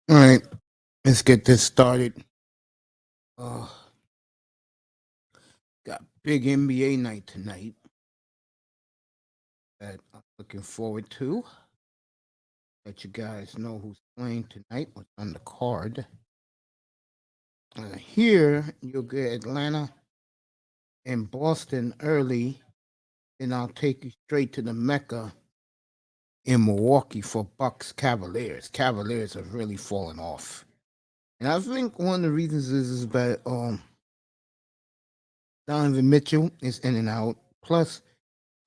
All right, let's get this started. Uh, got big NBA night tonight that I'm looking forward to. Let you guys know who's playing tonight, what's on the card. Here, you'll get Atlanta and Boston early, and I'll take you straight to the Mecca in Milwaukee for Bucks Cavaliers. Cavaliers have really fallen off. And I think one of the reasons is that Donovan Mitchell is in and out. Plus,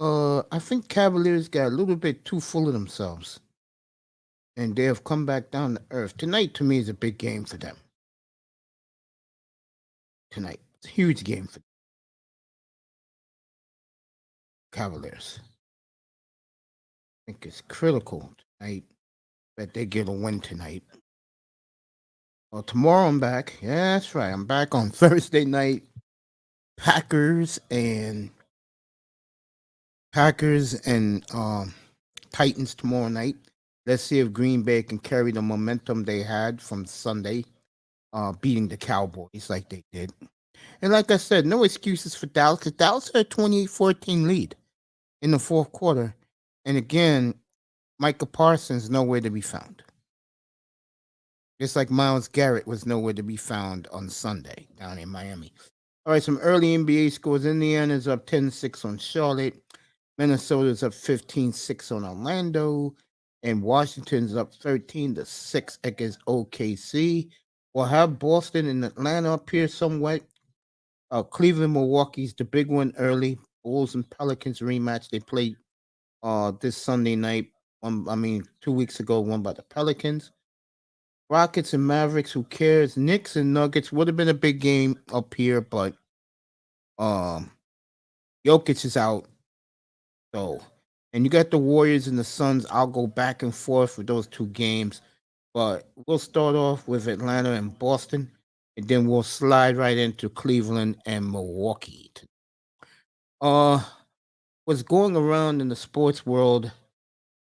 I think Cavaliers got a little bit too full of themselves, and they have come back down to earth. Tonight, to me, is a big game for them. Tonight, it's a huge game for Cavaliers. I think it's critical tonight that they get a win tonight. Well, tomorrow I'm back. Yeah, that's right. I'm back on Thursday night. Packers and Titans tomorrow night. Let's see if Green Bay can carry the momentum they had from Sunday, beating the Cowboys like they did. And like I said, no excuses for Dallas, because Dallas had a 28-14 lead in the fourth quarter. And again, Micah Parsons nowhere to be found. Just like Myles Garrett was nowhere to be found on Sunday down in Miami. All right, some early NBA scores. Indiana's up 10-6 on Charlotte. Minnesota's up 15-6 on Orlando. And Washington's up 13-6 against OKC. We'll have Boston and Atlanta up here somewhat. Cleveland, Milwaukee's the big one early. Bulls and Pelicans rematch. They played this Sunday night. 2 weeks ago, won by the Pelicans. Rockets and Mavericks, who cares? Knicks and Nuggets would have been a big game up here, but Jokic is out. So, and you got the Warriors and the Suns. I'll go back and forth with those two games, but we'll start off with Atlanta and Boston, and then we'll slide right into Cleveland and Milwaukee. What's going around in the sports world?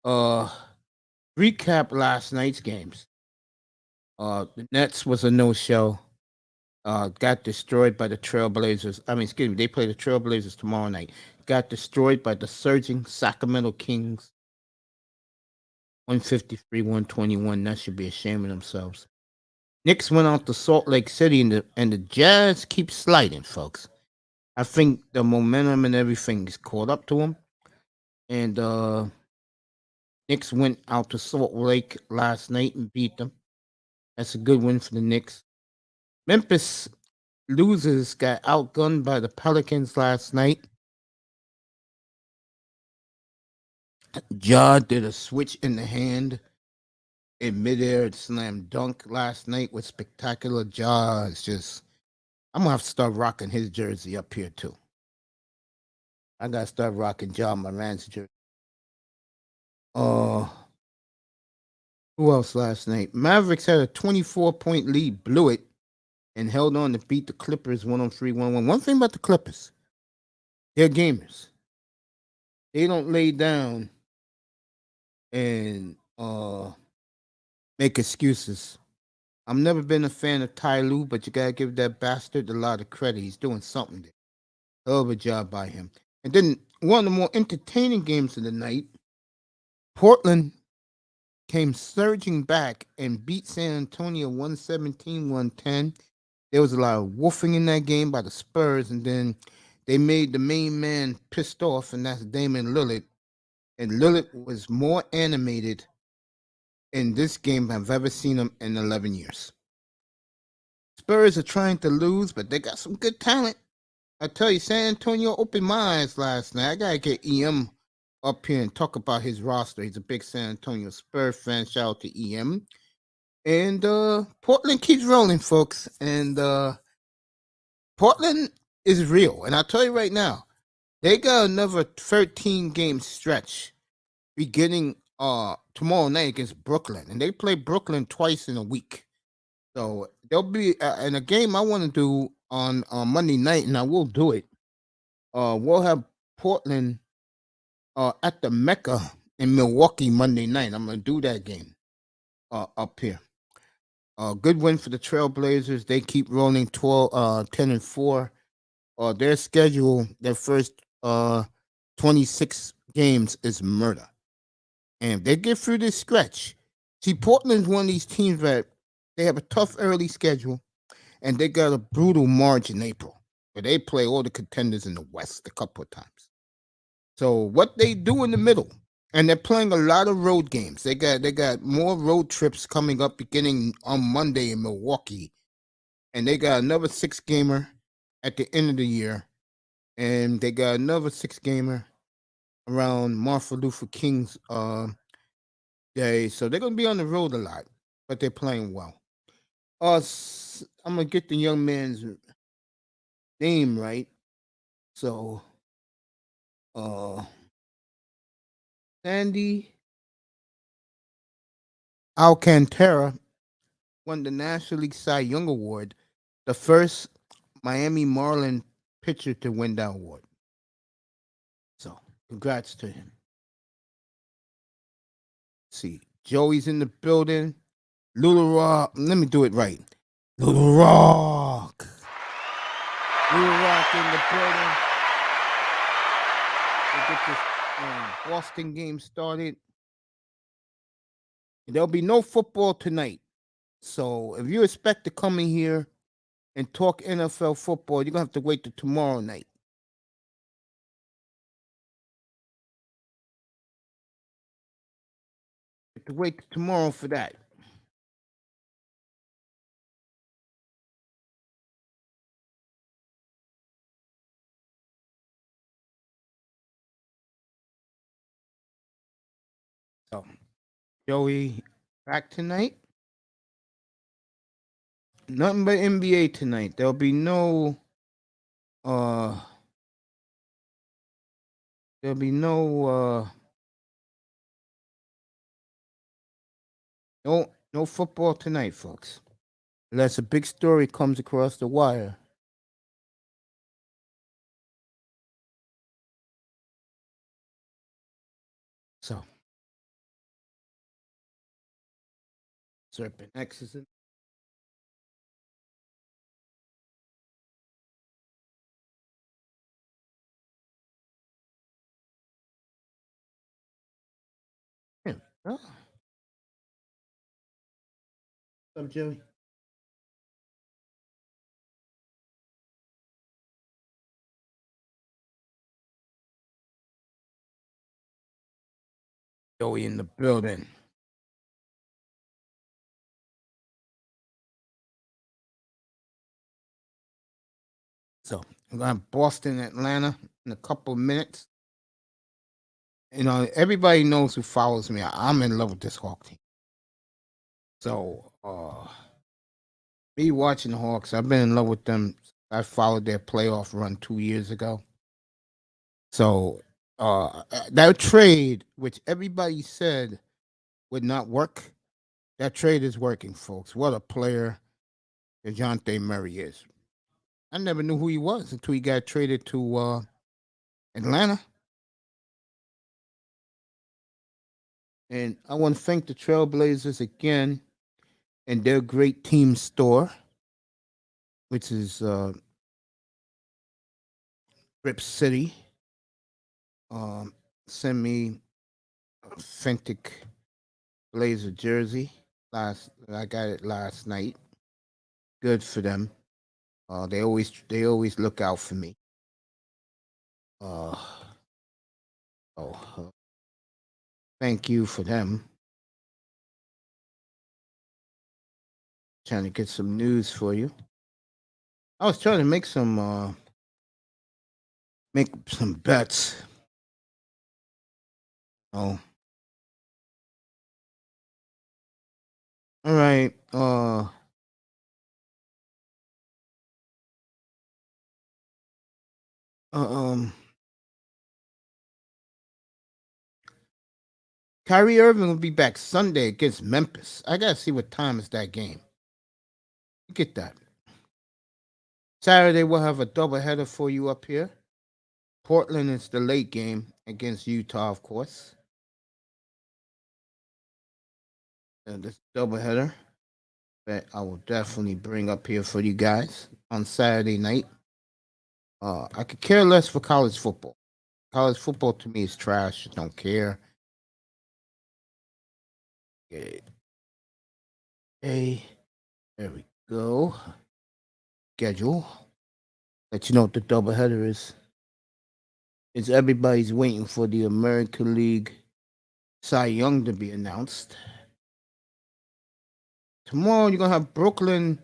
Recap last night's games. The Nets was a no-show. Got destroyed by the Trailblazers. They play the Trailblazers tomorrow night. Got destroyed by the surging Sacramento Kings. 153-121. That should be ashamed of themselves. Knicks went out to Salt Lake City, and the Jazz keep sliding, folks. I think the momentum and everything is caught up to them. And Knicks went out to Salt Lake last night and beat them. That's a good win for the Knicks. Memphis losers got outgunned by the Pelicans last night. Ja did a switch in the hand in midair slam dunk last night with spectacular. Ja is just, I'm gonna have to start rocking his jersey up here too. I gotta start rocking Ja Morant's jersey. Who else last night? Mavericks had a 24-point lead, blew it, and held on to beat the Clippers 103-101. One thing about the Clippers, they're gamers. They don't lay down and make excuses. I've never been a fan of Ty Lue, but you gotta give that bastard a lot of credit. He's doing something there. Hell of a job by him. And then one of the more entertaining games of the night, Portland came surging back and beat San Antonio 117-110. There was a lot of woofing in that game by the Spurs, and then they made the main man pissed off, and that's Damian Lillard. And Lillard was more animated in this game than I've ever seen him in 11 years. Spurs are trying to lose, but they got some good talent. I tell you, San Antonio opened my eyes last night. I gotta get EM up here and talk about his roster. He's a big San Antonio Spurs fan. Shout out to EM. And Portland keeps rolling, folks. And Portland is real. And I'll tell you right now, they got another 13-game stretch beginning tomorrow night against Brooklyn. And they play Brooklyn twice in a week. So there'll be in a game I want to do on Monday night, and I will do it. We'll have Portland at the Mecca in Milwaukee Monday night. I'm going to do that game up here. Good win for the Trailblazers. They keep rolling 10-4. Their schedule, their first 26 games is murder. And if they get through this stretch, see, Portland's one of these teams that they have a tough early schedule, and they got a brutal March and April, where they play all the contenders in the West a couple of times. So what they do in the middle, and they're playing a lot of road games. They got more road trips coming up beginning on Monday in Milwaukee, and they got another 6-gamer at the end of the year, and they got another 6-gamer around Martin Luther King's day. So they're gonna be on the road a lot, but they're playing well. I'm gonna get the young man's name right. So, Sandy Alcantara won the National League Cy Young Award, the first Miami Marlin pitcher to win that award. So, congrats to him. Let's see, Joey's in the building. Lula Rock, let me do it right. Lula Rock. Lula Rock in the building. We'll get this Boston game started. There'll be no football tonight. So if you expect to come in here and talk NFL football, you're going to have to wait till tomorrow night. You have to wait till tomorrow for that. So, Joey, back tonight. Nothing but NBA tonight. There'll be no uh there'll be no football tonight, folks. Unless a big story comes across the wire. So, Serpent X is in. Yeah. Oh. What's up, Joey? Joey in the building. So I'm going to Boston, Atlanta in a couple of minutes. You know, everybody knows who follows me. I'm in love with this Hawk team. So, me watching the Hawks, I've been in love with them. I followed their playoff run 2 years ago. So, that trade, which everybody said would not work, that trade is working, folks. What a player DeJounte Murray is. I never knew who he was until he got traded to Atlanta. And I want to thank the Trailblazers again and their great team store, which is Rip City. Send me authentic Blazer jersey. I got it last night. Good for them. They always look out for me. Thank you for them. Trying to get some news for you. I was trying to make some bets. Oh. All right. Kyrie Irving will be back Sunday against Memphis. I gotta see what time is that game. Get that. Saturday we'll have a doubleheader for you up here. Portland is the late game against Utah, of course. And this doubleheader. that I will definitely bring up here for you guys on Saturday night. I could care less for college football. College football to me is trash. I don't care. Okay, there we go. Schedule. Let you know what the doubleheader is. Is everybody's waiting for the American League Cy Young to be announced. Tomorrow you're gonna have Brooklyn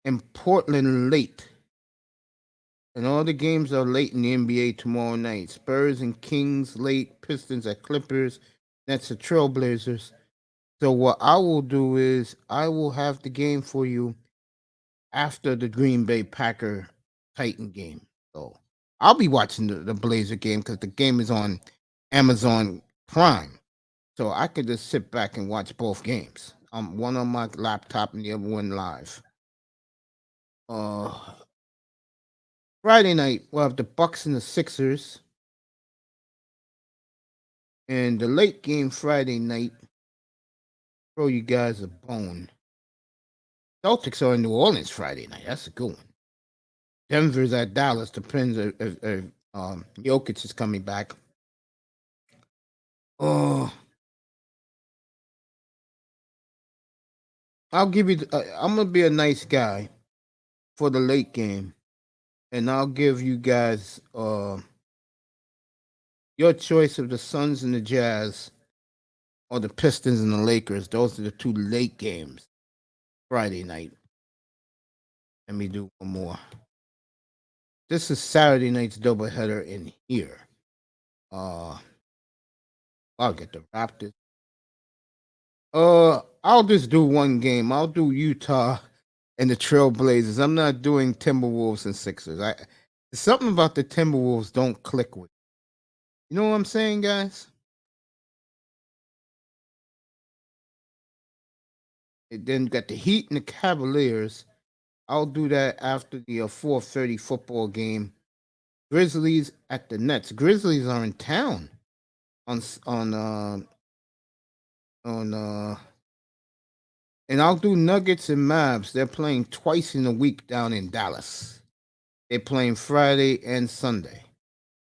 and Portland late. And all the games are late in the NBA tomorrow night. Spurs and Kings late, Pistons at Clippers, Nets at Trailblazers. So what I will do is I will have the game for you after the Green Bay Packer Titan game. So I'll be watching the Blazer game because the game is on Amazon Prime. So I could just sit back and watch both games. One on my laptop and the other one live. Friday night we'll have the Bucks and the Sixers. And the late game Friday night, throw you guys a bone. Celtics are in New Orleans Friday night. That's a good one. Denver's at Dallas. Depends if Jokic is coming back. Oh, I'll give you. I'm gonna be a nice guy for the late game, and I'll give you guys your choice of the Suns and the Jazz, or the Pistons and the Lakers. Those are the two late games Friday night. Let me do one more. This is Saturday night's doubleheader in here. I'll get the Raptors. I'll just do one game. I'll do Utah and the Trailblazers. I'm not doing Timberwolves and Sixers. Something about the Timberwolves don't click with. You know what I'm saying, guys? And then got the Heat and the Cavaliers. I'll do that after the 4:30 football game. Grizzlies at the Nets. Grizzlies are in town on and I'll do Nuggets and Mavs. They're playing twice in a week down in Dallas. They're playing Friday and Sunday.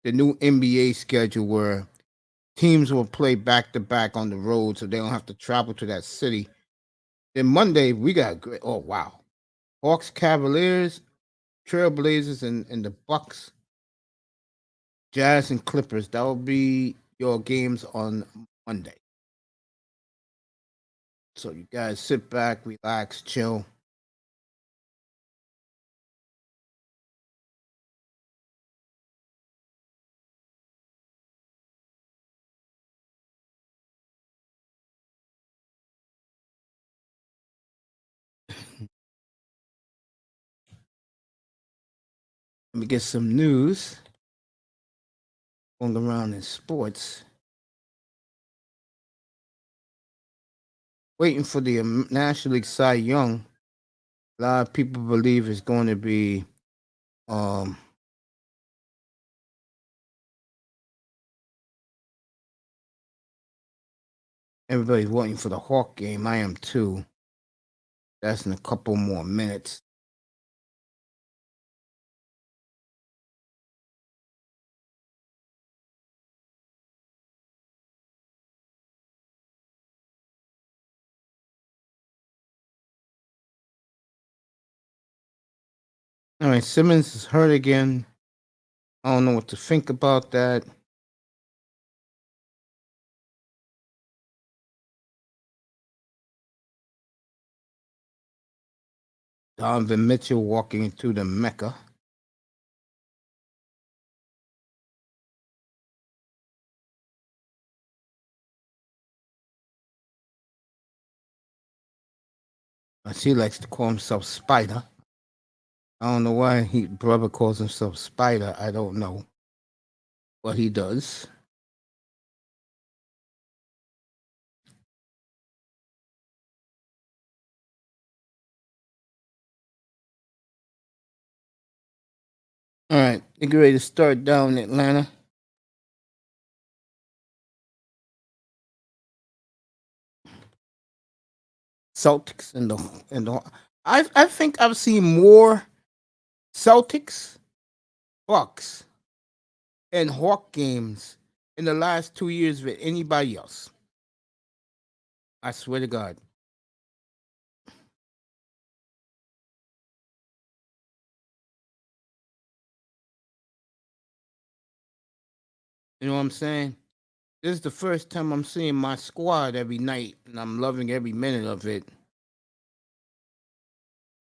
The new NBA schedule where teams will play back to back on the road so they don't have to travel to that city. Then Monday, we got great. Oh, wow. Hawks, Cavaliers, Trailblazers, and the Bucks, Jazz, and Clippers. That will be your games on Monday. So you guys sit back, relax, chill. Let me get some news going around in sports. Waiting for the National League Cy Young. A lot of people believe it's going to be everybody's waiting for the Hawk game. I am too. That's in a couple more minutes. All right, Simmons is hurt again. I don't know what to think about that. Donovan Mitchell walking into the Mecca. He likes to call himself Spider. I don't know why brother calls himself Spider. I don't know, but he does. All right, they get ready to start down in Atlanta. Celtics and the I think I've seen more Celtics, Bucks, and Hawk games in the last 2 years than anybody else. I swear to God. You know what I'm saying? This is the first time I'm seeing my squad every night, and I'm loving every minute of it.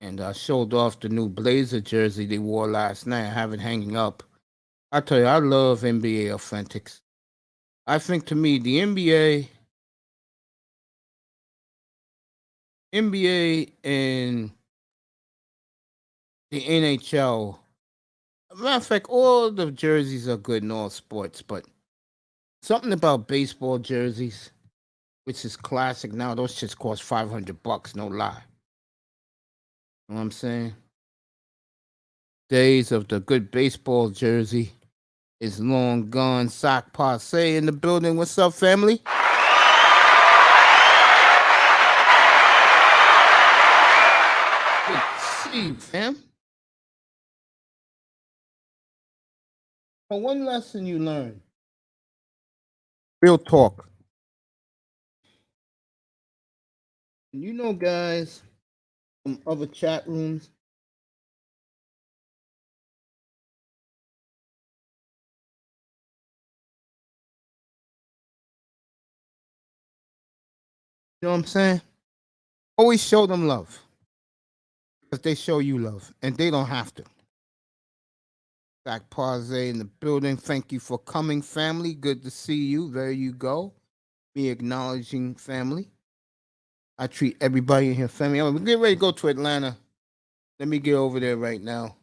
And I showed off the new Blazer jersey they wore last night. I have it hanging up. I tell you, I love NBA Authentics. I think to me, the NBA and the NHL, matter of fact, all the jerseys are good in all sports, but something about baseball jerseys, which is classic now, those shits cost $500, no lie. You know what I'm saying? Days of the good baseball jersey is long gone. Sock Passe in the building. What's up, family? Good to see you, fam. So one lesson you learned. Real talk. You know, guys, from other chat rooms, you know what I'm saying? Always show them love. Because they show you love. And they don't have to. Zach Parze in the building. Thank you for coming, family. Good to see you. There you go. Me acknowledging family. I treat everybody in here family. We're getting ready to go to Atlanta. Let me get over there right now.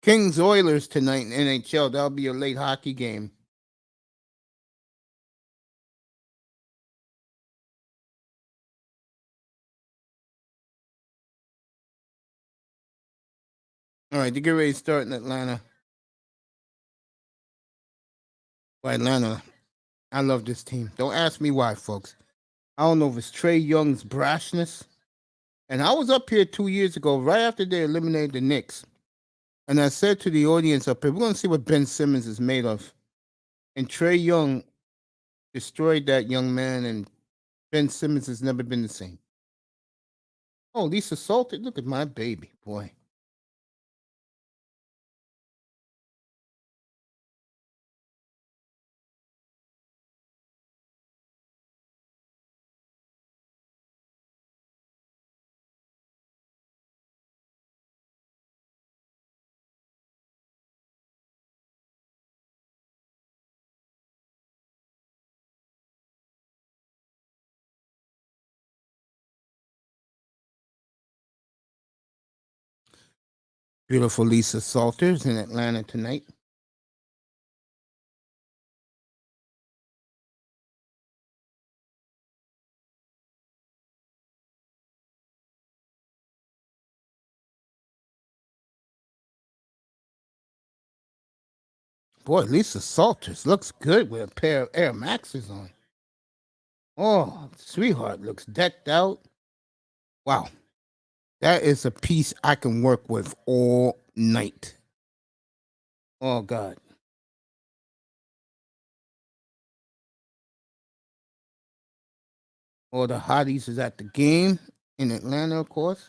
Kings Oilers tonight in NHL. That'll be a late hockey game. All right, to get ready to start in Atlanta. Well, Atlanta, I love this team. Don't ask me why, folks. I don't know if it's Trae Young's brashness. And I was up here 2 years ago, right after they eliminated the Knicks. And I said to the audience up here, we're going to see what Ben Simmons is made of. And Trae Young destroyed that young man, and Ben Simmons has never been the same. Oh, Lisa Salted, look at my baby, boy. Beautiful Lisa Salters in Atlanta tonight. Boy, Lisa Salters looks good with a pair of Air Maxes on. Oh, sweetheart looks decked out. Wow. That is a piece I can work with all night. Oh, God. All the hotties is at the game in Atlanta, of course.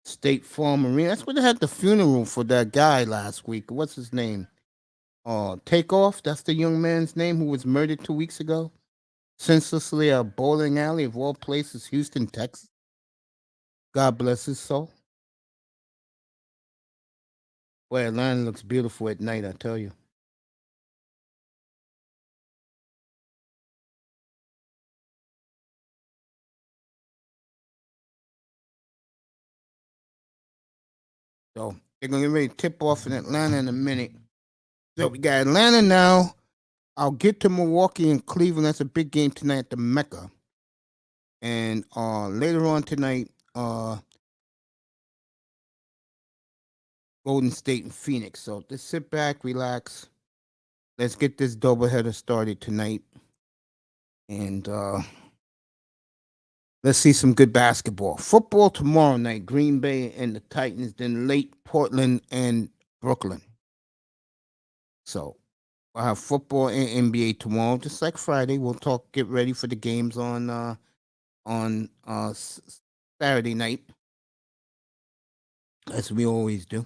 State Farm Arena. That's where they had the funeral for that guy last week. What's his name? Takeoff. That's the young man's name who was murdered 2 weeks ago. Senselessly at a bowling alley of all places, Houston, Texas. God bless his soul. Boy, Atlanta looks beautiful at night, I tell you. So they're gonna get ready to tip off in Atlanta in a minute. So we got Atlanta now. I'll get to Milwaukee and Cleveland. That's a big game tonight at the Mecca. And later on tonight, Golden State and Phoenix. So just sit back, relax. Let's get this doubleheader started tonight, and let's see some good basketball. Football tomorrow night, Green Bay and the Titans. Then late Portland and Brooklyn. So we'll have football and NBA tomorrow, just like Friday. We'll talk, get ready for the games on Saturday night, as we always do.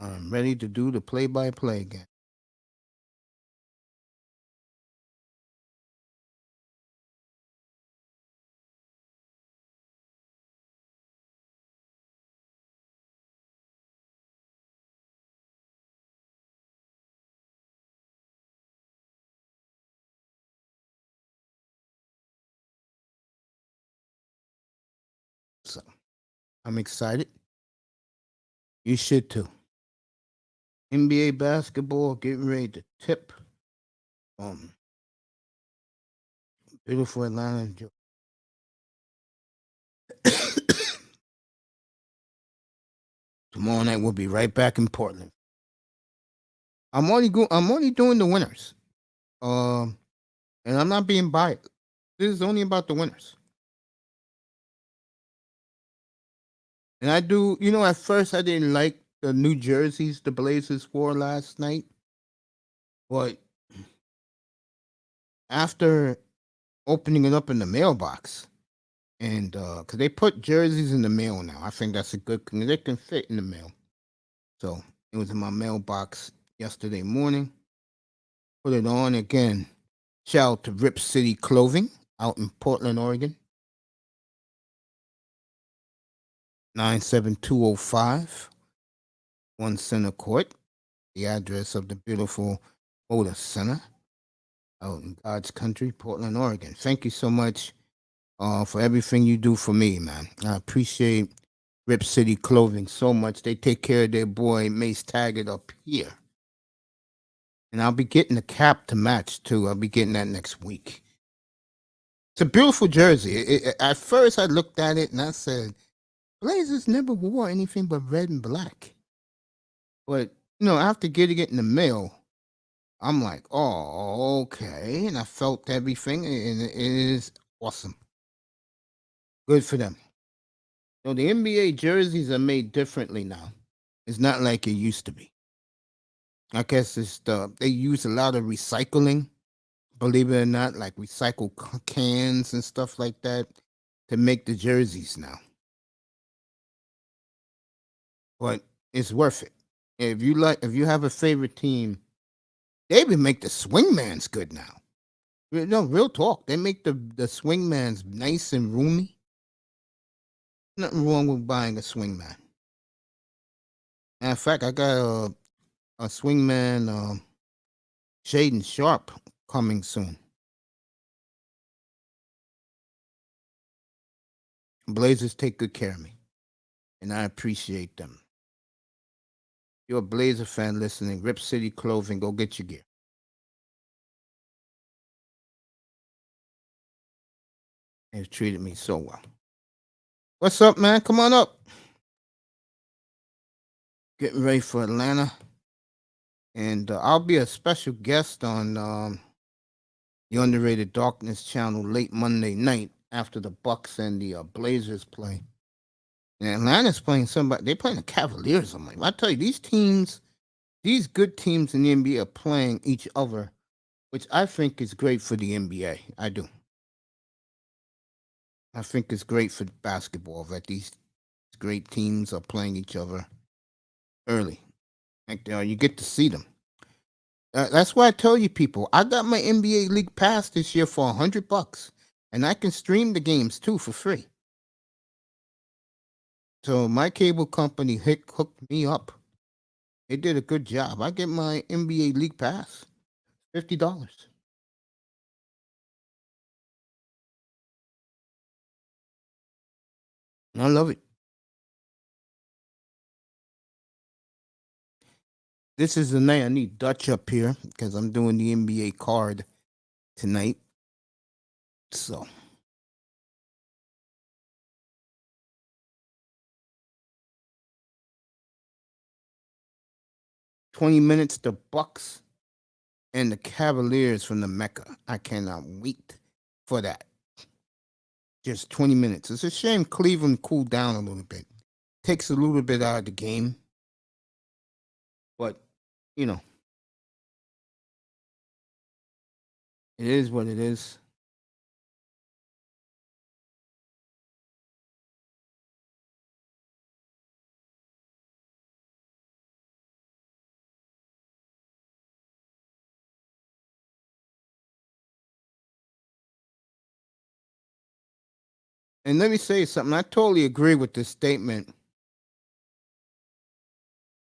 I'm ready to do the play-by-play again. So I'm excited. You should too. NBA basketball getting ready to tip. Um, Beautiful Atlanta. Tomorrow night we'll be right back in Portland. I'm only doing the winners. And I'm not being biased. This is only about the winners. And I do, at first I didn't like the new jerseys the Blazers wore last night, but after opening it up in the mailbox, and because they put jerseys in the mail now, I think that's a good thing. They can fit in the mail. So it was in my mailbox yesterday morning. Put it on again. Shout out to Rip City Clothing out in Portland, Oregon. 97205 One Center Court. The address of the beautiful Motor Center out in God's country, Portland, Oregon. Thank you so much for everything you do for me, man. I appreciate Rip City Clothing so much. They take care of their boy Mace Taggart up here. And I'll be getting the cap to match too. I'll be getting that next week. It's a beautiful jersey. At first, I looked at it and I said, Blazers never wore anything but red and black. But, after getting it in the mail, I'm like, oh, okay. And I felt everything, and it is awesome. Good for them. So the NBA jerseys are made differently now. It's not like it used to be. I guess they use a lot of recycling, believe it or not, like recycled cans and stuff like that to make the jerseys now. But it's worth it. If you have a favorite team, they even make the swingmans good now. No, real talk. They make the swingmans nice and roomy. Nothing wrong with buying a swingman. Matter of fact, I got a swingman Shaden Sharp coming soon. Blazers take good care of me, and I appreciate them. If you're a Blazer fan listening, Rip City Clothing, go get your gear. They've treated me so well. What's up, man? Come on up. Getting ready for Atlanta. And I'll be a special guest on the Underrated Darkness channel late Monday night after the Bucks and the Blazers play. And Atlanta's playing somebody. They're playing the Cavaliers. I'm like, I tell you, these good teams in the NBA are playing each other, which I think is great for the NBA. I do. I think it's great for basketball that these great teams are playing each other early. Like, you get to see them. That's why I tell you people, I got my NBA League Pass this year for $100, and I can stream the games too for free. So my cable company hooked me up. They did a good job. I get my NBA League Pass, $50. I love it. This is the night I need Dutch up here because I'm doing the NBA card tonight. So 20 minutes, the Bucks and the Cavaliers from the Mecca. I cannot wait for that. Just 20 minutes. It's a shame Cleveland cooled down a little bit. Takes a little bit out of the game. But, you know, it is what it is. And let me say something. I totally agree with this statement.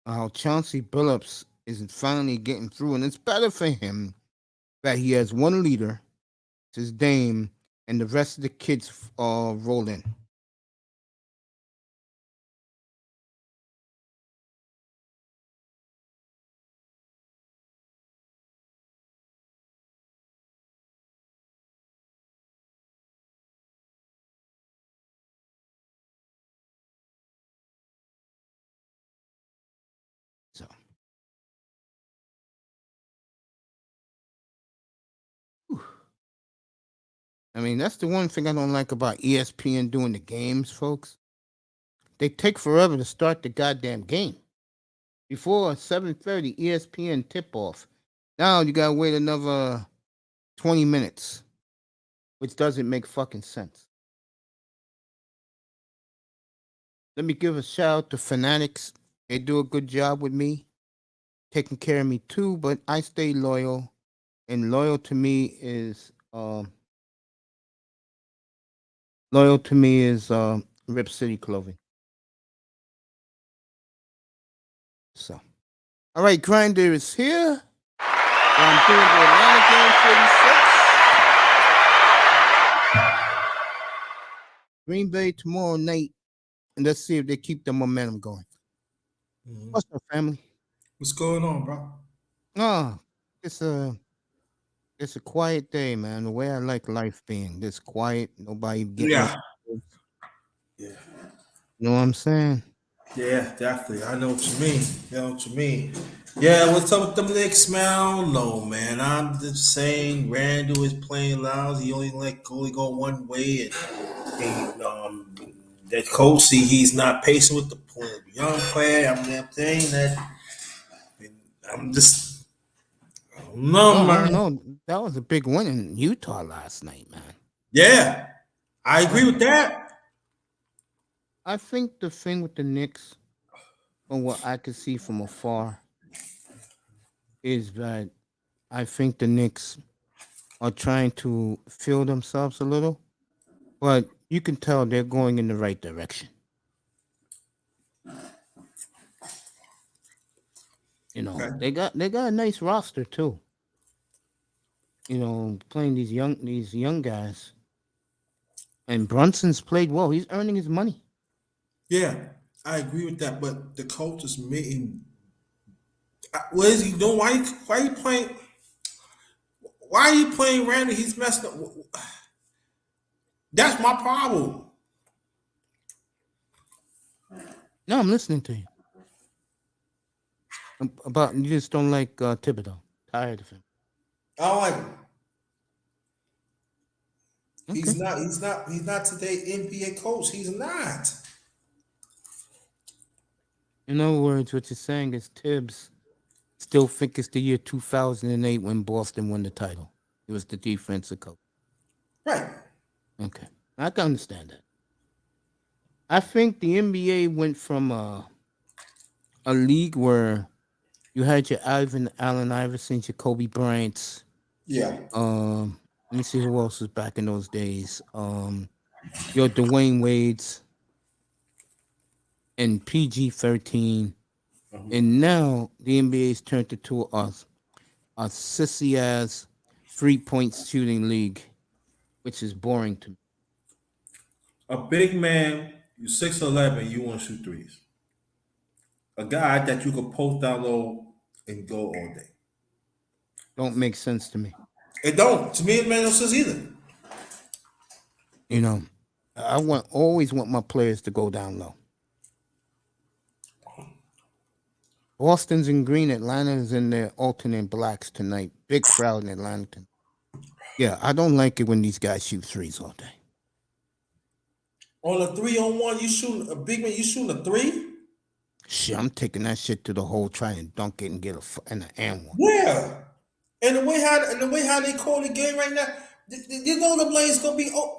How Chauncey Billups is finally getting through, and it's better for him that he has one leader, his Dame, and the rest of the kids roll in. So, whew. I mean, that's the one thing I don't like about ESPN doing the games, folks. They take forever to start the goddamn game. Before 7:30 ESPN tip off. Now you gotta wait another 20 minutes, which doesn't make fucking sense. Let me give a shout out to Fanatics. They do a good job with me, taking care of me too, but I stay loyal. And loyal to me is Rip City Clothing. So, all right, Grinder is here. I'm doing the Atlanta game 46. Green Bay tomorrow night, and let's see if they keep the momentum going. Mhm. What's up, family? What's going on, bro? Oh, it's a quiet day, man. The way I like life being this quiet, nobody getting on. Yeah, You yeah, know what I'm saying? yeah, definitely. I know what you mean. I know what you mean. Yeah, what's up with them Knicks, man? I don't know, man. I'm just saying Randall is playing loud. He only go one way, and that coach he's not patient with the young player. I'm saying that. And I'm just I don't know, Oh, I man. don't know. That was a big win in Utah last night, man. Yeah, I agree But with that. I think the thing with the Knicks, from what I could see from afar, is that I think the Knicks are trying to feel themselves a little, but you can tell they're going in the right direction. Okay. They got a nice roster too. Playing these young guys. And Brunson's played well. He's earning his money. Yeah, I agree with that. But the coach is making. What is he doing? Why you playing? Why are you playing Randy? He's messed up. That's my problem. No, I'm listening to you. About you just don't like Thibodeau. Tired of him. I don't like him. Okay. He's not. He's not. He's not today NBA coach. He's not. In other words, what you're saying is Tibbs still think it's the year 2008 when Boston won the title. He was the defensive coach. Right. Okay. I can understand that. I think the NBA went from a league where you had your Ivan Allen Iverson, your Kobe Bryant's. Yeah. Let me see who else was back in those days. Your Dwayne Wade's and PG-13, and now the NBA's turned into a sissy ass 3-point shooting league, which is boring to me. A big man. You 6'11". You want to shoot threes. A guy that you could post down low and go all day. Don't make sense to me. It don't. To me, it makes no sense either. You know, I always want my players to go down low. Boston's in green. Atlanta's in their alternate blacks tonight. Big crowd in Atlanta. Yeah, I don't like it when these guys shoot threes all day. On a 3-on-1, you shooting a big man. You shooting a three? Shit, I'm taking that shit to the hole, trying to dunk it and get an and one. Yeah. And the way how they call the game right now, you know the Blaze gonna be. Oh,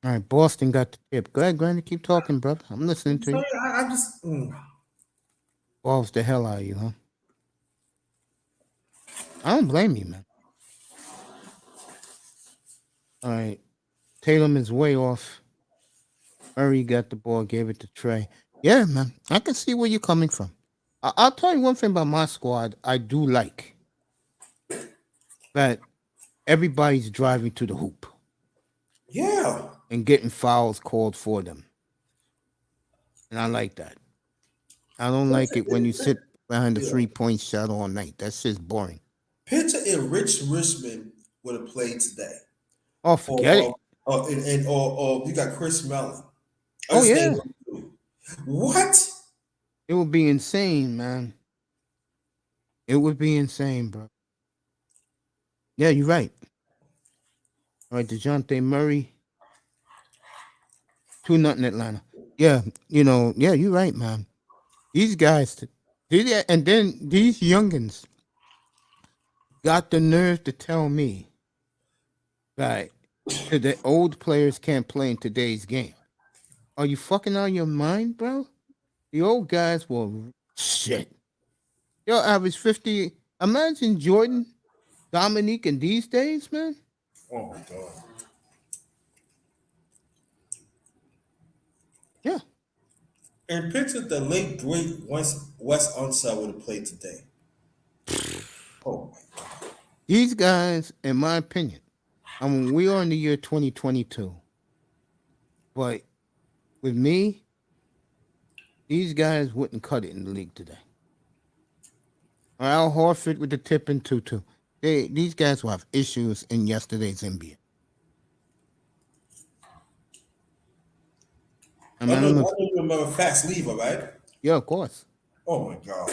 All right, Boston got the tip. Go ahead, Granny. Keep talking, brother. I'm listening to you. I'm just. Balls the hell out of you, huh? I don't blame you, man. All right. Tatum is way off. Murray got the ball, gave it to Trey. Yeah, man. I can see where you're coming from. I'll tell you one thing about my squad I do like. That everybody's driving to the hoop. Yeah. And getting fouls called for them. And I like that. I don't like it when you sit behind the 3-point shot all night. That shit's boring. Picture if Rich Richmond would have played today. Oh, forget it. Or you got Chris Mellon. Oh, yeah. What? It would be insane, man. It would be insane, bro. Yeah, you're right. All right, DeJounte Murray. 2-0 Atlanta. Yeah, yeah, you're right, man. These guys, and then these youngins got the nerve to tell me that the old players can't play in today's game. Are you fucking out of your mind, bro? The old guys will shit. They'll average 50. Imagine Jordan, Dominique in these days, man. Oh my God. Yeah. And picture the late great Wes Unseld would have played today. Oh my God. These guys, in my opinion, I mean, we are in the year 2022. But with me, these guys wouldn't cut it in the league today. Al Horford with the tip and Tutu. These guys will have issues in yesterday's NBA. I know you remember Fast Lever, right? Yeah, of course. Oh my God.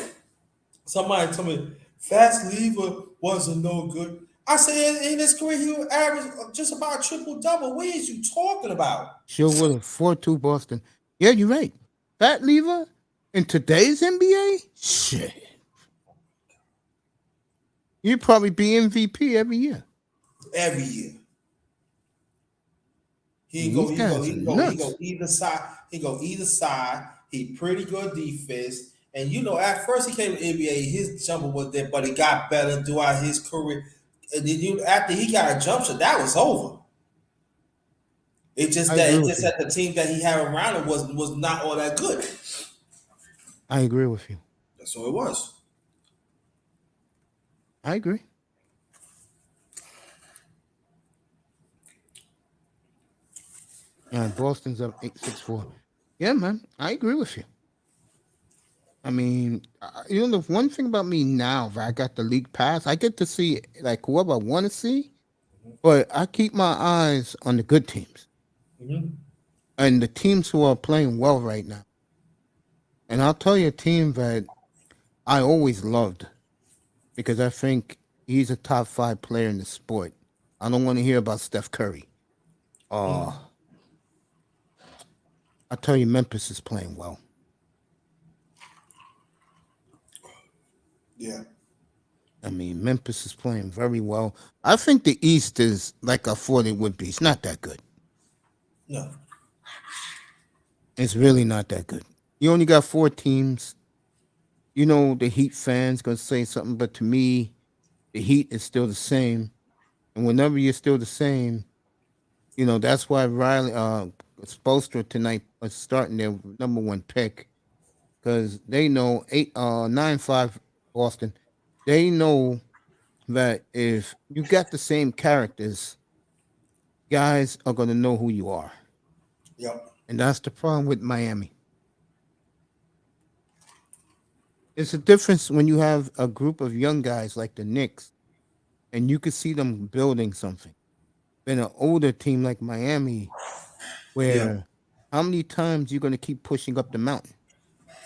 Somebody told me Fast Lever wasn't no good. I said in his career he would average just about a triple-double. What is you talking about? Sure would have. 4-2 Boston. Yeah, you're right. Fat Lever in today's NBA? Shit. You'd probably be MVP every year. Every year. He go either side. He go either side. He pretty good defense. And at first he came to NBA, his jumper was there, but he got better throughout his career. And then after he got a jump shot, that was over. It just that the team that he had around him was not all that good. I agree with you. That's all it was. I agree. Yeah, Boston's up 8-6-4. Yeah, man, I agree with you. I mean, the one thing about me now, I got the league pass. I get to see like whoever I want to see, but I keep my eyes on the good teams and the teams who are playing well right now. And I'll tell you a team that I always loved because I think he's a top 5 player in the sport. I don't want to hear about Steph Curry. I'll tell you, Memphis is playing well. Yeah. I mean, Memphis is playing very well. I think the East is like I thought it would be. It's not that good. No. It's really not that good. You only got 4 teams. The Heat fans going to say something, but to me, the Heat is still the same. And whenever you're still the same, that's why Riley, Spoelstra tonight is starting their number 1 pick because they know 9-5 Boston. They know that if you got the same characters, guys are going to know who you are. Yep. And that's the problem with Miami. It's a difference when you have a group of young guys like the Knicks, and you can see them building something. Than an older team like Miami, Yeah. where how many times you gonna keep pushing up the mountain?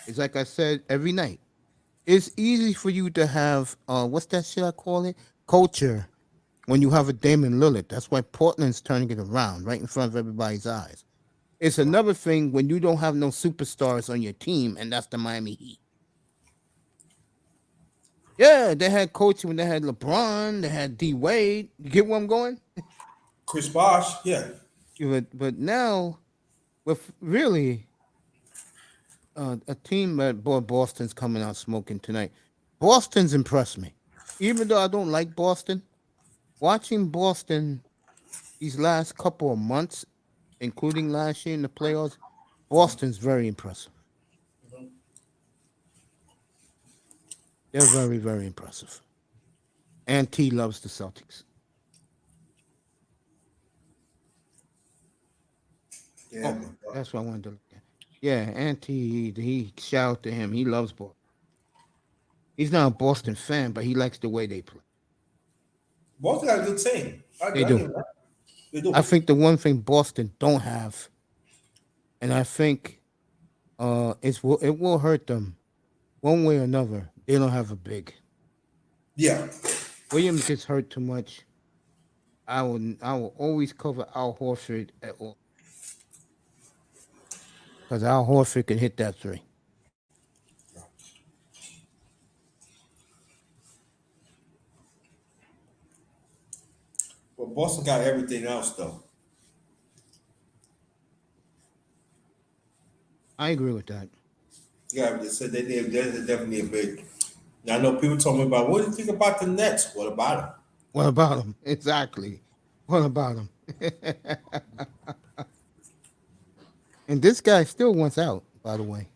It's like I said every night. It's easy for you to have what's that shit I call it? Culture when you have a Damon Lillard. That's why Portland's turning it around right in front of everybody's eyes. It's another thing when you don't have no superstars on your team, and that's the Miami Heat. Yeah, they had coaching when they had LeBron, they had D Wade. You get where I'm going? Chris Bosh, yeah. But now with really a team that boy Boston's coming out smoking tonight. Boston's impressed me, even though I don't like Boston. Watching Boston these last couple of months, including last year in the playoffs, Boston's very impressive. They're very, very impressive. And T loves the Celtics. Yeah, Oh, that's what I wanted to look at. Yeah, and he shout out to him. He loves Boston. He's not a Boston fan, but he likes the way they play. Boston got a good team. They I do. give it that. They do. I think the one thing Boston don't have, and I think it will hurt them one way or another. They don't have a big. Yeah. Williams gets hurt too much. I will always cover Al Horford at all because Al Horford can hit that three. But Boston got everything else though. I agree with that. Yeah, they said they're definitely a big. Now I know people told me about what do you think about the Nets? What about them? What about him? Exactly. What about him? And this guy still wants out. By the way,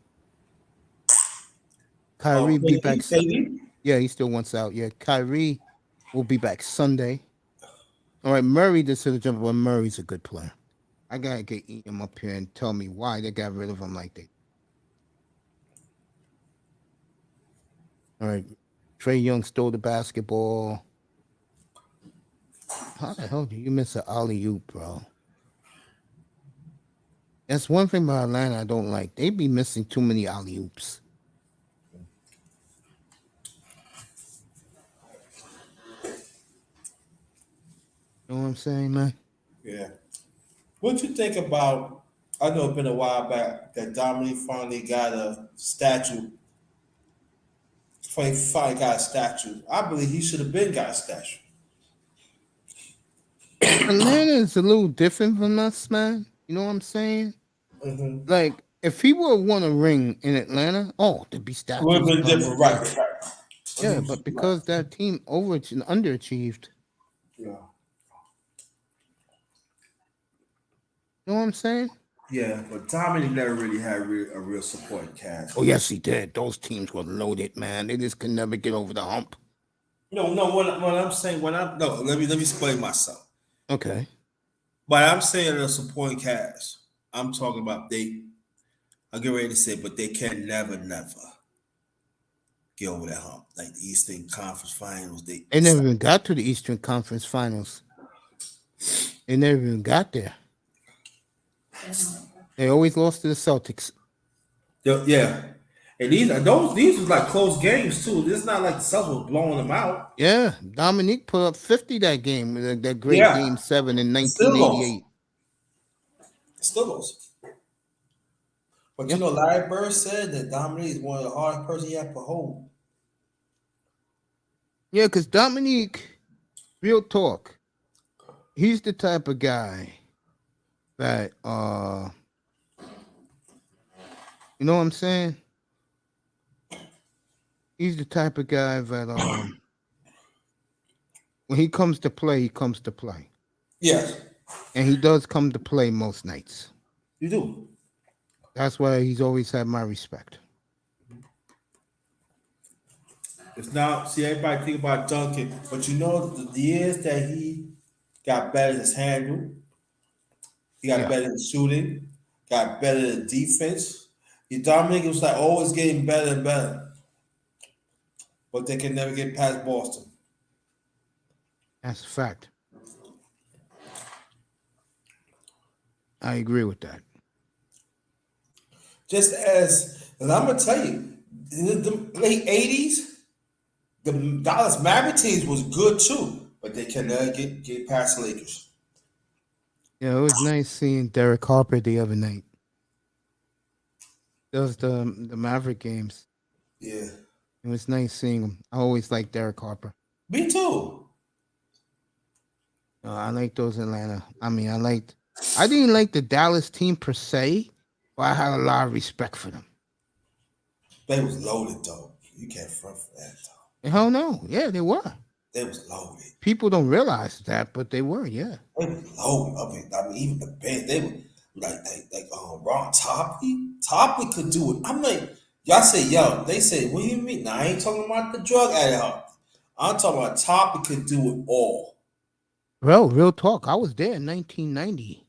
Kyrie be back. KD? Yeah, he still wants out. Yeah, Kyrie will be back Sunday. All right, Murray just to the jump, but Murray's a good player. I gotta get him up here and tell me why they got rid of him like they. All right, Trey Young stole the basketball. How the hell do you miss an alley oop, bro? That's one thing about Atlanta I don't like. They be missing too many alley oops. You know what I'm saying, man? Yeah. What you think about? I know it's been a while back that Dominique finally got a statue. Finally got a statue. I believe he should have been got a statue. Atlanta is a little different from us, man. You know what I'm saying? Mm-hmm. Like, if he would have won a ring in Atlanta, oh, there'd be It would have statues. been different, right? Yeah, but because that team underachieved, Yeah. you know what I'm saying? Yeah, but Dominic never really had a real supporting cast. Oh, yes, he did. Those teams were loaded, man. They just could never get over the hump. No. What I'm saying, no, let me explain myself. Okay. But I'm saying a supporting cast. I'm talking about they. I get ready to say, but they can never get over that hump. Like the Eastern Conference Finals, They never even got to the Eastern Conference Finals. They never even got there. They always lost to the Celtics. Yeah. And these was like close games too. This is not like the Celtics was blowing them out. Yeah, Dominique put up 50 that game, that great Yeah. Game 7 in Still 1988. Still lost. But Yeah. you know, Larry Bird said that Dominique is one of the hardest person you have to hold. Yeah, because Dominique, real talk, he's the type of guy that, you know what I'm saying? He's the type of guy that, when he comes to play, he comes to play. Yes. And he does come to play most nights. You do. That's why he's always had my respect. It's not, see, everybody think about Duncan, but you know, the years that he got better at his handle, he got better at shooting, got better at defense. Dominic was like always getting better and better. but they can never get past Boston. That's a fact. I agree with that. Just as, and I'm gonna tell you, in the late '80s, the Dallas Maverick teams was good too, but they can never get past the Lakers. Yeah, it was nice seeing Derek Harper the other night. Those the Maverick games. Yeah, It was nice seeing him. I always liked Derek Harper. me too. I like those Atlanta. I mean, I didn't like the Dallas team per se, but I had a lot of respect for them. They was loaded though. You can't front for that though. Hell no. Yeah, they were. They was loaded. People don't realize that, but they were, yeah. They was loaded. I mean, even the bench, they were like Ron Toppy. Toppy could do it. I'm like, y'all say, yo, they say, what do you mean? Now I ain't talking about the drug addict. I'm talking about Toppy could do it all. Bro, real talk. I was there in 1990.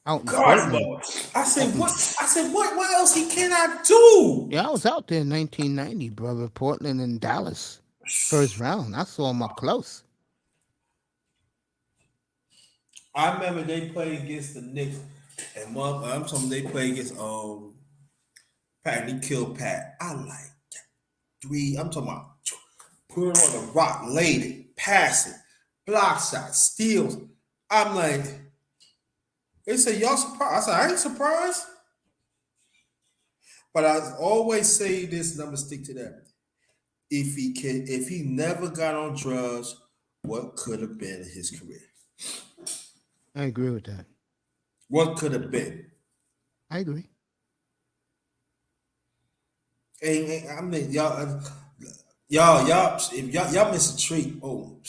Out in God, Portland. Lord. I said, what? I said, what else he cannot do? Yeah, I was out there in 1990, brother. Portland and Dallas. First round. I saw him up close. I remember they played against the Knicks, and I'm talking they played against Pat. And he killed Pat. I like three. I'm talking about put it on the rock, laid it, pass it, block shot, steals. I'm like, they said y'all surprised. I said I ain't surprised, but I always say this, and I'm gonna stick to that. If he never got on drugs, what could have been his career? I agree with that. What could have been? I agree. And I mean, y'all, if y'all miss a treat, oh,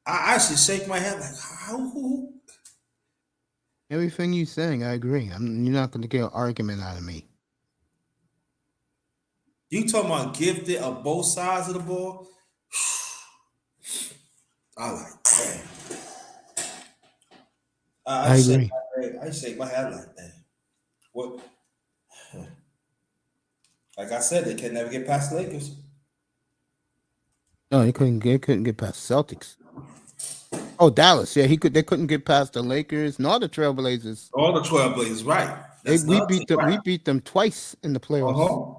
I actually shake my head like, how? Everything you're saying, I agree. You're not going to get an argument out of me. You talking about gifted of both sides of the ball? I like, damn. I agree. I shake my head like that. What? Like I said, they can never get past the Lakers. No, they couldn't get past Celtics. Oh, Dallas. Yeah, they couldn't get past the Lakers nor the Trailblazers. All the Trailblazers, right? We beat them twice in the playoffs. Uh-huh.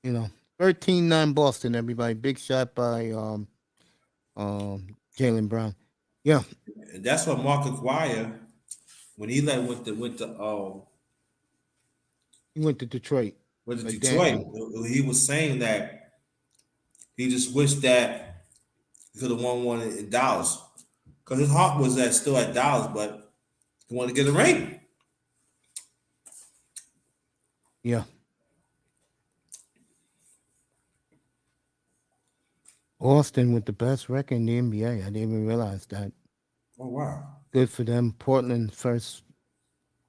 You know, 13-9 Boston, everybody. Big shot by Jaylen Brown. Yeah. And that's what Mark Aguirre, when he went to he went to Detroit. He was saying that he just wished that he could have won one in Dallas. Because his heart was still at Dallas, but he wanted to get a ring. Yeah. Boston with the best record in the NBA. I didn't even realize that. Oh, wow. Good for them. Portland's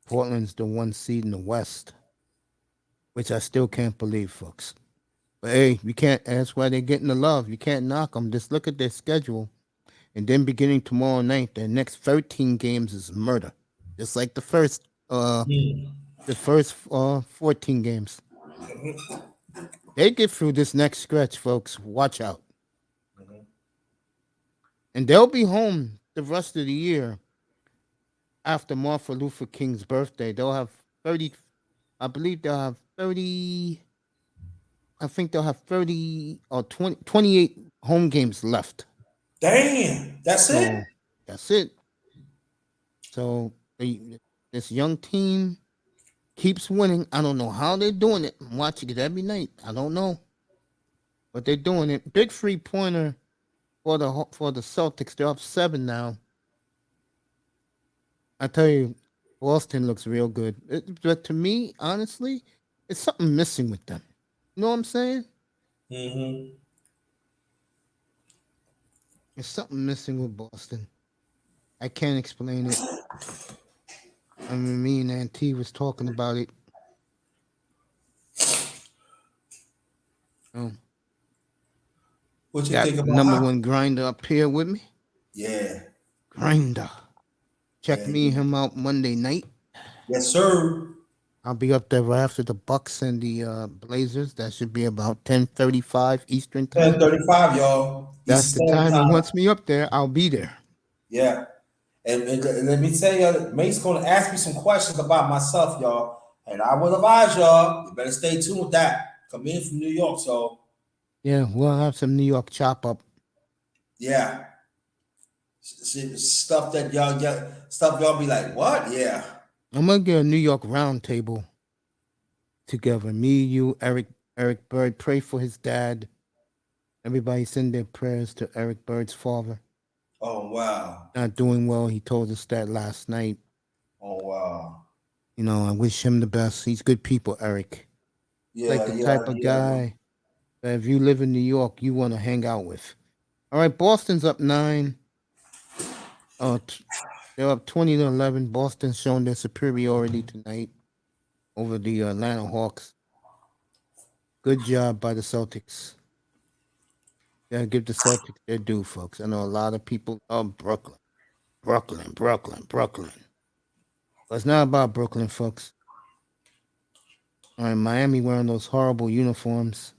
the 1 seed in the West, which I still can't believe, folks. But hey, you can't. That's why they're getting the love. You can't knock them. Just look at their schedule, and then beginning tomorrow night, their next 13 games is murder, just like the first 14 games. They get through this next stretch, folks. Watch out. And they'll be home the rest of the year after Martin Luther King's birthday. They'll have 30, I believe they'll have 30, I think they'll have 30 or 28 home games left. Damn, that's it? That's it. So this young team keeps winning. I don't know how they're doing it. I'm watching it every night. I don't know. But they're doing it. Big 3-pointer for the Celtics. They're up 7 now. I tell you, Boston looks real good. But to me, honestly, it's something missing with them. You know what I'm saying? Mm-hmm. There's something missing with Boston. I can't explain it. I mean, me and Auntie was talking about it. What you got think about number one grinder up here with me? Yeah. Grinder. Check me and him out Monday night. Yes, sir. I'll be up there right after the Bucks and the Blazers. That should be about 10:35 Eastern time. 10:35, y'all. That's Eastern the Standard time he Time. wants me up there. I'll be there. Yeah. And let me tell you, Mate's going to ask me some questions about myself, y'all. And I will advise y'all, you better stay tuned with that. Come in from New York, so Yeah, we'll have some New York chop up. yeah. Stuff that y'all be like, what? Yeah. I'm gonna get a New York round table together. Me, you, Eric Bird. Pray for his dad. Everybody send their prayers to Eric Bird's father. Oh wow. Not doing well. He told us that last night. Oh wow. You know, I wish him the best. He's good people, Eric. Like Yeah, the yeah, type of yeah. guy that if you live in New York, you want to hang out with. All right, Boston's up 9. They're up 20-11. Boston's shown their superiority tonight over the Atlanta Hawks. Good job by the Celtics. Gotta give the Celtics their due, folks. I know a lot of people love Brooklyn. Brooklyn. But it's not about Brooklyn, folks. All right, Miami wearing those horrible uniforms.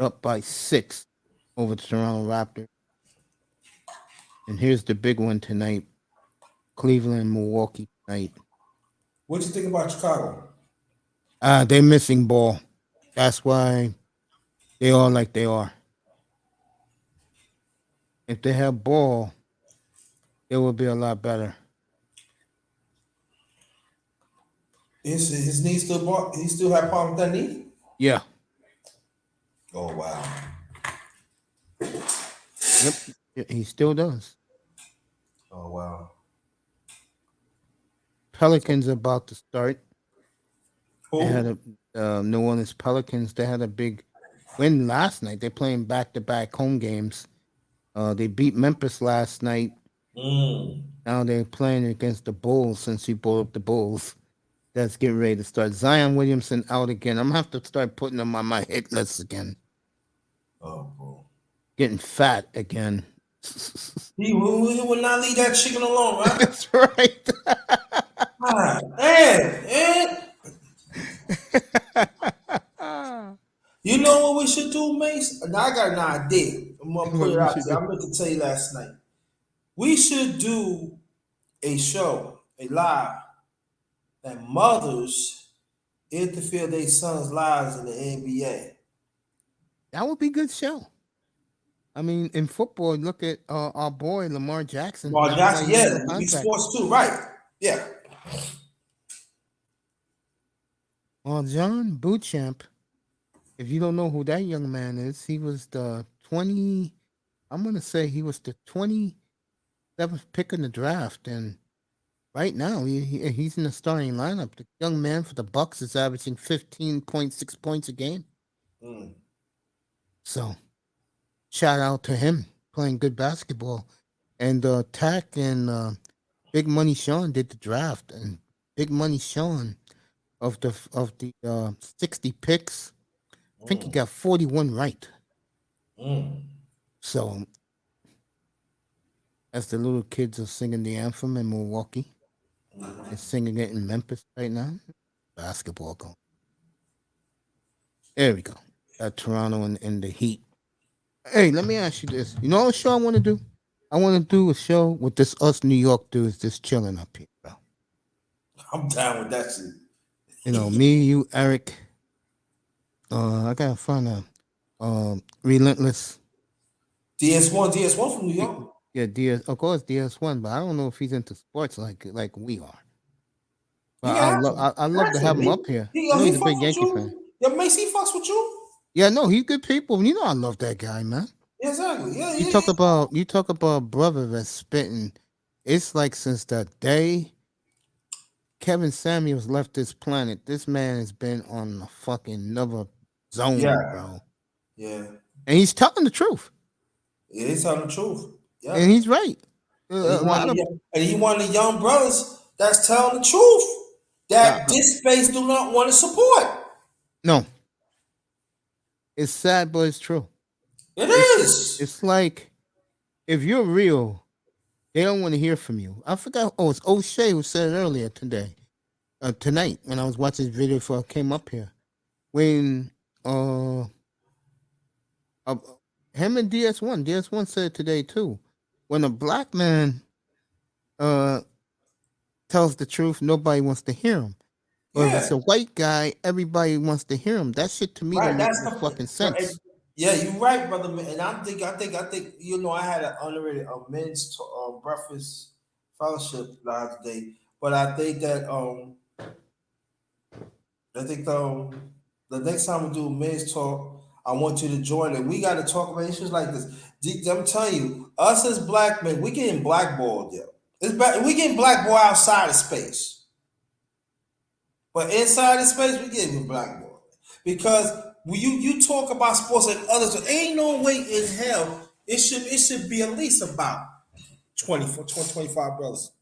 Up by 6 over the Toronto Raptors. And here's the big one tonight. Cleveland, Milwaukee tonight. What you think about Chicago? They're missing ball. That's why they are like they are. If they have ball, it would be a lot better. His knee still he still have problem with that knee? Yeah. Oh wow. Yep. He still does. Oh wow. Pelicans about to start. They had Who? a New Orleans Pelicans. They had a big win last night. They're playing back-to-back home games. They beat Memphis last night. Now they're playing against the Bulls since we brought up the Bulls. That's getting ready to start. Zion Williamson out again. I'm gonna have to start putting him on my hit list again. Oh bro. Getting fat again. He will not leave that chicken alone, right? That's right. God, man. You know what we should do, Mace? Now I got an idea. I'm gonna put What it we out should there. do. I meant to tell you last night. We should do a show, a live, that mothers interfere their sons' lives in the NBA. That would be a good show. I mean, in football, look at our boy Lamar Jackson. Well, That's why Johnson, he has yeah, no it be contract. sports too, right? Yeah. Well, John Bootchamp, if you don't know who that young man is, he was the 20. I'm gonna say he was the 27th pick in the draft, and right now he's in the starting lineup. The young man for the Bucks is averaging 15.6 points a game. Mm. So, shout out to him playing good basketball. And Tack and Big Money Sean did the draft, and Big Money Sean of the 60 picks, I think he got 41 right. So as the little kids are singing the anthem in Milwaukee, they're singing it in Memphis right now. Basketball going. There we go. Toronto and the Heat. Hey, let me ask you this. You know what show I want to do? I want to do a show with this us New York dudes just chilling up here, bro. I'm down with that shit. You know, me, you, Eric. I gotta find a Relentless. DS1 from New York. Yeah, DS. Of course, DS1, but I don't know if he's into sports like we are. But Yeah, I love to have him up here. I know he he's a big fucks with Yankee fan. you. Yeah, Mace, he fucks with you. Yeah, no, he's good people. You know, I love that guy, man. Exactly. Yeah, You yeah, talk yeah. about a brother that's spitting. It's like since the day Kevin Samuels left this planet, this man has been on a fucking another zone, Yeah. bro. Yeah. And he's telling the truth. Yeah, he's telling the truth. Yeah. And he's right. And A lot of he one of the young brothers that's telling the truth that uh, this space do not want to support. no. It's sad, but it's true. It is. It's like if you're real, they don't want to hear from you. I forgot. Oh, it's O'Shea who said it earlier today. tonight when I was watching this video before I came up here. When uh, uh him and DS1 said today too. When a black man uh tells the truth, nobody wants to hear him. But if it's Yeah, a white guy, everybody wants to hear him. That shit to me right. don't make That's no the fucking right. sense. Yeah, you're right, brother. And I think. I had an underrated men's breakfast fellowship last day, but I think that I think the next time we do a men's talk, I want you to join it. We got to talk about issues like this. I'm telling you, us as black men, we getting blackballed there. We getting blackballed outside of space, but inside of space, we getting blackballed because when you talk about sports and others, there ain't no way in hell it should be at least about 24, 25 brothers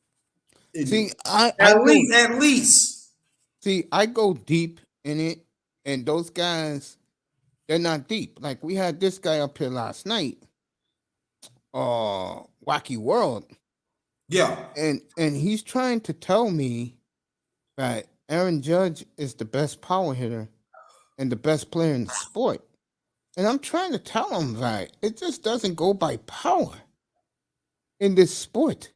in See, it. I At go least, at least. I go deep in it, and those guys they're not deep. Like we had this guy up here last night, Wacky World, Yeah. and he's trying to tell me that Aaron Judge is the best power hitter and the best player in the sport. And I'm trying to tell him that it just doesn't go by power in this sport.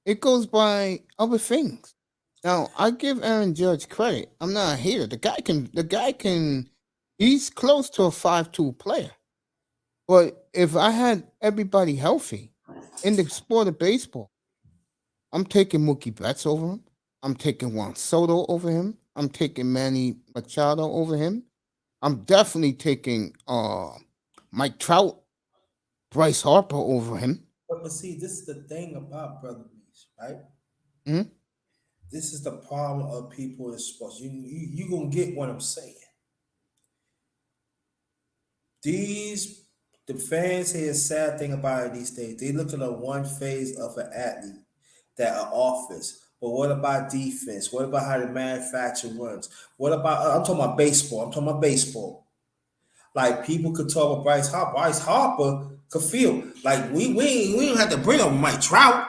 It goes by other things. Now, I give Aaron Judge credit. I'm not a hater. The guy can he's close to a 5-2 player. But if I had everybody healthy in the sport of baseball, I'm taking Mookie Betts over him. I'm taking Juan Soto over him. I'm taking Manny Machado over him. I'm definitely taking Mike Trout, Bryce Harper over him. But see, this is the thing about Brother Beast, right? Mhm. This is the problem of people in sports. You gonna get what I'm saying. These the fans here. Sad thing about it these days, they look at the one phase of an athlete that are offense. But what about defense? What about how the manufacture runs? What about I'm talking about baseball. I'm talking about baseball. Like people could talk about Bryce Harper. Bryce Harper could feel like we don't have to bring up Mike Trout.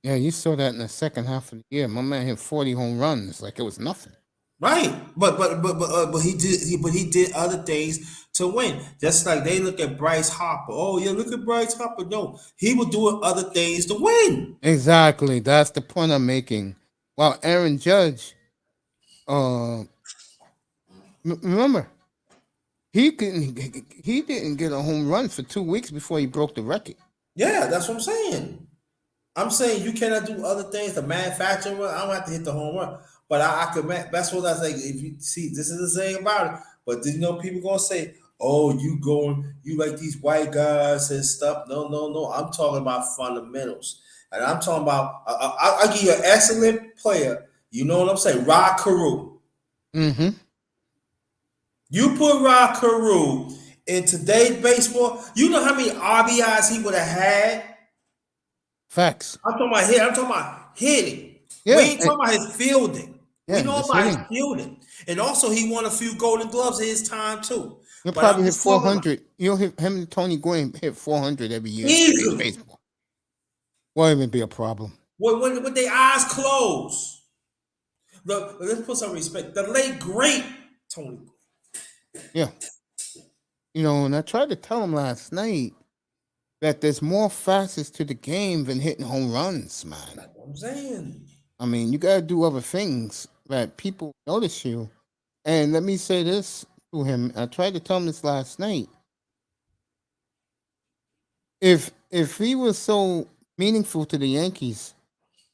Yeah, you saw that in the second half of the year. My man hit 40 home runs like it was nothing. Right, but he did other things to win. Just like they look at Bryce Harper. Oh yeah, look at Bryce Harper. No, he was doing other things to win. Exactly. That's the point I'm making. While Aaron Judge, uh, remember, he didn't get a home run for 2 weeks before he broke the record. Yeah, that's what I'm saying. I'm saying you cannot do other things. The manufacturing run, I don't have to hit the home run, but I could. That's what I say. If you see, this is the thing about it. But people gonna say, "Oh, you like these white guys and stuff." No, no, no. I'm talking about fundamentals, and I'm talking about. I'll give you an excellent player. You know what I'm saying? Rod Carew. Mm-hmm. You put Rod Carew in today's baseball. You know how many RBIs he would have had. Facts. I'm talking about hitting. I'm talking about hitting. We Yeah. ain't talking about his fielding. We Yeah, know just about his hitting. fielding. And also he won a few golden gloves in his time too. He'll But I'm probably hit just talking about 400. You'll hit him and Tony Gwynn hit 400 every year in today's easily baseball. Won't even be a problem. with their eyes closed. Let's put some respect. The late great Tony. Yeah. And I tried to tell him last night that there's more facets to the game than hitting home runs, man. That's what I'm saying. I mean, you gotta do other things that people notice you. And let me say this to him. I tried to tell him this last night. If he was so meaningful to the Yankees,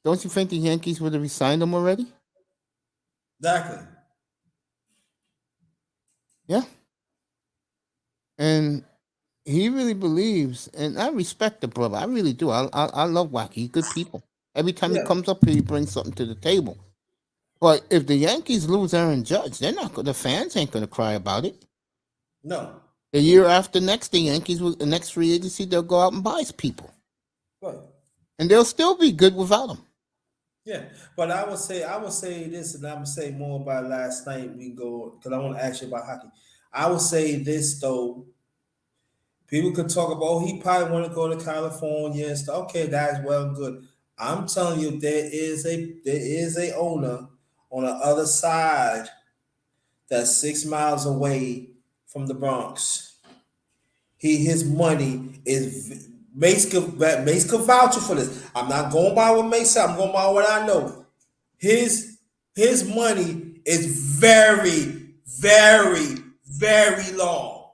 don't you think the Yankees would have resigned him already? Exactly. Yeah. And he really believes, and I respect the brother. I really do. I love Wacky. He's good people. Every time he Yeah. comes up here, he brings something to the table. But if the Yankees lose Aaron Judge, they're not. The fans ain't gonna cry about it. No. The year after next, the Yankees will the next free agency they'll go out and buy people, Right. and they'll still be good without him. Yeah, but I would say this, and I'm gonna say more about last night. We can go because I want to ask you about hockey. I would say this though. People could talk about, oh, he probably want to go to California and stuff. Okay, that's well and good. I'm telling you, there is a owner on the other side that's 6 miles away from the Bronx. His money is Mace could vouch for this. I'm not going by what Mace said. I'm going by what I know. His his money is very, very, very long.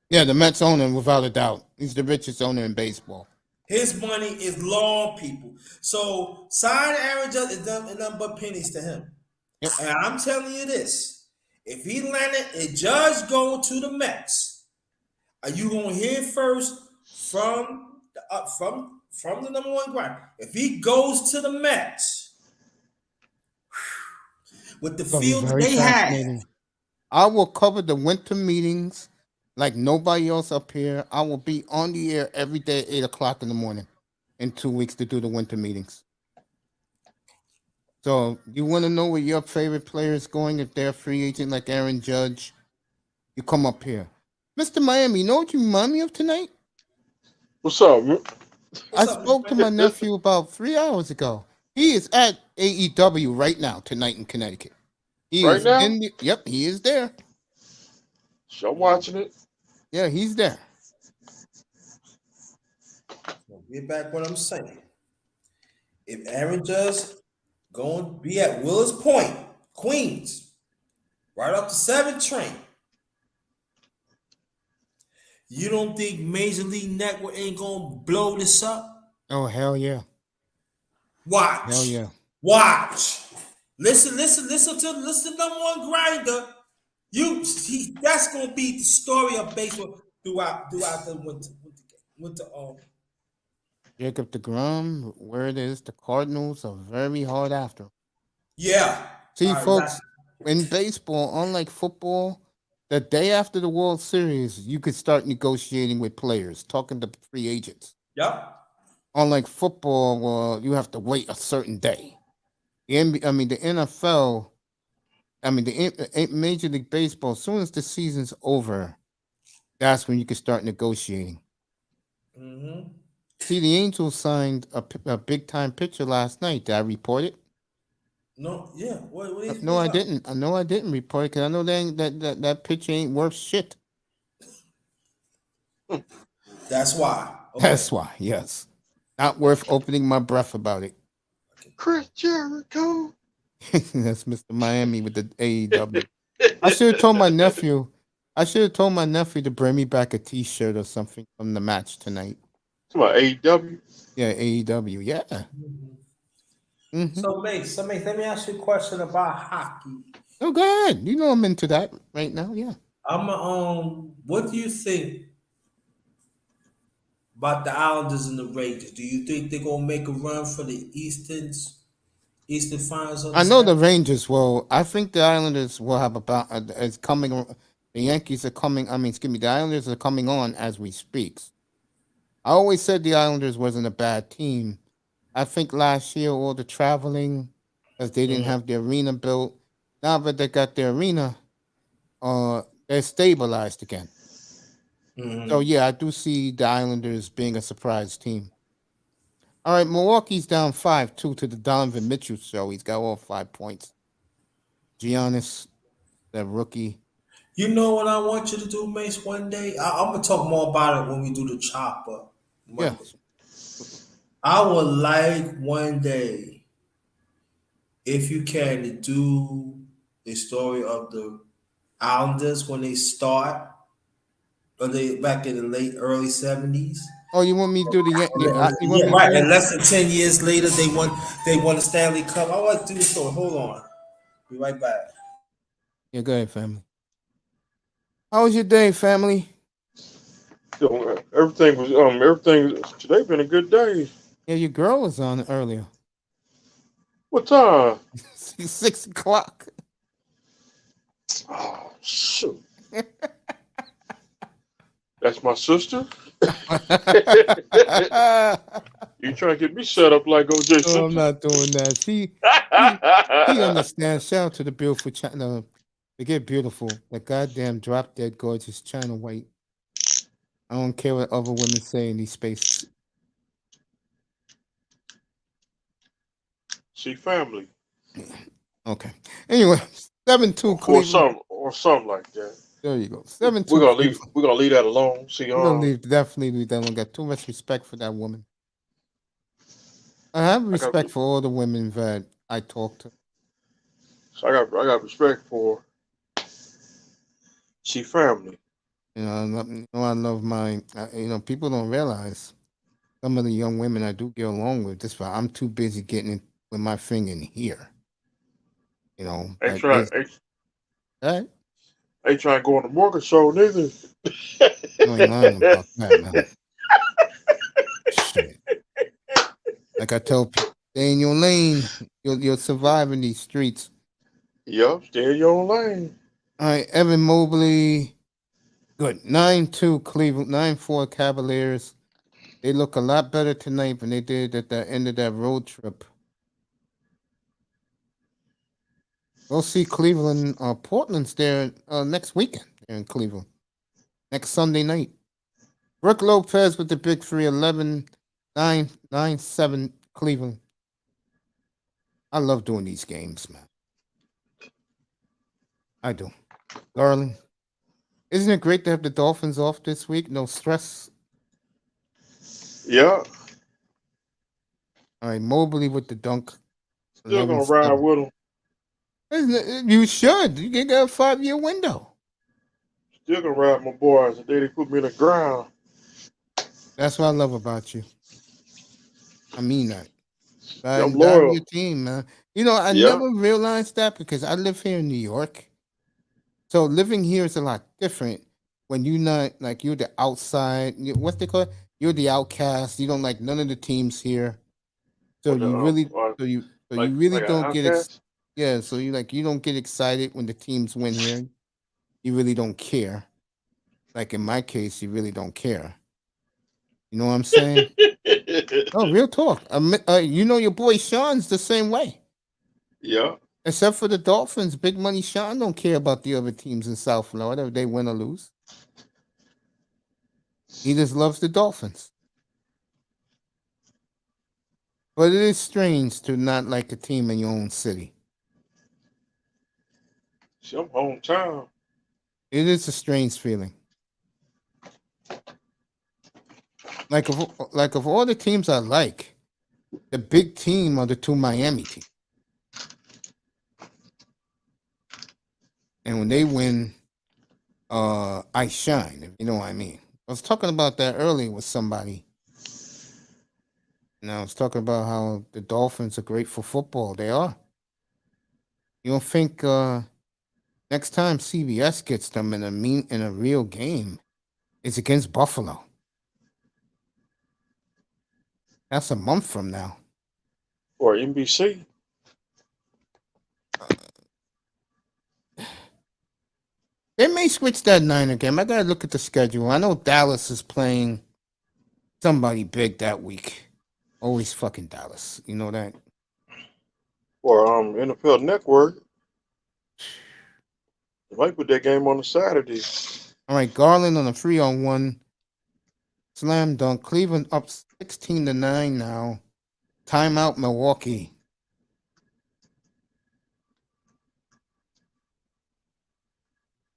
Yeah, the Mets owner, without a doubt. He's the richest owner in baseball. His money is long, people. So sign Aaron Judge is nothing but pennies to him. Yep. And I'm telling you this: if he landed a Judge going to the Mets, are you gonna hear first from the number one grind? If he goes to the Mets with the It's gonna be field that very they have, fascinating. I will cover the winter meetings like nobody else up here. I will be on the air every day at 8 o'clock in the morning in 2 weeks to do the winter meetings. So you want to know where your favorite player is going if they're a free agent like Aaron Judge? You come up here. Mr. Miami, you know what you remind me of tonight? What's up, man? I what's up, spoke to man? my nephew about 3 hours ago. He is at AEW right now tonight in Connecticut. He Right is now? in the, yep, he is there. So I'm watching it. Yeah, he's there. Get back what I'm saying. If Aaron Judge going to be at Willis Point, Queens, right off the 7 train, you don't think Major League Network ain't gonna blow this up? Oh, hell yeah. Hell Watch. yeah. Watch. Listen to number one grinder. That's gonna be the story of baseball throughout the winter. Jacob DeGrom, where it is, the Cardinals are very hard after him. Yeah. See, All right, folks, in baseball, unlike football, the day after the World Series, you could start negotiating with players, talking to free agents. Yep. Unlike football, well, you have to wait a certain day. The NFL, Major League Baseball, as soon as the season's over, that's when you can start negotiating. Mm-hmm. See, the Angels signed a big time pitcher last night. Did I report it? No, yeah. What is No, what's I up? didn't. No, I didn't report it because I know that pitcher ain't worth shit. That's why. Okay. That's why, yes. Not worth opening my breath about it. Chris Jericho. That's Mr. Miami with the AEW. I should have told my nephew. I should have told my nephew to bring me back a T-shirt or something from the match tonight. It's about AEW. Yeah, AEW. Yeah. So, Mace, let me ask you a question about hockey. Oh, go ahead. You know I'm into that right now. Yeah. What do you think about the Islanders and the Rangers? Do you think they're gonna make a run for the Eastern Finals of the I know the Stanley? Rangers will. I think the Islanders will have about. It's coming. The Yankees are coming. Excuse me. The Islanders are coming on as we speak. I always said the Islanders wasn't a bad team. I think last year all the traveling, because they didn't have the arena built. Now that they got their arena, they're stabilized again. So Mm-hmm. yeah, I do see the Islanders being a surprise team. All right, Milwaukee's down 5-2 to the Donovan Mitchell show. He's got all 5 points. Giannis, that rookie. You know what I want you to do, Mace? One day, I'm gonna talk more about it when we do the chopper Yeah. Monday. I would like one day, if you can, to do the story of the Islanders when they start, or they back in the late early 70s. Oh, you want me to do you want Yeah, me to right. do And less than 10 years later, they won the Stanley Cup. I want to do the story. Hold on, be right back. Yeah, go ahead, family. How was your day, family? So, everything today been a good day. Yeah, your girl was on earlier. What time? 6 o'clock. Oh shoot. That's my sister. You trying to get me set up like OJ Oh, I'm Simpson? not doing that. He understands. Shout out to the beautiful China. They get beautiful. That goddamn drop dead gorgeous China white. I don't care what other women say in these spaces. See family. Okay. Anyway, 7-2 Cleveland. Or something like that. There you go. We're 7-2 gonna leave. Cleveland. We're gonna leave that alone. See, We're gonna definitely leave that one. Got too much respect for that woman. I have I got, respect for all the women that I talk to. so I got respect for. See family. I love my. People don't realize some of the young women I do get along with. Just why I'm too busy getting it with my finger in here. Ain't Like trying. this. Right? Ain't trying to go on the mortgage show neither. You ain't lying about that, man. Shit. Like I tell people, stay in your lane. You'll survive in these streets. Yep, stay in your own lane. All right, Evan Mobley. Good. 9-2 Cleveland. 9-4 Cavaliers. They look a lot better tonight than they did at the end of that road trip. We'll see Cleveland. Portland's there next weekend in Cleveland. Next Sunday night. Brooke Lopez with the big 3, 11, 9, 9, 7 Cleveland. I love doing these games, man. I do. Garland. Isn't it great to have the Dolphins off this week? No stress. Yeah. All right, Mobley with the dunk. Still gonna ride with them. You should. You get a 5-year window. Still gonna ride my boys. The day they put me in the ground. That's what I love about you. I mean that. I'm Die loyal. with your team, man. I never realized that because I live here in New York. So living here is a lot different when you're not like you're the outside. What they call it? You're the outcast. You don't like none of the teams here. So you really, you really don't get so you don't get excited when the teams win here. You really don't care. Like in my case, you really don't care. You know what I'm saying? Oh, real talk. Your boy Sean's the same way. Yeah. Except for the Dolphins, Big Money Sean don't care about the other teams in South Florida if they win or lose. He just loves the Dolphins. But it is strange to not like a team in your own city. See, I'm hometown. It is a strange feeling. Like of all the teams I like, the big team are the 2 Miami teams. And when they win, I shine, if you know what I mean. I was talking about that earlier with somebody. And I was talking about how the Dolphins are great for football. They are. You don't think next time CBS gets them in a real game, it's against Buffalo. That's a month from now. Or NBC. They may switch that Niner game. I gotta look at the schedule. I know Dallas is playing somebody big that week. Always fucking Dallas. You know that? Or NFL Network. They might put that game on a Saturday. All right, Garland on a 3-on-1 slam dunk. Cleveland up 16-9 now. Timeout, Milwaukee.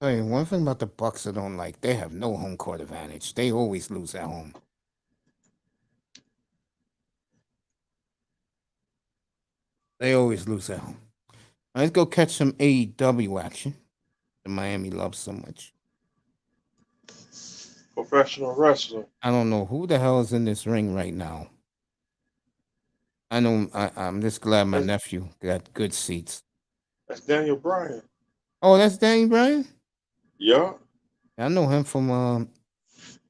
Hey, one thing about the Bucks I don't like, they have no home court advantage. They always lose at home. They always lose at home. Let's go catch some AEW action that Miami loves so much. Professional wrestling. I don't know who the hell is in this ring right now. I know. I'm just glad my nephew got good seats. That's Daniel Bryan. Oh, that's Danny Bryan? Yeah. I know him from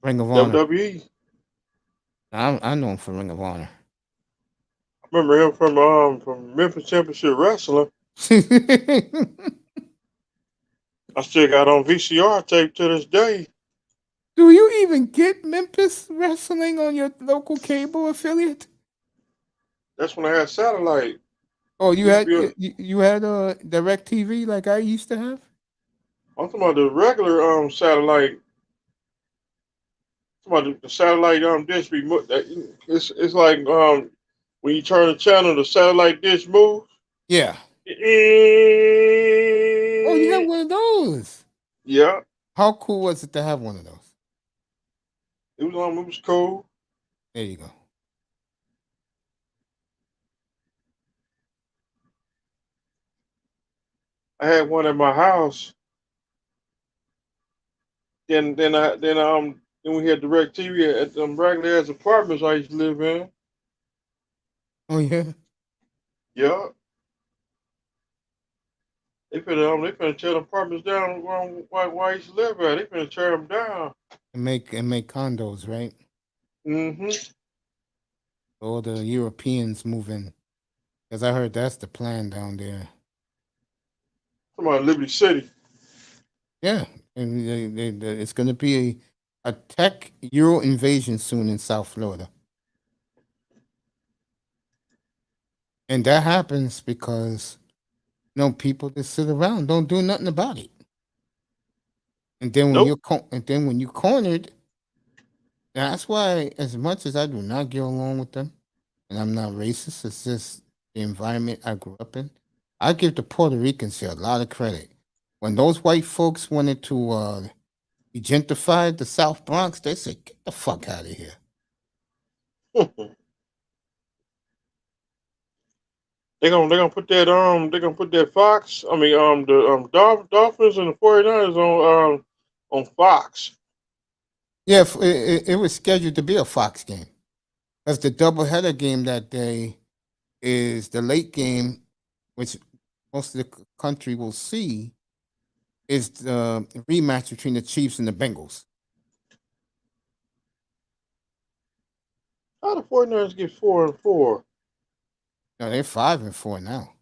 Ring of Honor. WWE. I know him from Ring of Honor. I remember him from Memphis Championship Wrestling. I still got on VCR tape to this day. Do you even get Memphis Wrestling on your local cable affiliate? That's when I had satellite. Oh, you had Direct TV like I used to have? I'm talking about the regular satellite. I'm talking about the satellite dish. It's like when you turn the channel, the satellite dish moves. Yeah. Yeah. Oh, you have one of those. How cool was it to have one of those? It was cool. There you go. I had one at my house. Then we had direct TV at them regular ass apartments I used to live in. Oh yeah. Yeah. They finna tear the apartments down where I used to live at. They finna tear them down. And make condos, right? Mm-hmm. All the Europeans moving. Because I heard that's the plan down there. Come on, Liberty City. Yeah. And it's going to be a tech Euro invasion soon in South Florida. And that happens because, people just sit around, don't do nothing about it. And then when Nope. you're cornered, that's why, as much as I do not get along with them, and I'm not racist, it's just the environment I grew up in. I give the Puerto Ricans here a lot of credit. When those white folks wanted to gentrify the South Bronx, they said, "Get the fuck out of here." They're gonna put that Fox. I mean the Dolphins and the 49ers on Fox. Yeah, it was scheduled to be a Fox game. Because the doubleheader game that day is the late game, which most of the country will see, is the rematch between the Chiefs and the Bengals. How the 49ers get 4-4? No, they're 5-4 now.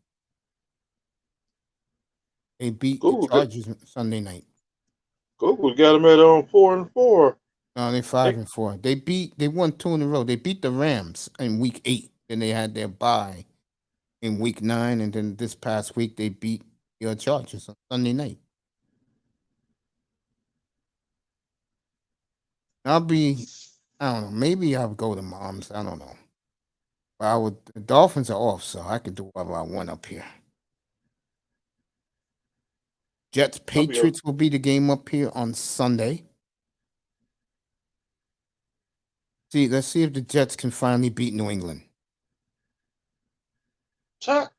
They beat the Google Chargers Sunday night. Google got them at 4-4. No, they're 5-4. They won 2 in a row. They beat the Rams in week 8. Then they had their bye in week 9, and then this past week they beat the Chargers on Sunday night. I don't know, maybe I'll go to Mom's. I don't know. But the Dolphins are off, so I can do whatever I want up here. Jets Patriots will be the game up here on Sunday. Let's see if the Jets can finally beat New England. Check.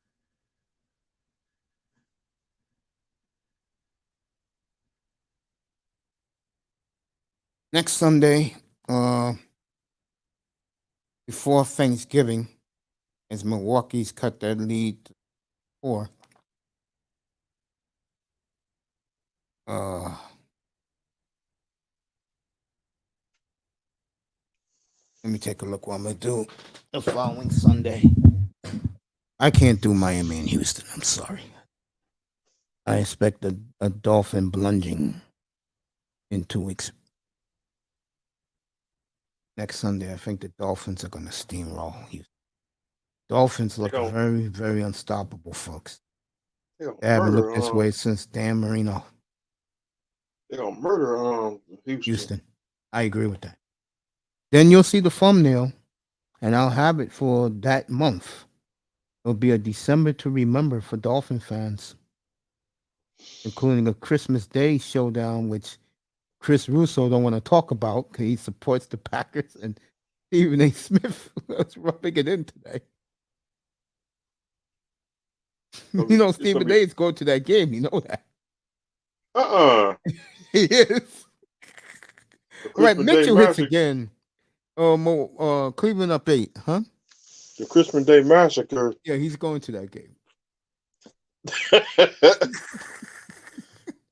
Next Sunday, before Thanksgiving, as Milwaukee's cut their lead to 4. Let me take a look what I'm going to do the following Sunday. I can't do Miami and Houston. I'm sorry. I expect a Dolphin plunging in 2 weeks. Next Sunday, I think the Dolphins are going to steamroll Houston. Dolphins look very, very unstoppable, folks. They haven't looked this way since Dan Marino. They're going to murder Houston. I agree with that. Then you'll see the thumbnail, and I'll have it for that month. It'll be a December to remember for Dolphin fans, including a Christmas Day showdown, which Chris Russo don't want to talk about because he supports the Packers, and Stephen A. Smith was rubbing it in today. Stephen A. is going to that game. You know that. He is. Right, Mitchell hits again. Cleveland up 8, huh? The Christmas Day Massacre. Yeah, he's going to that game.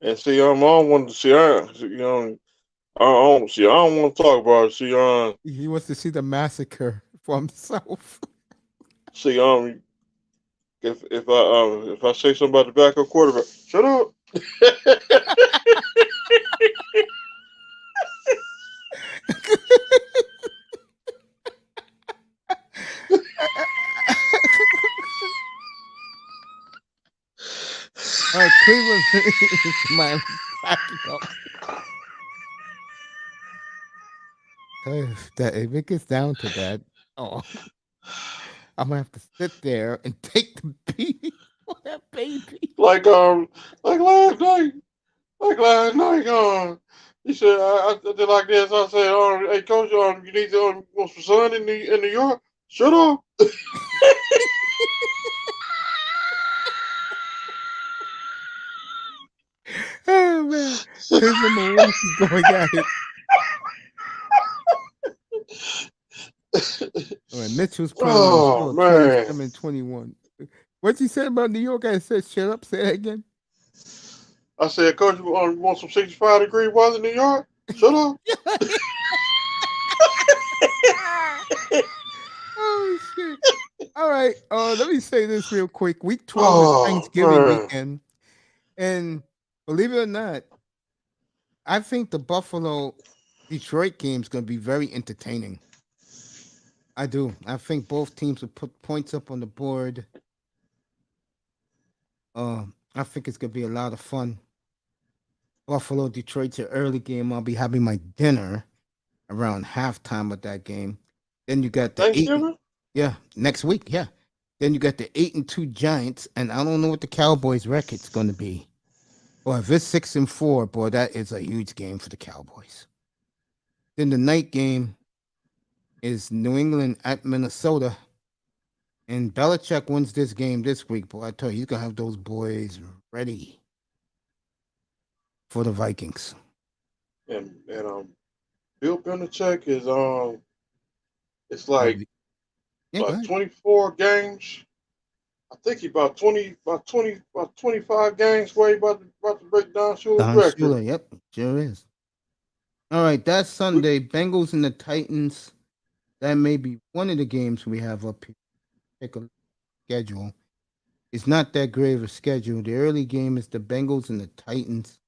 And see, I don't want to see. I don't want to talk about it. See, he wants to see the massacre for himself. See, if I say something about the backup quarterback, shut up. All right, Cleveland is my backing up. If it gets down to that, I'm gonna have to sit there and take the beating for that baby. Like last night, he said I did like this. I said, hey coach, you need to want some sun in New York. Shut up. Oh man, here's in Milwaukee going at it. All right, Mitchell's putting on the Oh score man, 27-21. What you said about New York? I said, shut up. Say that again. I said, coach, you want some 65-degree weather in New York? Shut up. Oh shit! All right. Let me say this real quick. Week 12 is Oh Thanksgiving man, weekend, and believe it or not, I think the Buffalo Detroit game is going to be very entertaining. I do. I think both teams will put points up on the board. I think it's going to be a lot of fun. Buffalo Detroit's an early game. I'll be having my dinner around halftime of that game. Then you got the eight. Thanksgiving. Yeah, next week. Yeah. Then you got the 8-2 Giants, and I don't know what the Cowboys' record's going to be. Boy, if it's 6-4, boy, that is a huge game for the Cowboys. Then the night game is New England at Minnesota, and Belichick wins this game this week. Boy, I tell you, he's gonna have those boys ready for the Vikings. And Bill Belichick is it's Oh, like yeah, go about ahead. 24 games. I think he about 25 games where he about to break down Shuler's Don record. Shula, yep, sure is. All right, that's Sunday. Bengals and the Titans. That may be one of the games we have up here. Take a schedule. It's not that great of a schedule. The early game is the Bengals and the Titans.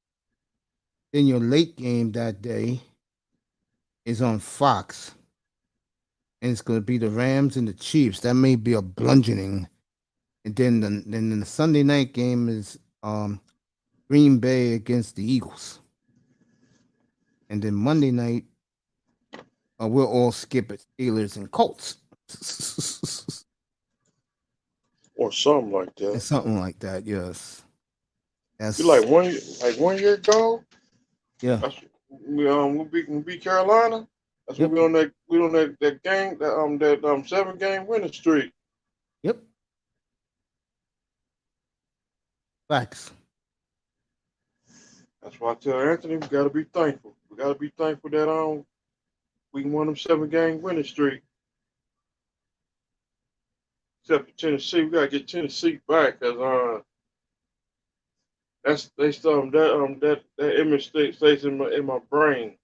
Then your late game that day is on Fox. And it's going to be the Rams and the Chiefs. That may be a bludgeoning. And then the Sunday night game is Green Bay against the Eagles. And then Monday night, we'll all skip it. Steelers and Colts. Or something like that. And something like that, yes. That's You like 1 year ago. yeah. That's, we'll beat Carolina. That's Yep. what we on that game that 7-game winning streak. Yep. Facts. That's why I tell Anthony we gotta be thankful. We gotta be thankful that we won them 7-game winning streak. Except for Tennessee, we gotta get Tennessee back because that image stays in my brain.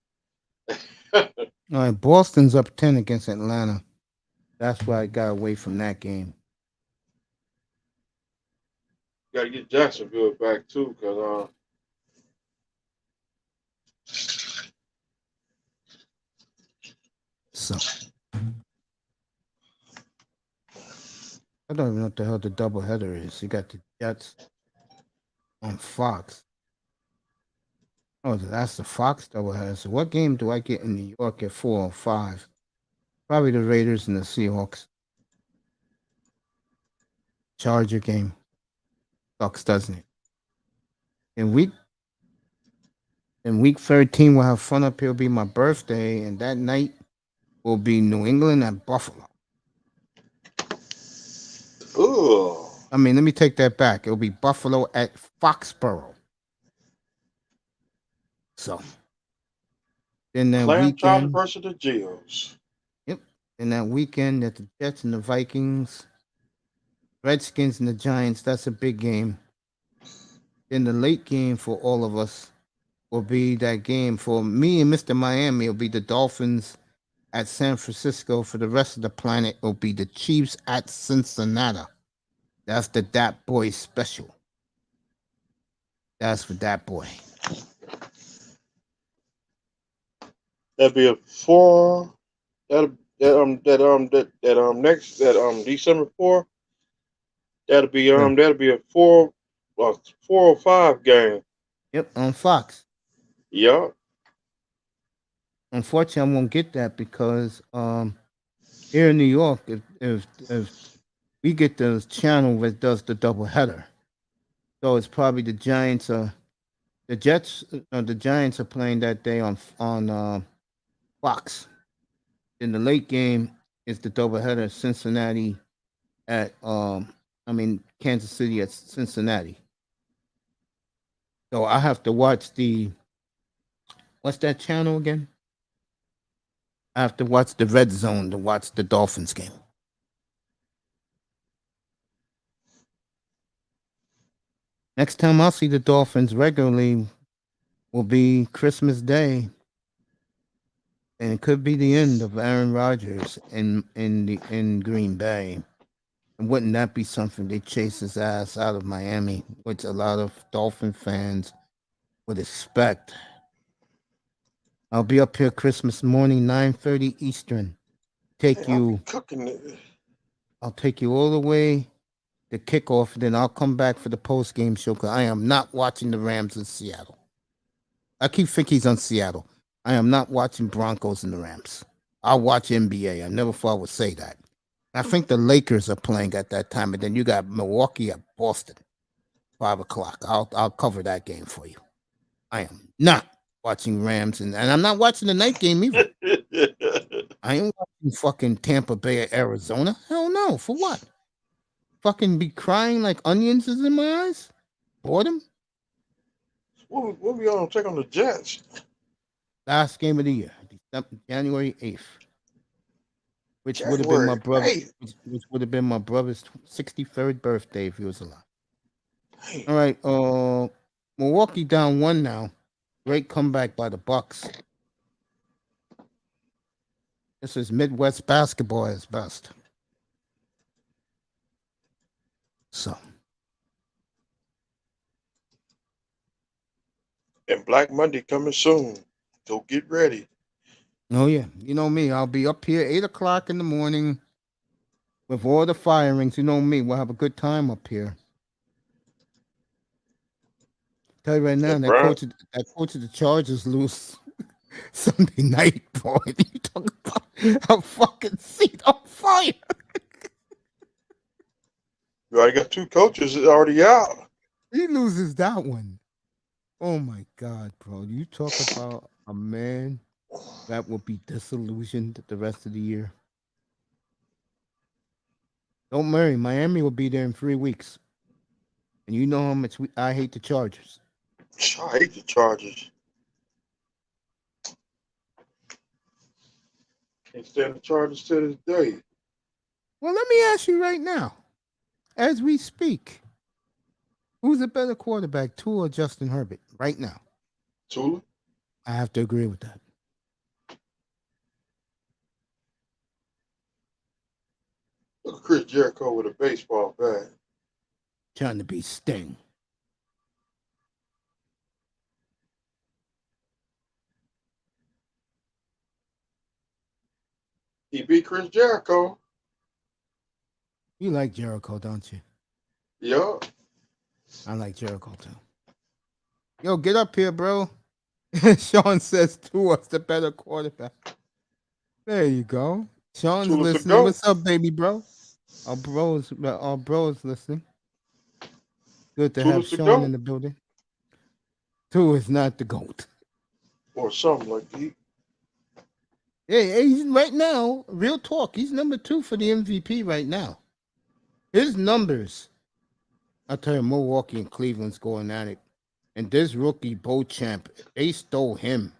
All right, Boston's up 10 against Atlanta. That's why I got away from that game. Gotta get Jacksonville back too, because So I don't even know what the hell the doubleheader is. You got the Jets on Fox. Oh, that's the Fox doubleheader. So what game do I get in New York at 4 or 5? Probably the Raiders and the Seahawks. Charger game. Sucks, doesn't it? In week 13, we'll have fun up here. It'll be my birthday, and that night will be New England at Buffalo. ugh. I mean, let me take that back. It'll be Buffalo at Foxborough. So then that Clam chowder weekend, versus the Gills. yep. Then that weekend that the Jets and the Vikings, Redskins and the Giants. That's a big game. Then the late game for all of us will be that game for me and Mr. Miami. It'll be the Dolphins at San Francisco. For the rest of the planet, it'll be the Chiefs at Cincinnati. That's the Dat Boy special. That's for Dat Boy. That'd be a 4. Next December 4. That'll be a 4 or 5 game. Yep, on Fox. Yeah. Unfortunately, I won't get that because here in New York, if we get the channel that does the doubleheader. So it's probably the Giants. The Jets. The Giants are playing that day on Fox. In the late game is the doubleheader. Cincinnati at Kansas City at Cincinnati. So I have to watch the what's that channel again? I have to watch the Red Zone to watch the Dolphins game. Next time I'll see the Dolphins regularly will be Christmas Day. And it could be the end of Aaron Rodgers in Green Bay. And wouldn't that be something? They chase his ass out of Miami, which a lot of Dolphin fans would expect. I'll be up here Christmas morning, 9:30 Eastern. Cooking it. I'll take you all the way to kickoff, then I'll come back for the post game show because I am not watching the Rams in Seattle. I keep thinking he's on Seattle. I am not watching Broncos and the Rams. I'll watch NBA. I never thought I would say that. I think the Lakers are playing at that time, and then you got Milwaukee at Boston, 5:00. I'll cover that game for you. I am not watching Rams, and I'm not watching the night game either. I ain't watching fucking Tampa Bay or Arizona. Hell no. For what? Fucking be crying like onions is in my eyes? Boredom? What we gonna take on the Jets? Last game of the year, January 8th. Which would have been my brother. Which would have been my brother's 63rd birthday if he was alive. Hey. All right, Milwaukee down 1 now. Great comeback by the Bucks. This is Midwest basketball at its best. So. And Black Monday coming soon. So get ready. Oh yeah, you know me. I'll be up here 8:00 in the morning with all the firings. You know me. We'll have a good time up here. Tell you right now, that coach of the Chargers lose Sunday night, boy. You talking about a fucking seat on fire? You already got 2 coaches already out. He loses that one. Oh my God, bro! You talk about a man that will be disillusioned the rest of the year. Don't worry, Miami will be there in 3 weeks. And you know how much I hate the Chargers. I hate the Chargers. Can't stand the Chargers to this day. Well, let me ask you right now, as we speak, who's a better quarterback, Tua or Justin Herbert, right now? Tua? I have to agree with that. Look at Chris Jericho with a baseball bat. Trying to be Sting. He beat Chris Jericho. You like Jericho, don't you? Yeah. I like Jericho too. Yo, get up here, bro. Sean says Tua's the better quarterback. There you go. Sean's Tua's listening. What's up, baby bro? Our bros listening. Good to have Sean in the building. Tua is not the GOAT. Or something like that. Yeah, he's right now, real talk, he's number 2 for the MVP right now. His numbers, I'll tell you, Milwaukee and Cleveland's going at it. And this rookie, Beauchamp, they stole him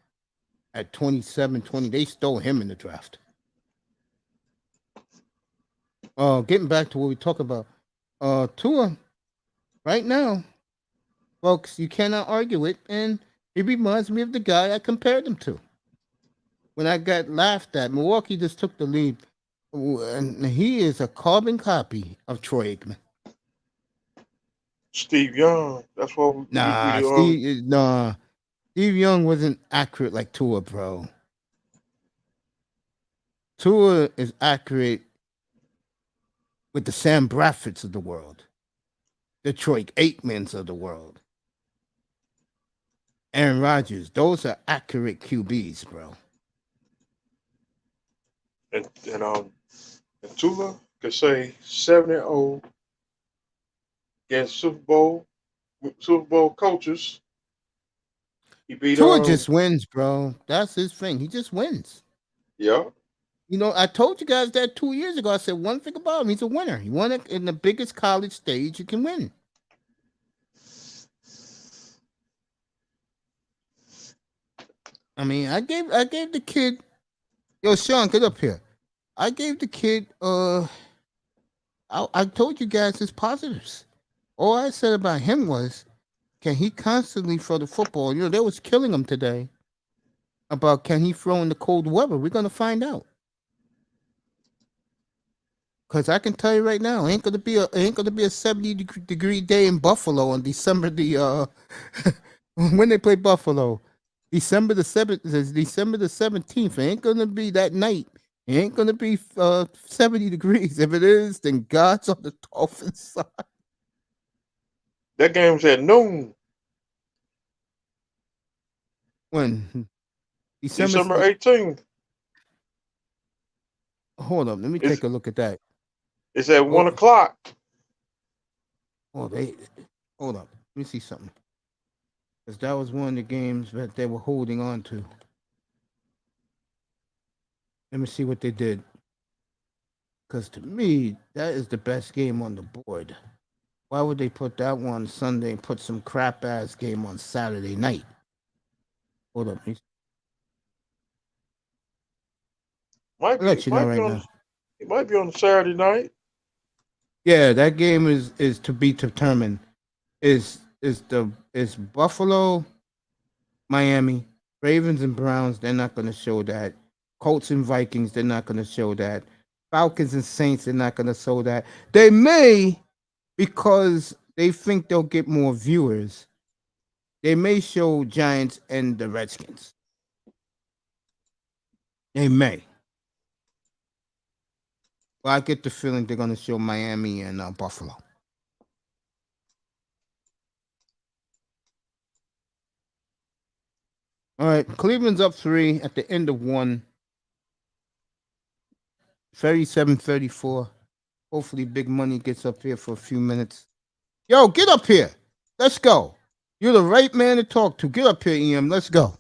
at 27-20. They stole him in the draft. Getting back to what we talk about, Tua, right now, folks, you cannot argue it, and it reminds me of the guy I compared him to. When I got laughed at, Milwaukee just took the lead, and he is a carbon copy of Troy Aikman. Steve Young, that's what Steve Young wasn't accurate like Tua, bro. Tua is accurate with the Sam Bradfords of the world, the Troy Aikmans of the world, Aaron Rodgers. Those are accurate QBs, bro. And Tua could say 7-0 against Super Bowl coaches. He beat Tua just wins, bro. That's his thing. He just wins. yeah. You know, I told you guys that 2 years ago. I said one thing about him: he's a winner. He won it in the biggest college stage you can win. I mean, I gave the kid. Yo, Sean, get up here. I gave the kid. I told you guys his positives. All I said about him was, can he constantly throw the football? You know, they was killing him today about can he throw in the cold weather. We're gonna find out. Cause I can tell you right now, ain't gonna be a 70-degree day in Buffalo on December the when they play Buffalo, December the 17th. It ain't gonna be that night. It ain't gonna be 70 degrees. If it is, then God's on the Dolphins side. That game was at noon. When December 18th. Hold up, let me take a look at that. It's at 1 o'clock. Oh, hold up. Let me see something. Because that was one of the games that they were holding on to. Let me see what they did. Because to me, that is the best game on the board. Why would they put that one Sunday and put some crap ass game on Saturday night? Hold up. I'll let you know right now. It might be on Saturday night. Yeah, that game is to be determined. Is Buffalo, Miami, Ravens and Browns? They're not going to show that. Colts and Vikings, they're not going to show that. Falcons and Saints, they're not going to show that. They may, because they think they'll get more viewers. They may show Giants and the Redskins. They may. But I get the feeling they're going to show Miami and Buffalo. All right, Cleveland's up 3 at the end of 1. 37-34. Hopefully Big Money gets up here for a few minutes. Yo, get up here. Let's go. You're the right man to talk to. Get up here, EM. Let's go.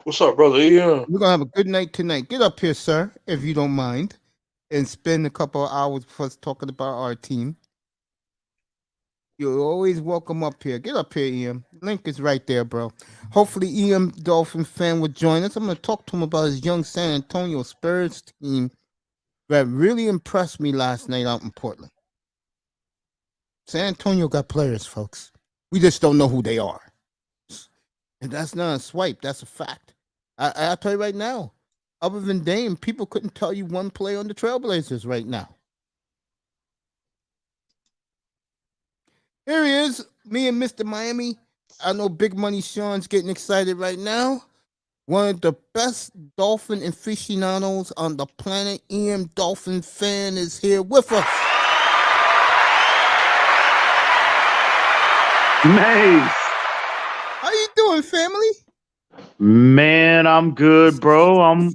What's up, brother EM? We're going to have a good night tonight. Get up here, sir, if you don't mind. And spend a couple of hours with us talking about our team. You're always welcome up here. Get up here, EM. Link is right there, bro. Hopefully EM Dolphin fan will join us. I'm going to talk to him about his young San Antonio Spurs team that really impressed me last night out in Portland. San Antonio got players, folks. We just don't know who they are. And that's not a swipe. That's a fact. I'll tell you right now, other than Dame, people couldn't tell you one play on the Trailblazers right now. Here he is, me and Mr. Miami. I know Big Money Sean's getting excited right now. One of the best Dolphin aficionados on the planet, EM Dolphin fan, is here with us. Nice. How you doing, family? Man, I'm good, bro. I'm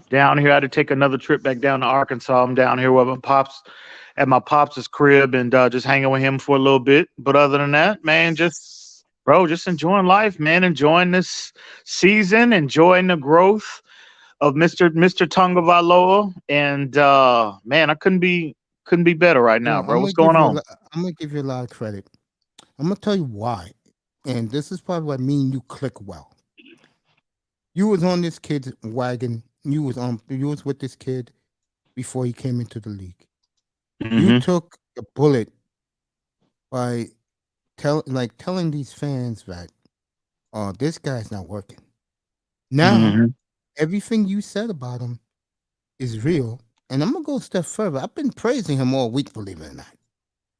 down here. I had to take another trip back down to Arkansas. I'm down here with my pops at my pops' crib and just hanging with him for a little bit. But other than that, man, just enjoying life, man. Enjoying this season, enjoying the growth of Mr. Tungavailoa. And man, I couldn't be better right now, bro. What's going on? I'm gonna give you a lot of credit. I'm gonna tell you why. And this is probably what me and you click well. You was on this kid's wagon. You was with this kid before he came into the league. Mm-hmm. You took the bullet by telling these fans that, oh, this guy's not working. Now, everything you said about him is real. And I'm gonna go a step further. I've been praising him all week, believe it or not.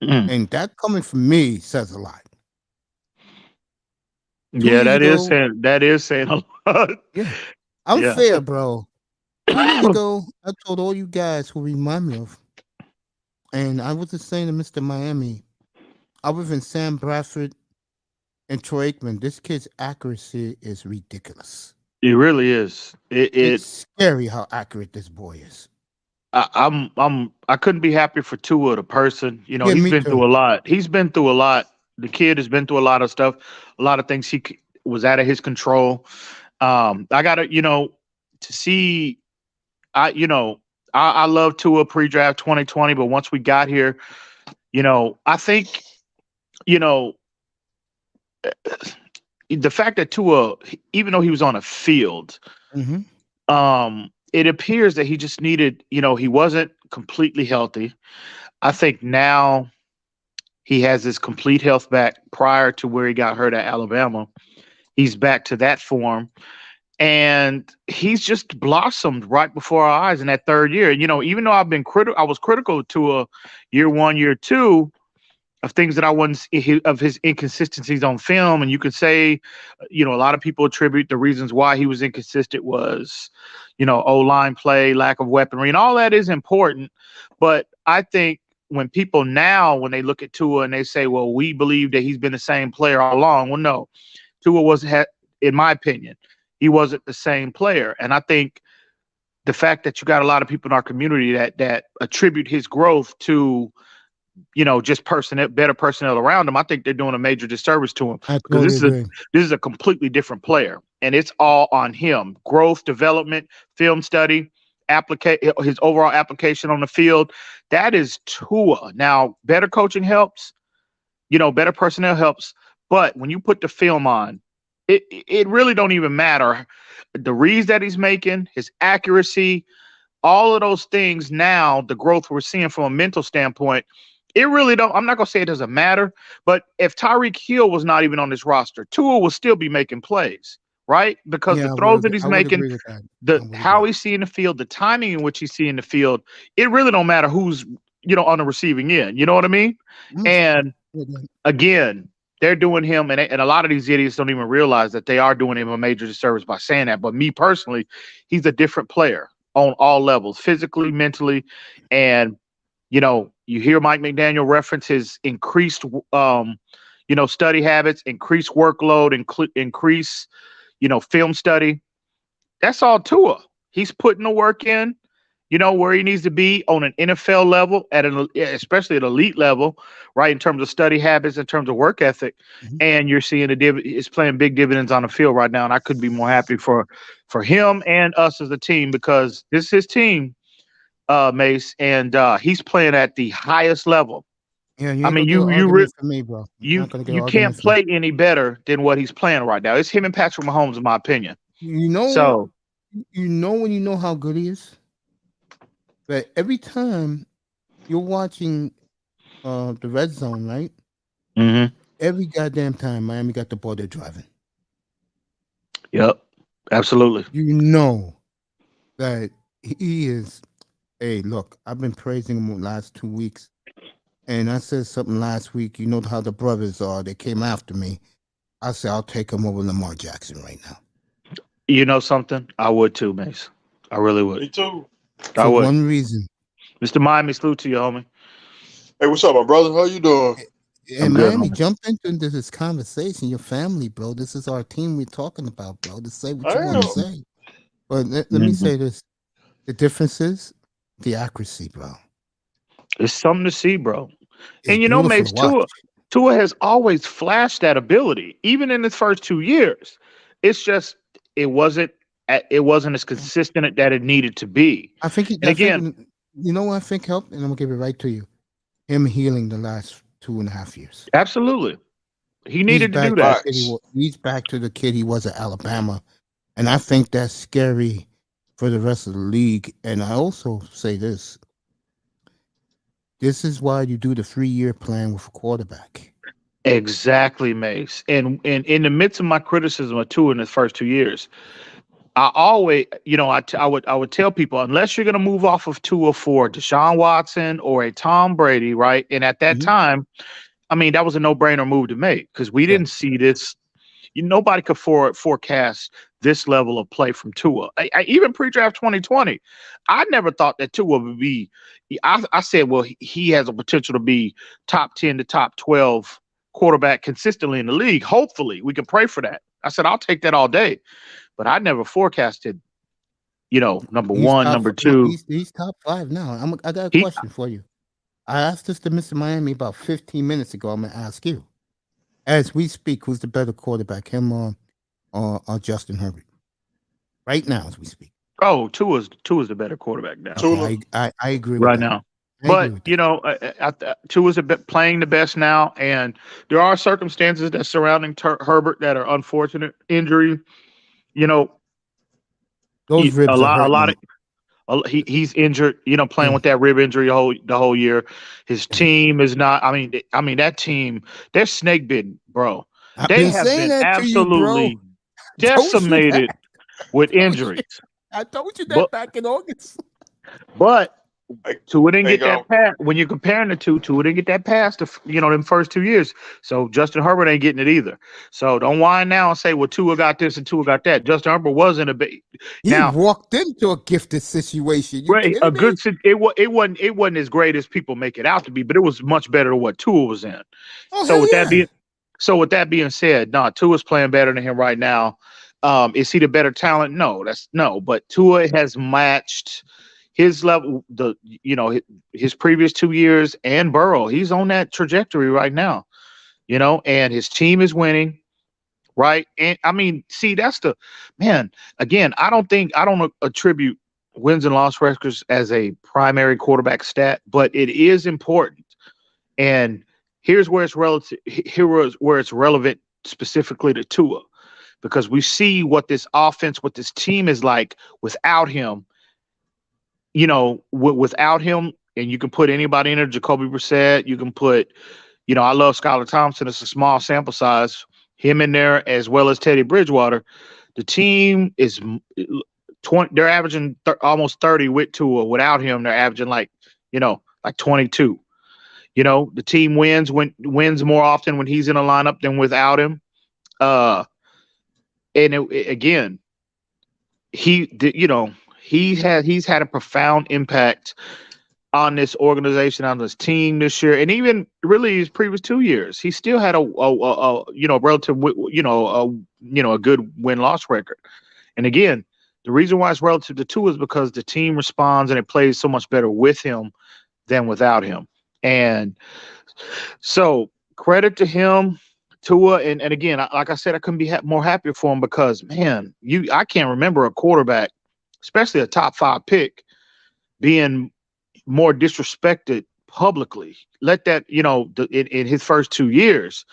And that coming from me says a lot. Yeah, that is saying a lot. Yeah. I'm fair, bro. 2 years ago, I told all you guys who remind me of, and I was just saying to Mr. Miami, other than Sam Bradford and Troy Aikman, this kid's accuracy is ridiculous. It really is. It's scary how accurate this boy is. I couldn't be happier for Tua the person. You know, Yeah, he's me been too. through a lot. He's been through a lot. The kid has been through a lot of stuff, a lot of things was out of his control. I gotta, to see. I love Tua pre-draft 2020, but once we got here, I think, you know, the fact that Tua, even though he was on a field, Hmm. it appears that he just needed, he wasn't completely healthy. I think now he has his complete health back prior to where he got hurt at Alabama. He's back to that form. And he's just blossomed right before our eyes in that third year. Even though I was critical to a year one, year two of things that I wasn't of his inconsistencies on film. And you could say, a lot of people attribute the reasons why he was inconsistent was, O-line play, lack of weaponry, and all that is important. But I think when they look at Tua and they say, well, we believe that he's been the same player all along. Well, no, Tua in my opinion, he wasn't the same player. And I think the fact that you got a lot of people in our community that attribute his growth to, just better personnel around him, I think they're doing a major disservice to him, I because totally agree. this is a completely different player, and it's all on him. Growth, development, film study, his overall application on the field. That is Tua. Now, better coaching helps, better personnel helps, but when you put the film on, it really don't even matter. The reads that he's making, his accuracy, all of those things. Now, the growth we're seeing from a mental standpoint, it really don't. I'm not gonna say it doesn't matter, but if Tyreek Hill was not even on this roster, Tua will still be making plays, right? Because the Yeah, throws that he's I would making, agree with that. I would how agree. he's seeing the field, the timing in which he's seeing the field, it really don't matter who's on the receiving end. You know what I mean? And again, they're doing him, and a lot of these idiots don't even realize that they are doing him a major disservice by saying that. But me personally, he's a different player on all levels, physically, mentally, and you hear Mike McDaniel reference his increased, study habits, increased workload, increase, film study. That's all Tua. He's putting the work in, where he needs to be on an NFL level, especially at elite level, right? In terms of study habits, in terms of work ethic, Mhm. and you're seeing it's playing big dividends on the field right now. And I couldn't be more happy for him and us as a team, because this is his team, Mace, and he's playing at the highest level. Yeah, you I ain't mean, gonna get an argument from me, bro. You're not gonna get an you can't argument from me. play any better than what he's playing right now. It's him and Patrick Mahomes, in my opinion. You know, So when you know how good he is. But every time you're watching the red zone, right? mhm. Every goddamn time Miami got the ball, they're driving. Yep, absolutely. You know that he is. Hey, look, I've been praising him the last 2 weeks, and I said something last week. You know how the brothers are. They came after me. I said I'll take him over Lamar Jackson right now. You know something? I would too, Mace. I really would. Me too. I For would. one reason. Mr. Miami, salute to you, homie. Hey, what's up, my brother? How you doing? And I'm good, Miami, homie. jump into this conversation. Your family, bro. This is our team we're talking about, bro. To say what you I want to am. say. But let me Mhm. say this. The difference is the accuracy, bro. It's something to see, bro. It's And beautiful Mace, to watch. Tua has always flashed that ability, even in his first 2 years. It's just it wasn't as consistent that it needed to be. I think And again, you know what I think helped, and I'm gonna give it right to you. Him healing the last 2.5 years. absolutely, he He's needed to back do to that. the kid he's back to the kid he was at Alabama, and I think that's scary for the rest of the league. And I also say this: this is why you do the 3-year plan with a quarterback. Exactly, Mace. And in the midst of my criticism of Tua in his first 2 years, I always, I would tell people, unless you're going to move off of Tua for Deshaun Watson or a Tom Brady, right? And at that Mhm. time, I mean, that was a no-brainer move to make, because we Yeah. didn't see this. Nobody could forecast this level of play from Tua. Even pre-draft 2020, I never thought that Tua would be. I said, well, he has a potential to be top 10 to top 12 quarterback consistently in the league. Hopefully, we can pray for that. I said, I'll take that all day. But I never forecasted number He's one, top. number two. He's top 5 now. I got a He, question for you. I asked this to Mr. Miami about 15 minutes ago. I'm gonna ask you, as we speak, who's the better quarterback, him or Justin Herbert? Right now, as we speak. Tua's the better quarterback now. Tula. Okay, I agree with Right that. now. I agree But with that. Tua's playing the best now, and there are circumstances that surrounding Herbert that are unfortunate. Injury, Those a ribs are lot, hurting. he's injured. Playing with that rib injury the whole year. His team is not. I mean that team. They're snake bitten, bro. I've They been have saying been that to you, bro. absolutely I told you decimated that. with I told you. injuries. I told you that But back in August. but Hey, Tua didn't hey, get that pass. When you're comparing the two, Tua didn't get that pass them first 2 years. So Justin Herbert ain't getting it either. So don't whine now and say, well, Tua got this and Tua got that. Justin Herbert wasn't He now walked into a gifted situation. You right, kidding me? it wasn't as great as people make it out to be, but it was much better than what Tua was in. Oh, So hell with that being said, Tua's playing better than him right now. Is he the better talent? No, but Tua has matched his level, his previous 2 years, and Burrow. He's on that trajectory right now, and his team is winning, right? And I mean, see, that's the man. Again, I don't attribute wins and loss records as a primary quarterback stat, but it is important. And here's where it's relative. Here's where it's relevant specifically to Tua, because we see what this offense, what this team is like without him. Without him, and you can put anybody in there, Jacoby Brissett, you can put, I love Skylar Thompson. It's a small sample size, him in there, as well as Teddy Bridgewater. The team is 20, they're averaging almost 30 with Tua. Without him, they're averaging like 22. The team wins more often when he's in a lineup than without him. Again, he's had a profound impact on this organization, on this team this year, and even really his previous 2 years. He still had a relative, a good win-loss record. And again, the reason why it's relative to Tua is because the team responds and it plays so much better with him than without him. And so credit to him, Tua, and again, like I said, I couldn't be more happier for him because, man, I can't remember a quarterback, especially a top 5 pick, being more disrespected publicly. Let that, in his first 2 years.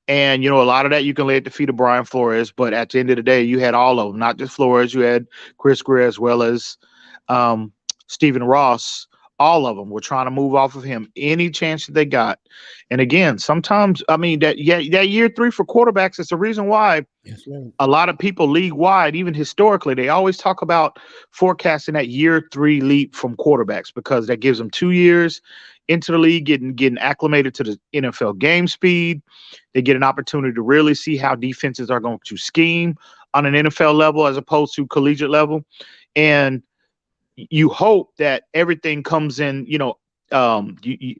And, a lot of that you can lay at the feet of Brian Flores, but at the end of the day, you had all of them, not just Flores. You had Chris Greer as well as Stephen Ross. All of them were trying to move off of him any chance that they got. And again, sometimes, I mean, that year 3 for quarterbacks is the reason why a lot of people league-wide, even historically, they always talk about forecasting that year 3 leap from quarterbacks because that gives them 2 years into the league, getting acclimated to the NFL game speed. They get an opportunity to really see how defenses are going to scheme on an NFL level as opposed to collegiate level. And you hope that everything comes in, you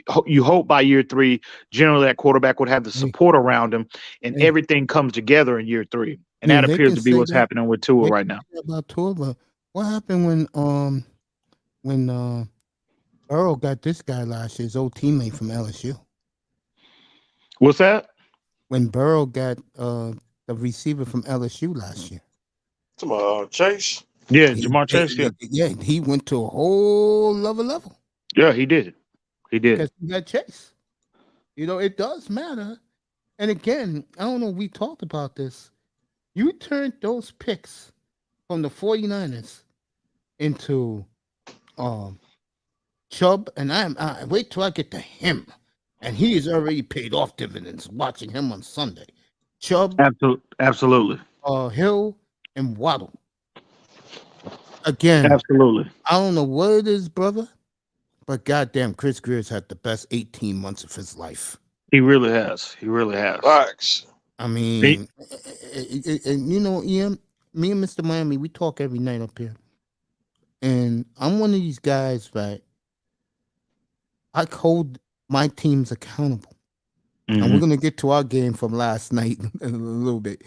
hope by year 3, generally that quarterback would have the support around him and everything comes together in year 3. And that appears to be what's happening with Tua right now. About Tua, but what happened when Burrow got this guy last year, his old teammate from LSU? What's that? When Burrow got the receiver from LSU last year. Chase? Yeah, Jamar Chase. Yeah, he went to a whole level. Yeah, he did. Because he got Chase. It does matter. And again, I don't know, we talked about this. You turned those picks from the 49ers into Chubb, and I wait till I get to him. And he has already paid off dividends watching him on Sunday. Chubb, absolutely. Hill, and Waddle. Again, absolutely. I don't know what it is, brother, but goddamn, Chris Greer's had the best 18 months of his life. He really has. Facts. I mean, Ian, me and Mr. Miami, we talk every night up here. And I'm one of these guys, right? I hold my teams accountable. Mm-hmm. And we're going to get to our game from last night in a little bit.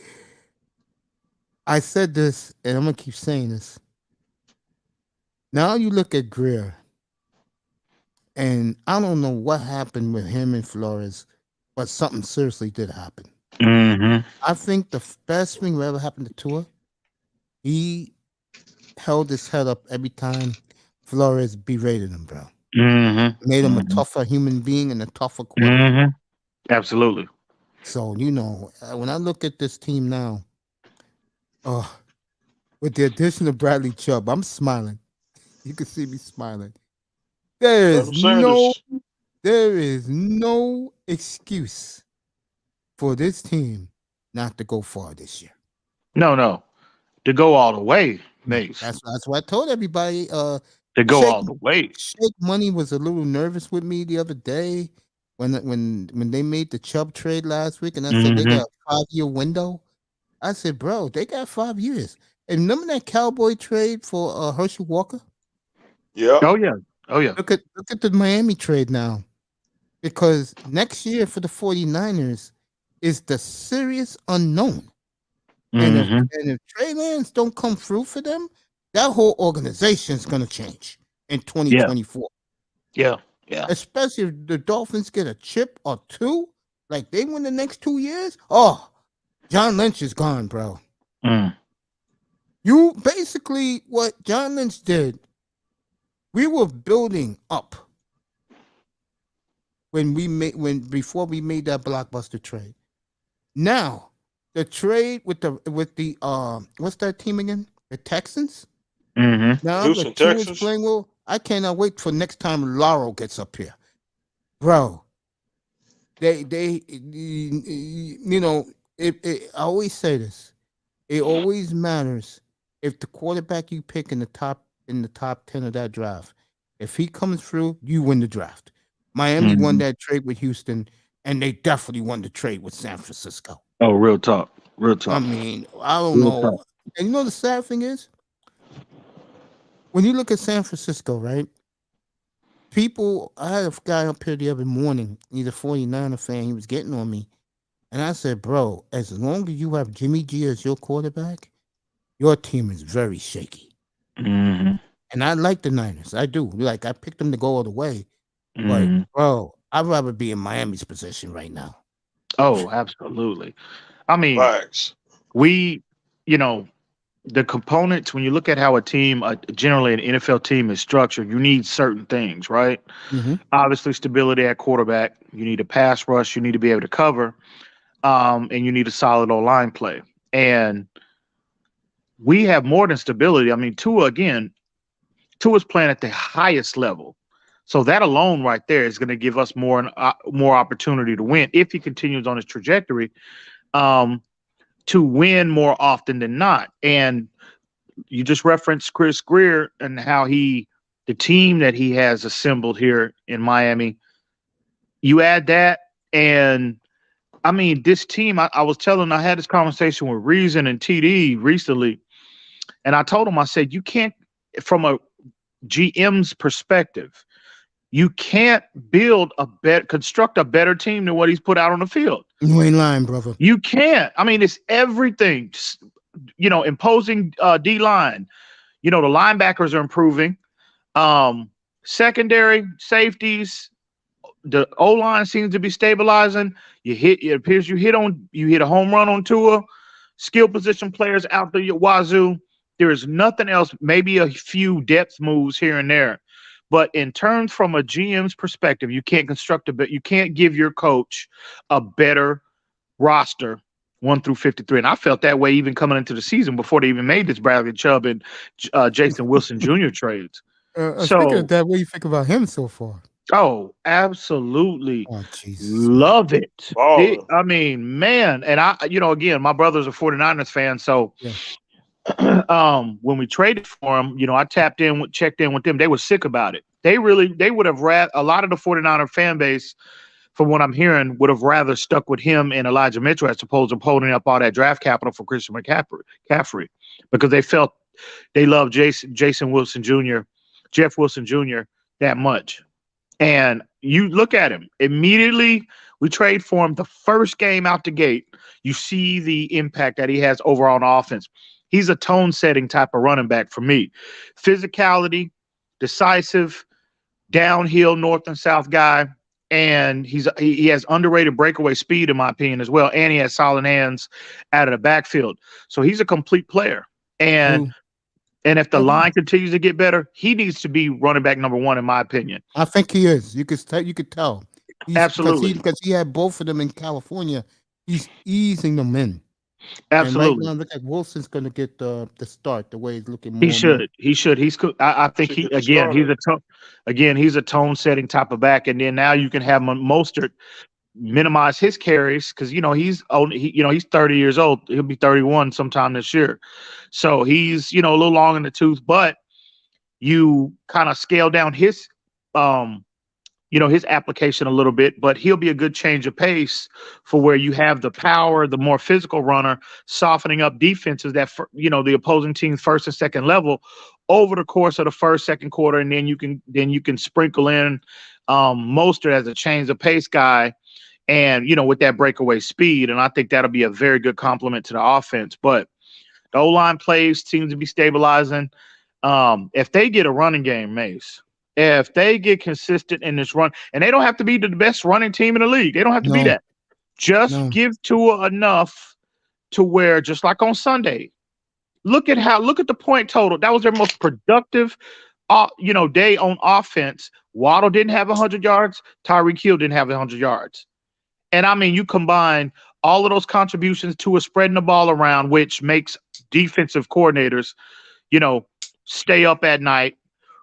I said this, and I'm going to keep saying this. Now you look at Greer, and I don't know what happened with him and Flores, but something seriously did happen. Mm-hmm. I think the best thing that ever happened to Tua, he held his head up every time Flores berated him, bro. Mm-hmm. Made him a Mm-hmm. tougher human being and a tougher quarterback. Mm-hmm. Absolutely. So, when I look at this team now, with the addition of Bradley Chubb, I'm smiling. You can see me smiling. There Colonel is no excuse for this team not to go far this year. No. To go all the way, Mace. That's what I told everybody. To go Shake, all the way. Shake Money was a little nervous with me the other day when they made the Chubb trade last week, and I said they Mm-hmm. got a 5-year window. I said, bro, they got 5 years. And remember that Cowboy trade for Herschel Walker? Yeah. Oh yeah. Oh yeah. Look at the Miami trade now. Because next year for the 49ers is the serious unknown. Mm-hmm. And if Trey Lance don't come through for them, that whole organization is going to change in 2024. Yeah. Especially if the Dolphins get a chip or two, like they win the next 2 years. Oh, John Lynch is gone, bro. Mm. You basically what John Lynch did, we were building up before we made that blockbuster trade. Now, the trade with the what's that team again? The Texans? Mm-hmm. Now Houston the team is Texans. playing well. I cannot wait for next time Laurel gets up here. Bro. I always say this. It always matters if the quarterback you pick in the top 10 of that draft, if he comes through, you win the draft. Miami won that trade with Houston, and they definitely won the trade with San Francisco. Oh, real talk. I mean, I don't know. And you know the sad thing is, when you look at San Francisco, right? I had a guy up here the other morning, he's a 49er fan, he was getting on me. And I said, bro, as long as you have Jimmy G as your quarterback, your team is very shaky. Mm-hmm. And I like the Niners. I do. Like, I picked them to go all the way. Mm-hmm. But, bro, I'd rather be in Miami's position right now. Oh, absolutely. I mean, Facts. the components, when you look at how a team, generally an NFL team is structured, you need certain things, right? Mm-hmm. Obviously, stability at quarterback. You need a pass rush. You need to be able to cover. And you need a solid O-line play. And we have more than stability. I mean, Tua's playing at the highest level. So that alone right there is going to give us more opportunity to win if he continues on his trajectory to win more often than not. And you just referenced Chris Greer and how the team that he has assembled here in Miami. You add that, and I mean, this team, I had this conversation with Reason and TD recently, and I told him, I said, you can't, from a GM's perspective, you can't construct a better team than what he's put out on the field. You ain't lying, brother. You can't. I mean, it's everything. Just, imposing D-line. The linebackers are improving. Secondary, safeties, the O-line seems to be stabilizing. It appears you hit a home run on Tua. Skill position players out there, wazoo. There is nothing else, maybe a few depth moves here and there. But in terms from a GM's perspective, you can't you can't give your coach a better roster 1 through 53. And I felt that way even coming into the season before they even made this Bradley Chubb and Jason Wilson Jr. trades. Speaking of that, what do you think about him so far? Oh, absolutely. Oh, Jesus. Love it. Baller. I mean, man. And again, my brother's a 49ers fan. So Yeah. When we traded for him, I checked in with them. They were sick about it. They would have a lot of the 49er fan base, from what I'm hearing, would have rather stuck with him and Elijah Mitchell as opposed to pulling up all that draft capital for Christian McCaffrey, because they felt they loved Jason Wilson Jr., Jeff Wilson Jr. that much. And you look at him immediately. We trade for him. The first game out the gate, you see the impact that he has overall on offense. He's a tone-setting type of running back for me. Physicality, decisive, downhill north and south guy, and he has underrated breakaway speed in my opinion as well, and he has solid hands out of the backfield. So he's a complete player. And True. if the line continues to get better, he needs to be running back number one in my opinion. I think he is. You could tell. Absolutely. Because he had both of them in California. He's easing them in. Absolutely. And right now, look like Wilson's going to get the start the way he's looking more. He should. He's. I think he's a tone setting type of back, and then now you can have Mostert minimize his carries because he's 30 years old. He'll be 31 sometime this year, so he's a little long in the tooth. But you kind of scale down his his application a little bit, but he'll be a good change of pace for where you have the power, the more physical runner, softening up defenses that, the opposing team's first and second level over the course of the first, second quarter. And then you can sprinkle in Mostert as a change of pace guy and, with that breakaway speed. And I think that'll be a very good complement to the offense. But the O-line plays seems to be stabilizing. If they get a running game, Mace, if they get consistent in this run, and they don't have to be the best running team in the league. They don't have to be that. Just give Tua enough to where, just like on Sunday, look at the point total. That was their most productive, day on offense. Waddle didn't have 100 yards. Tyreek Hill didn't have 100 yards. And I mean, you combine all of those contributions to spreading the ball around, which makes defensive coordinators, stay up at night.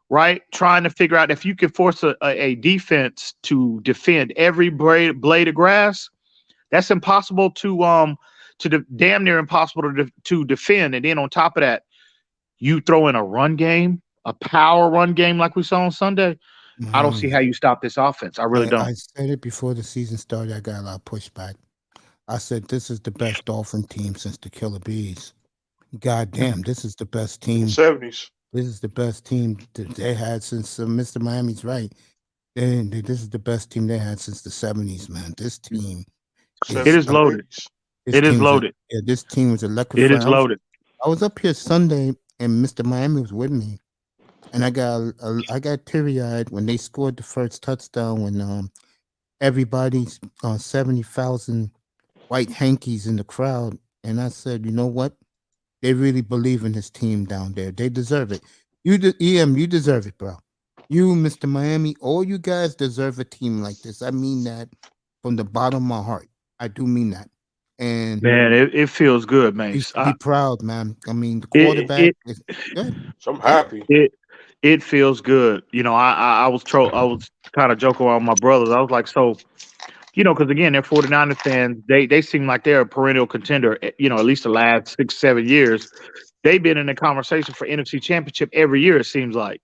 Right, trying to figure out if you can force a defense to defend every blade of grass. That's impossible damn near impossible to defend. And then on top of that, you throw in a run game, a power run game like we saw on Sunday. I don't see how you stop this offense. I really don't. I said it before the season started. I got a lot of pushback. I said this is the best Dolphin team since the Killer Bees. God damn, this is the best team. 70s. This is the best team that they had since Mr. Miami's right. This is the best team they had since the 70s, man. This team. It is loaded. It is loaded. This team was electrifying. It is loaded. I was up here Sunday, and Mr. Miami was with me, and I got teary-eyed when they scored the first touchdown when everybody's 70,000 white hankies in the crowd, and I said, you know what? They really believe in this team down there. They deserve it. You deserve it, bro. You, Mr. Miami, all you guys deserve a team like this. I mean that from the bottom of my heart. I do mean that. And man, it feels good, man. Be proud, man. I mean, the quarterback is good. So I'm happy. It feels good. I was kind of joking around with my brothers. I was like, so, because again, they're 49ers fans. They seem like they're a perennial contender, at least the last 6-7 years. They've been in the conversation for NFC Championship every year, it seems like.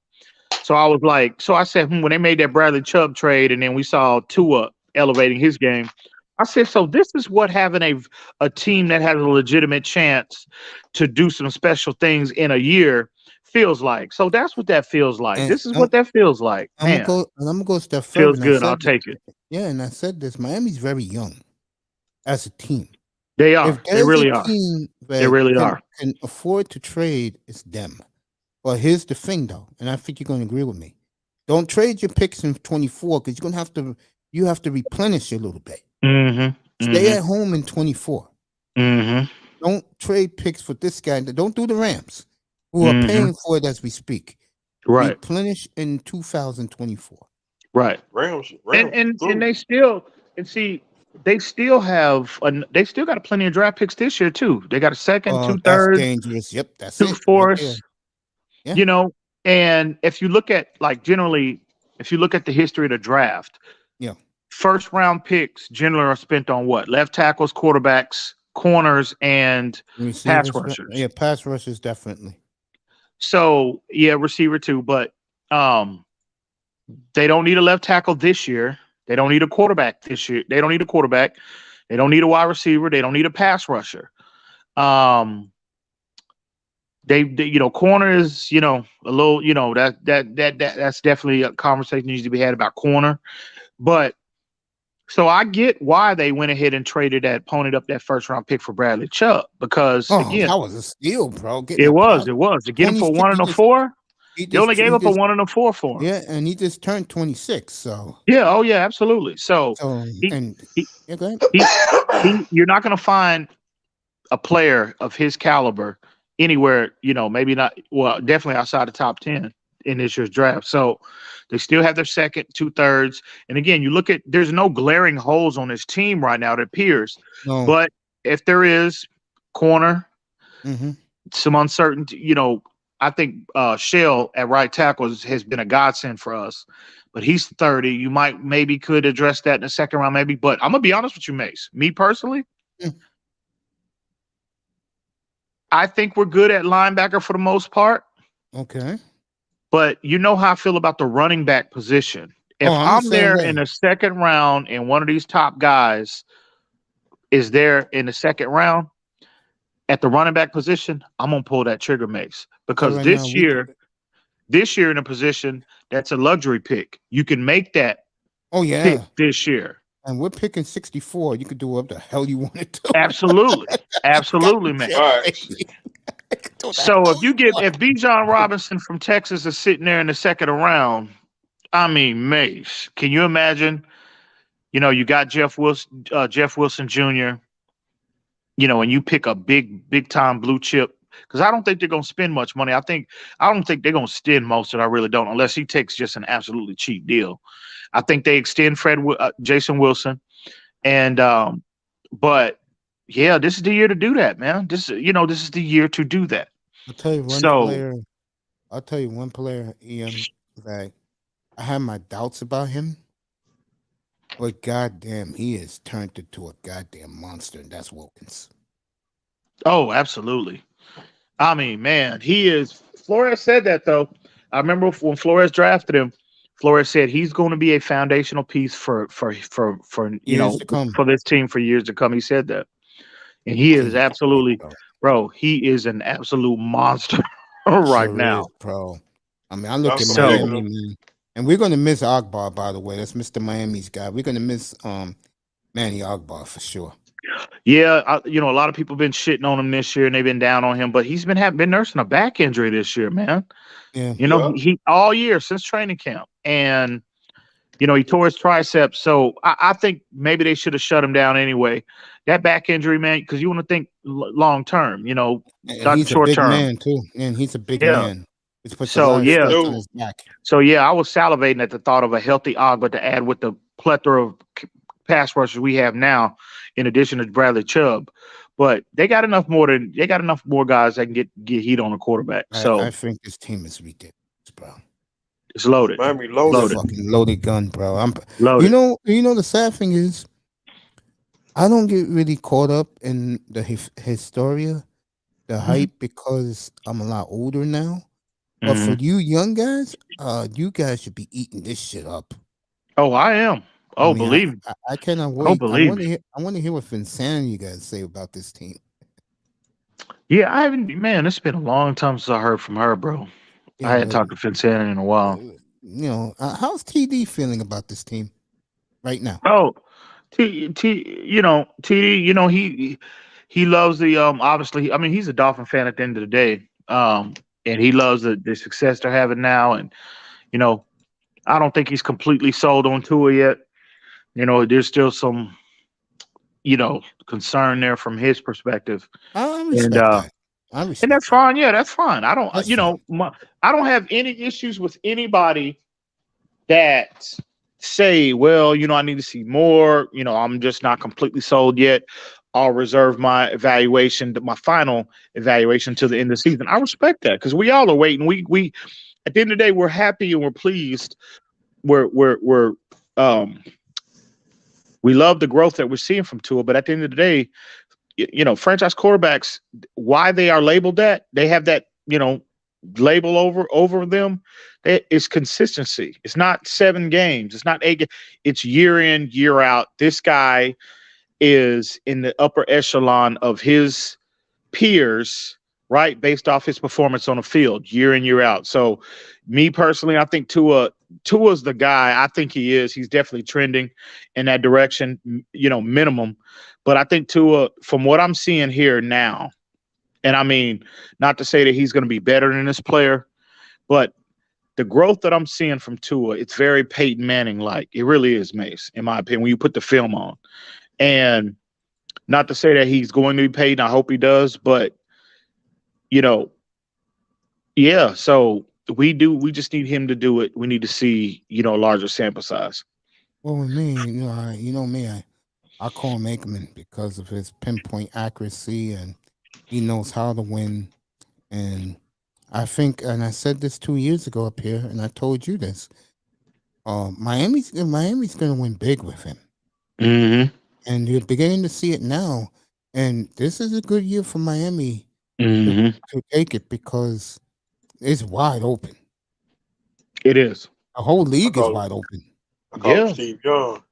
So I was like, I said, when they made that Bradley Chubb trade and then we saw Tua elevating his game, I said, so this is what having a team that has a legitimate chance to do some special things in a year feels like. So that's what that feels like. And this is what that feels like. I'm gonna go a step further. Feels good. I'll take it. Yeah, and I said this. Miami's very young as a team. They are. They really are. They really are. Can afford to trade, it's them. But here's the thing, though, and I think you're going to agree with me. Don't trade your picks in 24 because you're going to have to replenish a little bit. Stay at home in 24. Don't trade picks for this guy. Don't do the Rams, who are paying for it as we speak. Right. Replenish in 2024. Right. Rams and they still they still got plenty of draft picks this year too. They got a second, 2/3. That's dangerous. Yep, that's 2/4. Yeah. And if you look at the history of the draft, first round picks generally are spent on what? Left tackles, quarterbacks, corners, and pass rushers. Yeah, pass rushers definitely. So receiver too, but they don't need a left tackle this year. They don't need a quarterback this year. They don't need a quarterback. They don't need a wide receiver. They don't need a pass rusher. They corner is, a little, that's definitely a conversation that needs to be had about corner. But so I get why they went ahead and ponied up that first round pick for Bradley Chubb because again, that was a steal, bro. It was to get him for 104. They only gave up a 1 and a 4 for him. Yeah, and he just turned 26. So Yeah. Oh yeah. Absolutely. So he, and he, yeah, go ahead. you're not going to find a player of his caliber anywhere. Maybe not. Well, definitely outside the top 10 in this year's draft. So they still have their second, 2/3. And again, you look at, there's no glaring holes on this team right now, it appears. No. But if there is, corner, Mm-hmm. some uncertainty, I think Shell at right tackle has been a godsend for us. But he's 30. You maybe could address that in the second round, maybe. But I'm going to be honest with you, Mace. Me personally, I think we're good at linebacker for the most part. Okay. But you know how I feel about the running back position. If I'm there in the second round and one of these top guys is there in the second round at the running back position, I'm going to pull that trigger, Mace. Because this year in a position, that's a luxury pick. You can make that pick this year. And we're picking 64. You could do what the hell you want to do. Absolutely. Absolutely, man. Right. So if Bijan Robinson from Texas is sitting there in the second round, I mean, Mace, can you imagine? You got Jeff Wilson Jr., and you pick a big time blue chip, because I don't think they're going to spend much money. I don't think they're going to extend most of it. I really don't, unless he takes just an absolutely cheap deal. I think they extend Jason Wilson, and but yeah, this is the year to do that, man. This is the year to do that. I'll tell you one player, Ian, that I have my doubts about him, but goddamn, he has turned into a goddamn monster, and that's Wilkins. Oh, absolutely. I mean, man, he is. Flores said that, though. I remember when Flores drafted him, Flores said he's going to be a foundational piece for for this team for years to come. He said that. And he is absolutely, bro, he is an absolute monster right now. Bro. I mean, I look at Miami, man. And we're going to miss Agbar, by the way. That's Mr. Miami's guy. We're going to miss Manny Agbar for sure. Yeah, a lot of people have been shitting on him this year, and they've been down on him. But he's been nursing a back injury this year, man. Yeah. He all year since training camp. And, he tore his triceps. So I think maybe they should have shut him down anyway. That back injury, man, because you want to think long term, not short term. Man too, and he's a big man. So I was salivating at the thought of a healthy Agba to add with the plethora of pass rushers we have now, in addition to Bradley Chubb. But they got enough more guys that can get heat on the quarterback. I think this team is ridiculous, bro. It's loaded. Miami loaded. Fucking loaded gun, bro. I'm loaded. You know the sad thing is, I don't get really caught up in the hysteria, the hype, because I'm a lot older now. But for you young guys, you guys should be eating this shit up. Oh, I am. Oh, believe me. I cannot wait. Oh, believe me. I want to hear what Vincent you guys say about this team. Yeah, I haven't. Man, it's been a long time since I heard from her, bro. Yeah, I hadn't talked to Vincent in a while. How's TD feeling about this team right now? Oh, TD, he loves the obviously. I mean, he's a Dolphin fan at the end of the day. And he loves the success they're having now. And I don't think he's completely sold on Tua yet. There's still some concern there from his perspective. I respect that. And that's fine. Yeah, that's fine. I don't, I don't have any issues with anybody that say, well, I need to see more. I'm just not completely sold yet. I'll reserve my evaluation, my final evaluation, to the end of the season. I respect that, because we all are waiting. We at the end of the day, we're happy and we're pleased. We love the growth that we're seeing from Tua, but at the end of the day, franchise quarterbacks, why they are labeled that, they have that, label over them. It's consistency. It's not 7 games. It's not 8. It's year in, year out. This guy is in the upper echelon of his peers, right? Based off his performance on the field, year in, year out. So me personally, I think Tua's the guy. I think he is. He's definitely trending in that direction, minimum. But I think Tua, from what I'm seeing here now, and I mean, not to say that he's going to be better than this player, but the growth that I'm seeing from Tua, it's very Peyton Manning like. It really is, Mace, in my opinion, when you put the film on. And not to say that he's going to be paid, and I hope he does, but yeah, so we just need him to do it. We need to see, a larger sample size. Well, with me, you know me, I call him Aikman because of his pinpoint accuracy, and he knows how to win. And I think, and I said this 2 years ago up here, and I told you this. Miami's going to win big with him, and you're beginning to see it now. And this is a good year for Miami to take it because it's wide open. It is. The whole league is wide open. I call him Steve Young.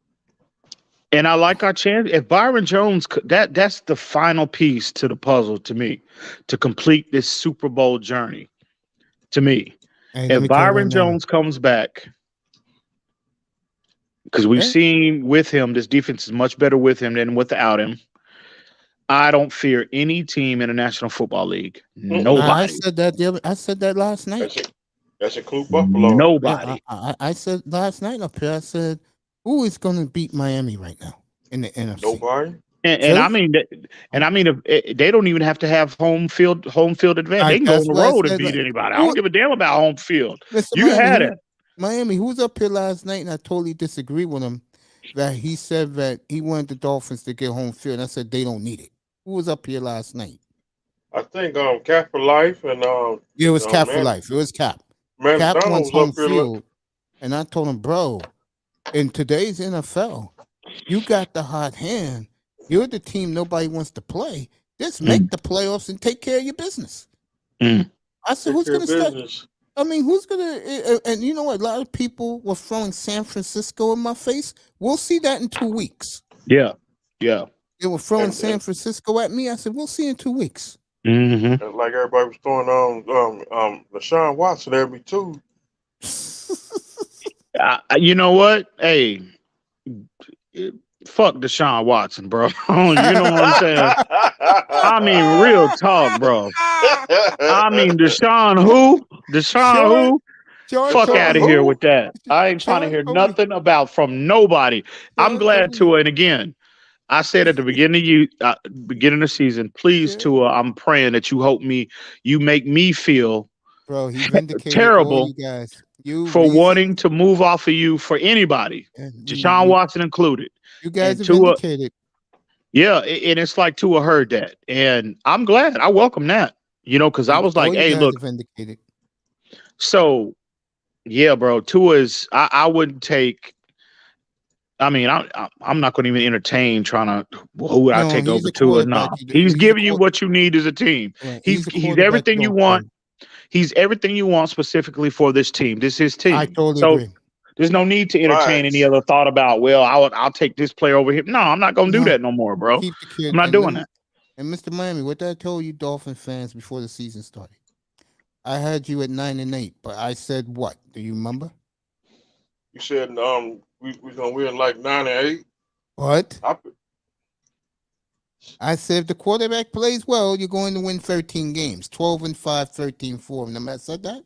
And I like our chance. If Byron Jones, that's the final piece to the puzzle to me, to complete this Super Bowl journey. To me, if Byron Jones comes back, because we've seen with him, this defense is much better with him than without him. I don't fear any team in the National Football League. Nobody. I said that last night. That's include Buffalo. Nobody. Yeah, I said last night up here. I said, who is going to beat Miami right now in the NFC? Nobody. And I mean, if they don't even have to have home field advantage. They can go on the road and beat anybody. I don't give a damn about home field. You had it. Miami, who was up here last night, and I totally disagree with him. That he said that he wanted the Dolphins to get home field. And I said they don't need it. Who was up here last night? I think Cap for Life and it was Cap for Life. It was Cap. Cap wants home field, and I told him, bro, in today's NFL, you got the hot hand. You're the team nobody wants to play. Just make the playoffs and take care of your business. I said, who's going to start? I mean, who's going to? And you know what? A lot of people were throwing San Francisco in my face. We'll see that in 2 weeks. Yeah. They were throwing San Francisco at me. I said, we'll see in 2 weeks. Like everybody was throwing Deshaun Watson at me too. You know what? Hey, fuck Deshaun Watson, bro. You know what I'm saying? I mean, real talk, bro. I mean, Deshaun who? Fuck out of here with that. I ain't trying to hear nothing about from nobody. I'm glad to, and again, I said at the beginning of the season, please, Tua, I'm praying that you make me feel terrible for wanting to move off of you for anybody, Deshaun Watson included. You guys are vindicated. Yeah, and it's like Tua heard that, and I'm glad. I welcome that, because I was like, hey, look. So, yeah, bro, Tua's. I wouldn't take. I mean, I'm not going to even entertain trying to. Who would I take over Tua? No, he's giving you what you need as a team. Right. He's everything you want. He's everything you want specifically for this team. This is his team. I totally agree. There's no need to entertain any other thought about, well, I'll take this player over here. No, I'm not going to do that no more, bro. I'm not doing that. And Mr. Miami, what I told you Dolphin fans before the season started, I had you at 9-8, but I said what? Do you remember? You said we're gonna win like 9-8. What? I said if the quarterback plays well, you're going to win 13 games, 12-5, 13-4. Remember I said that?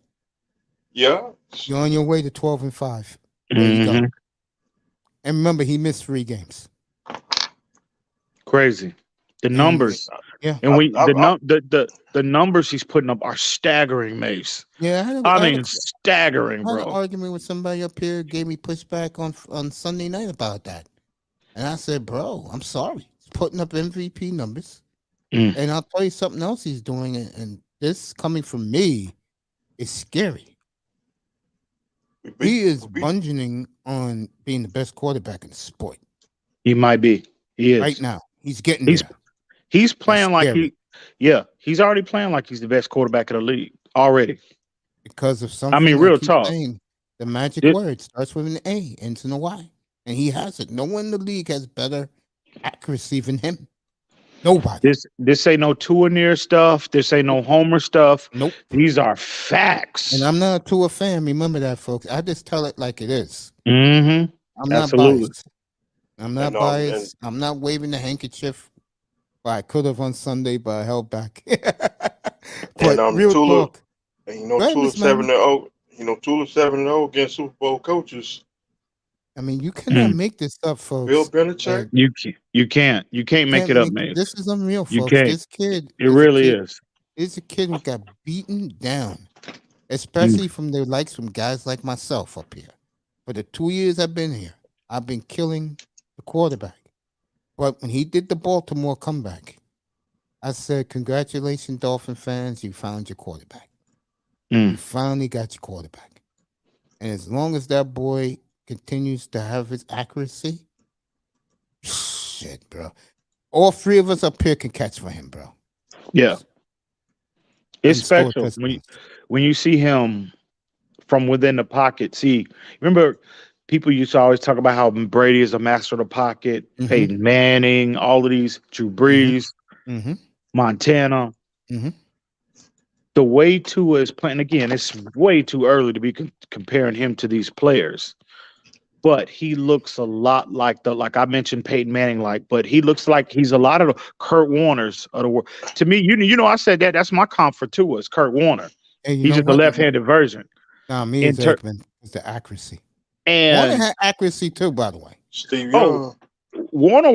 Yeah. You're on your way to 12-5. There you go. And remember, he missed 3 games. Crazy. The numbers. Yeah. And the numbers he's putting up are staggering, Mace. Yeah. Staggering, bro. I had an argument with somebody up here, gave me pushback on Sunday night about that. And I said, bro, I'm sorry. He's putting up MVP numbers. And I'll tell you something else he's doing. And this coming from me is scary. He is bungeoning on being the best quarterback in the sport. He might be. He is. Right now. He's getting there. He's playing he's already playing like he's the best quarterback in the league already. Because of something. I mean, real talk. The magic word starts with an A, ends in a Y. And he has it. No one in the league has better accuracy than him. Nobody. This ain't no Tua near stuff. This ain't no Homer stuff. Nope. These are facts. And I'm not a Tua fan. Remember that, folks. I just tell it like it is. I'm not biased. I'm not biased. I'm not waving the handkerchief. Well, I could have on Sunday, but I held back. But and real Tula, talk. and Tula's 7-0. Tula 7-0 against Super Bowl coaches. I mean, you cannot Mm. make this up, Bill folks. Belichick. You can't make it up, man. This is unreal, You folks. can't. This kid It is really is. a kid who got beaten down, Mm. especially from guys like myself up here. For the 2 years I've been here, I've been killing the quarterback. But when he did the Baltimore comeback, I said, congratulations, Dolphin fans, you found your quarterback. Mm. You finally got your quarterback. And as long as that boy continues to have his accuracy, shit, bro. All three of us up here can catch for him, bro. Yeah. It's And score special touchdowns. when you see him from within the pocket. See, remember people used to always talk about how Brady is a master of the pocket, Mhm. Peyton Manning, all of these, Drew Brees, Mm-hmm. Montana. Mm-hmm. The way Tua is playing, again, it's way too early to be comparing him to these players. But he looks a lot like like I mentioned Peyton Manning, but he looks like he's a lot of the Kurt Warners of the world. To me, I said that's my comp for Tua is Kurt Warner. And you He's know just the what? left-handed version. Nah, me In as ter- Aikman is the accuracy. And Warner had accuracy too, by the way. Steve Oh, Young. Warner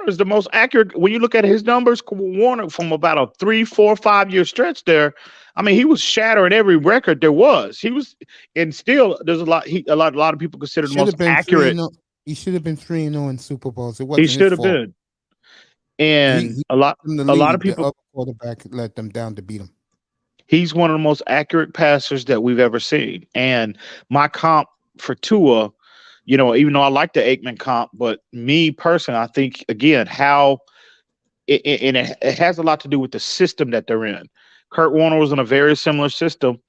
is the most accurate when you look at his numbers. Warner from about a 3, 4, 5 year stretch there. I mean, he was shattering every record there was. He was, and still there's a lot of people consider the Should most have been accurate. 3-0. He should have been 3-0 in Super Bowls. It He wasn't his should have fault. been. And He a lot in the of lead, people. the other quarterback let them down to beat him. He's one of the most accurate passers that we've ever seen. And my comp for Tua, even though I like the Aikman comp, but me personally, I think again how it has a lot to do with the system that they're in. Kurt Warner was in a very similar system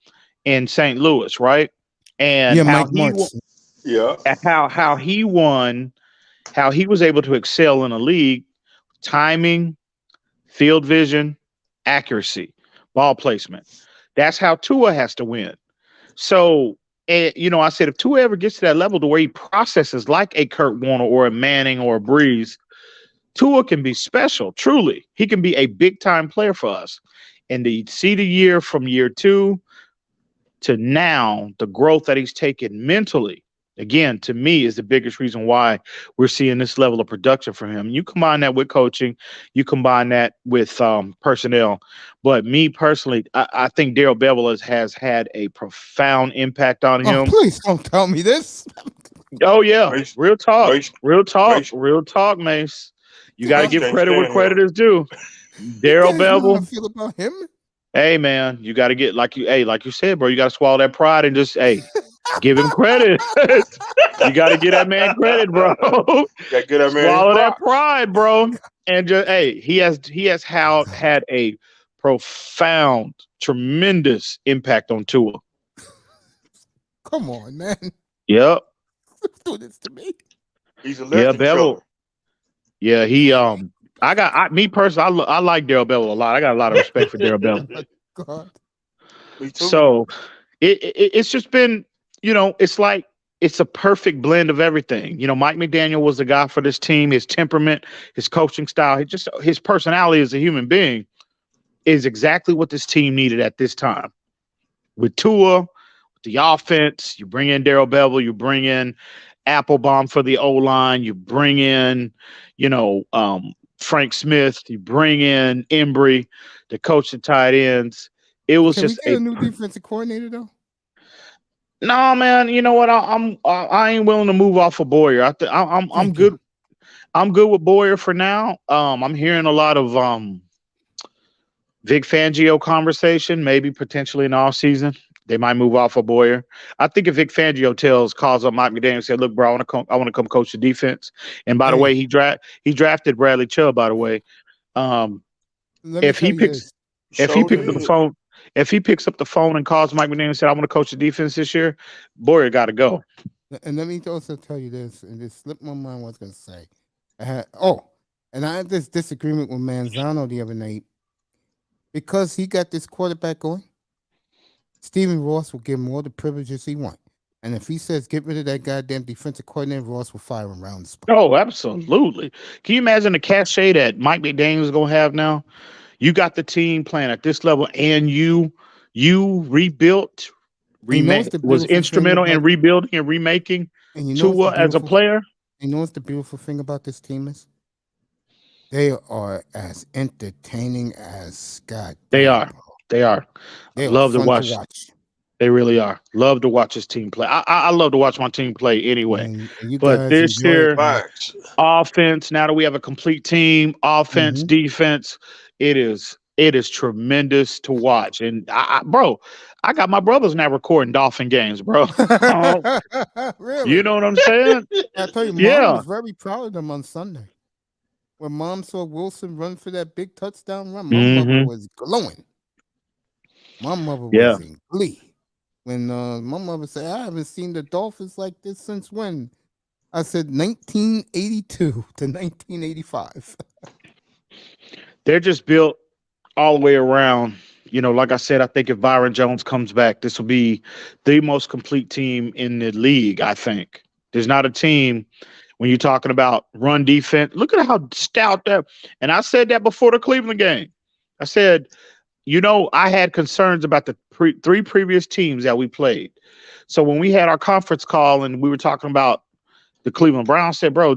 in St. Louis, right? And Yeah, how Mike he Martz. Yeah. how he won, how he was able to excel in a league, timing, field vision, accuracy, ball placement. That's how Tua has to win. So, I said if Tua ever gets to that level to where he processes like a Kurt Warner or a Manning or a Breeze, Tua can be special. Truly, he can be a big time player for us. And to see the year from year 2 to now, the growth that he's taken mentally, again, to me, is the biggest reason why we're seeing this level of production from him. You combine that with coaching, you combine that with personnel. But me personally, I think Darrell Bevel has had a profound impact on Oh, him. please don't tell me this. Oh, yeah. Mace- Real talk. Mace- Real talk. Mace- Real talk, Mace. You got to Mace give can't credit where stand credit him. is due. You Darrell guys know how I Bevel. feel about him. Hey, man, you got to get like you said, bro. You got to swallow that pride and just give him credit. You got to give that man credit, bro. Got good at man. Swallow that pride, bro. And just he has had a profound, tremendous impact on Tua. Come on, man. Yep. Do this to me. He's a Yeah, legend. Bevel. Yeah, he me personally, I like Darrell Bevel a lot. I got a lot of respect for Darrell Bevel. God. Me too. So it's just been, it's like it's a perfect blend of everything. Mike McDaniel was the guy for this team. His temperament, his coaching style, his personality as a human being is exactly what this team needed at this time. With Tua, with the offense, you bring in Darrell Bevel, you bring in Applebaum for the O-line, you bring in, Frank Smith, you bring in Embry to coach the tight ends. It was Can just we get a new defensive coordinator though? No, man. You know what? I ain't willing to move off of Boyer. I'm good. I'm good with Boyer for now. I'm hearing a lot of Vic Fangio conversation, maybe potentially in off season. They might move off of Boyer. I think if Vic Fangio calls up Mike McDaniel and said, "Look, bro, I want to come coach the defense." And by the way, he drafted Bradley Chubb. By the way, if he picks up the phone and calls Mike McDaniel and said, "I want to coach the defense this year," Boyer got to go. And let me also tell you this, and this slipped my mind what I was going to say. And I had this disagreement with Manzano the other night because he got this quarterback going. Stephen Ross will give him all the privileges he wants. And if he says get rid of that goddamn defensive coordinator, Ross will fire him around the spot. Oh, absolutely. Can you imagine the cachet that Mike McDaniel is going to have now? You got the team playing at this level, and you rebuilt You know what's the was beautiful thing instrumental in about, rebuilding and remaking and you know what's the Tua as a beautiful, player. you know what's the beautiful thing about this team is? They are as entertaining as God. They are. Bro. They are. They are Love to fun to watch. watch. They really are. Love to watch this team play. I love to watch my team play anyway. And you But guys this enjoy it. year, Man. Facts. offense, now that we have a complete team, offense, Mhm. defense, it is tremendous to watch. And bro, I got my brothers now recording Dolphin games, bro. Really? You know what I'm saying? I tell you, Mom Yeah. was very proud of them on Sunday. When Mom saw Wilson run for that big touchdown run, my mother Mhm. was glowing. My mother Yeah. was in glee. When my mother said, I haven't seen the Dolphins like this since when? I said 1982 to 1985. They're just built all the way around. You know, like I said, I think if Byron Jones comes back, this will be the most complete team in the league, I think. There's not a team when you're talking about run defense. Look at how stout that. And I said that before the Cleveland game. I said, you know, I had concerns about the three previous teams that we played. So when we had our conference call and we were talking about the Cleveland Browns, said, bro,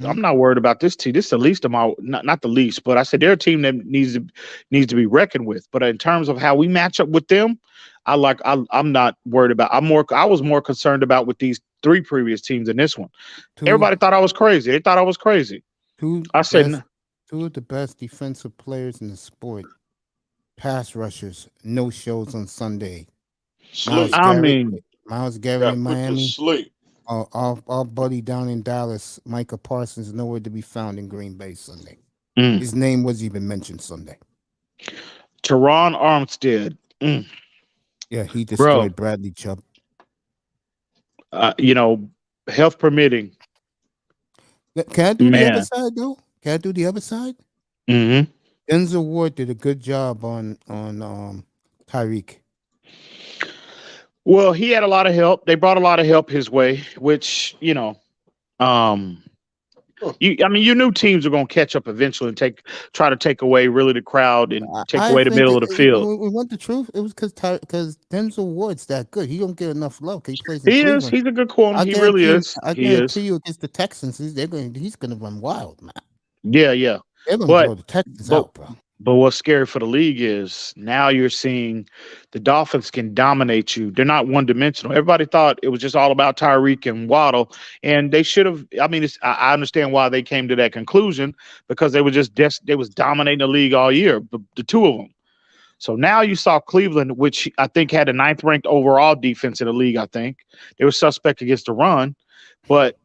I'm not worried about this team. This is the least of my, not the least, but I said they're a team that needs to be reckoned with. But in terms of how we match up with them, I'm not worried about. I was more concerned about with these three previous teams than this one. Everybody thought I was crazy. They thought I was crazy. I said, two of the best defensive players in the sport, pass rushers, no shows on Sunday. Sleep. Miles Garrett Got in put to Miami. sleep. Our buddy down in Dallas, Micah Parsons, nowhere to be found in Green Bay Sunday. Mm. His name wasn't even mentioned Sunday. Teron Armstead. Yeah, he destroyed Bro. Bradley Chubb. You know, health permitting. Can I do the other side though? Can I do the other side? Mm-hmm. Denzel Ward did a good job on Tyreek. Well, he had a lot of help. They brought a lot of help his way, which, you know, you knew teams were going to catch up eventually and try to take away really the crowd and take away the middle of the field. We want the truth. It was because Denzel Ward's that good. He don't get enough love. He plays in Cleveland. He's a good corner. He really is. I guarantee you against the Texans, he's gonna run wild, man. Yeah. They're gonna blow the Texans out, bro. But what's scary for the league is now you're seeing the Dolphins can dominate you. They're not one-dimensional. Everybody thought it was just all about Tyreek and Waddle, and they should have. I mean, I understand why they came to that conclusion because they were they was dominating the league all year, the two of them. So now you saw Cleveland, which I think had a 9th-ranked overall defense in the league. I think they were suspect against the run, but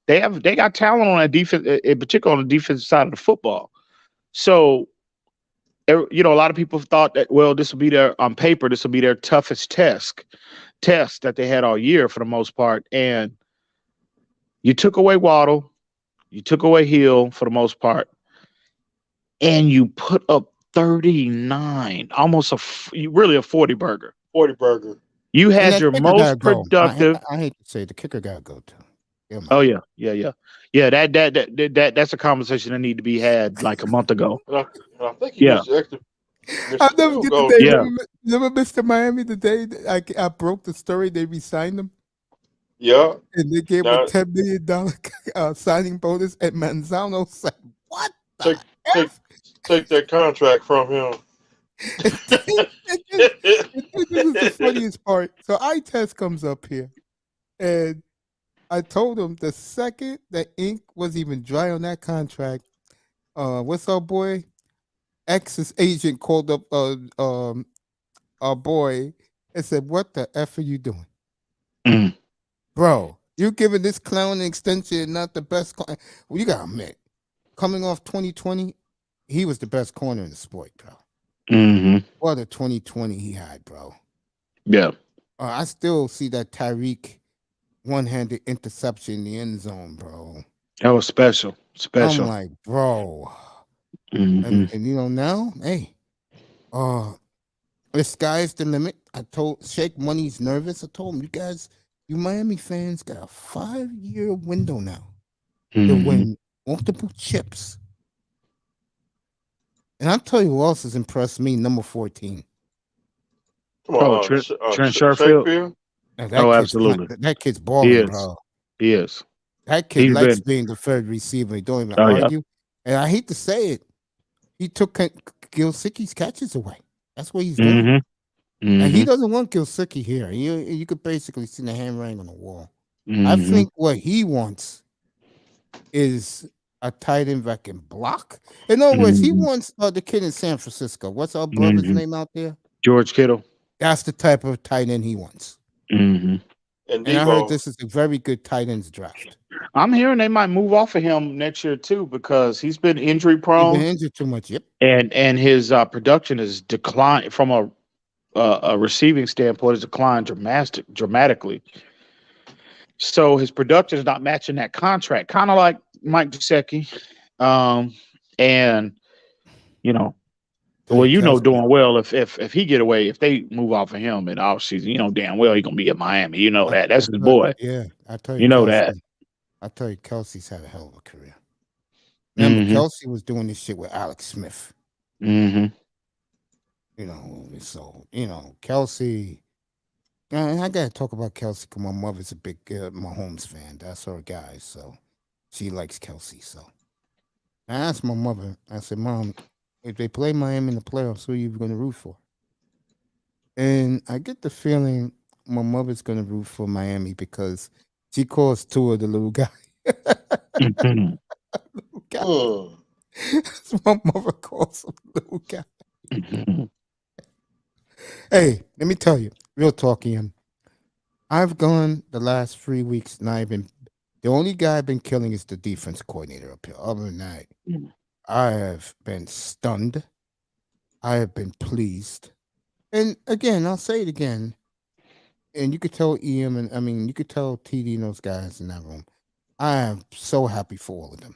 they got talent on that defense, in particular on the defensive side of the football. So. You know, a lot of people thought that, well, this will be on paper, this will be their toughest test that they had all year for the most part. And you took away Waddle, you took away Hill for the most part, and you put up 39, almost really a 40 burger. 40 burger. You had your most productive. I hate to say it, the kicker got to go too. Yeah, that's a conversation that need to be had like a month ago. And I think he was extra. I'll never get the day. Yeah. Remember Mr. Miami the day that I broke the story? They re-signed him. Yeah. And they gave him a $10 million signing bonus, and Manzano said, "What? Take that contract from him." This is the funniest part. So iTest comes up here, and I told him the second the ink was even dry on that contract, what's our boy? X's agent called up our boy and said, "What the F are you doing? Bro, you giving this clown an extension, not the best well, you gotta admit, coming off 2020, he was the best corner in the sport, bro. Mm-hmm. What a 2020 he had, bro. Yeah. I still see that Tyreek one-handed interception in the end zone, bro. That was special. I'm like, bro. Mm-hmm. And you know, now, hey, the sky's the limit. I told Shake Money's nervous. I told him, you guys, you Miami fans got a 5-year window now to win multiple chips. And I'll tell you who else has impressed me, number 14. Come on, Trent Sherfield. Now, Oh, absolutely. that kid's He balling, is. bro. He is. That kid He's likes been. being the third receiver. He don't even Oh yeah. argue. And I hate to say it, he took Gilsicki's catches away. That's what he's doing. Mm-hmm. And he Mm-hmm. doesn't want Gilsicki here. You could basically see the handwriting on the wall. I Mm-hmm. think what he wants is a tight end that can block. In other words, he Mhm. wants the kid in San Francisco. What's our brother's name out there? George Kittle. That's the type of tight end he wants. Mm-hmm. And And I heard Debo, this is a very good tight ends draft. I'm hearing they might move off of him next year too because he's been injury He's been prone injured too much. Yep. and his production has declined from a receiving standpoint has declined dramatically. So his production is not matching that contract, kind of like Mike Gesicki. And you know, Tell well, you, Kelsey, doing well if he get away, if they move off of him in the offseason, damn well he gonna be at Miami. You know that. That's his boy. yeah, I tell you, You know Kelsey. that. I tell you, Kelsey's had a hell of a career. Remember, Mm-hmm. Kelsey was doing this shit with Alex Smith. Mm-hmm. So Kelsey. And I gotta talk about Kelsey because my mother's a big Mahomes fan. That's her guy, so she likes Kelsey. So I asked my mother. I said, "Mom, if they play Miami in the playoffs, who are you going to root for?" And I get the feeling my mother's going to root for Miami because she calls Tua the little guy. Mm-hmm. Little guy. mm, That's what my mother calls him, little guy. Mm-hmm. Hey, let me tell you, real talk, Ian. I've gone the last 3 weeks, and the only guy I've been killing is the defense coordinator up here. Other than that, I have been stunned. I have been pleased. And again, I'll say it again. And you could tell EM you could tell TD and those guys in that room. I am so happy for all of them.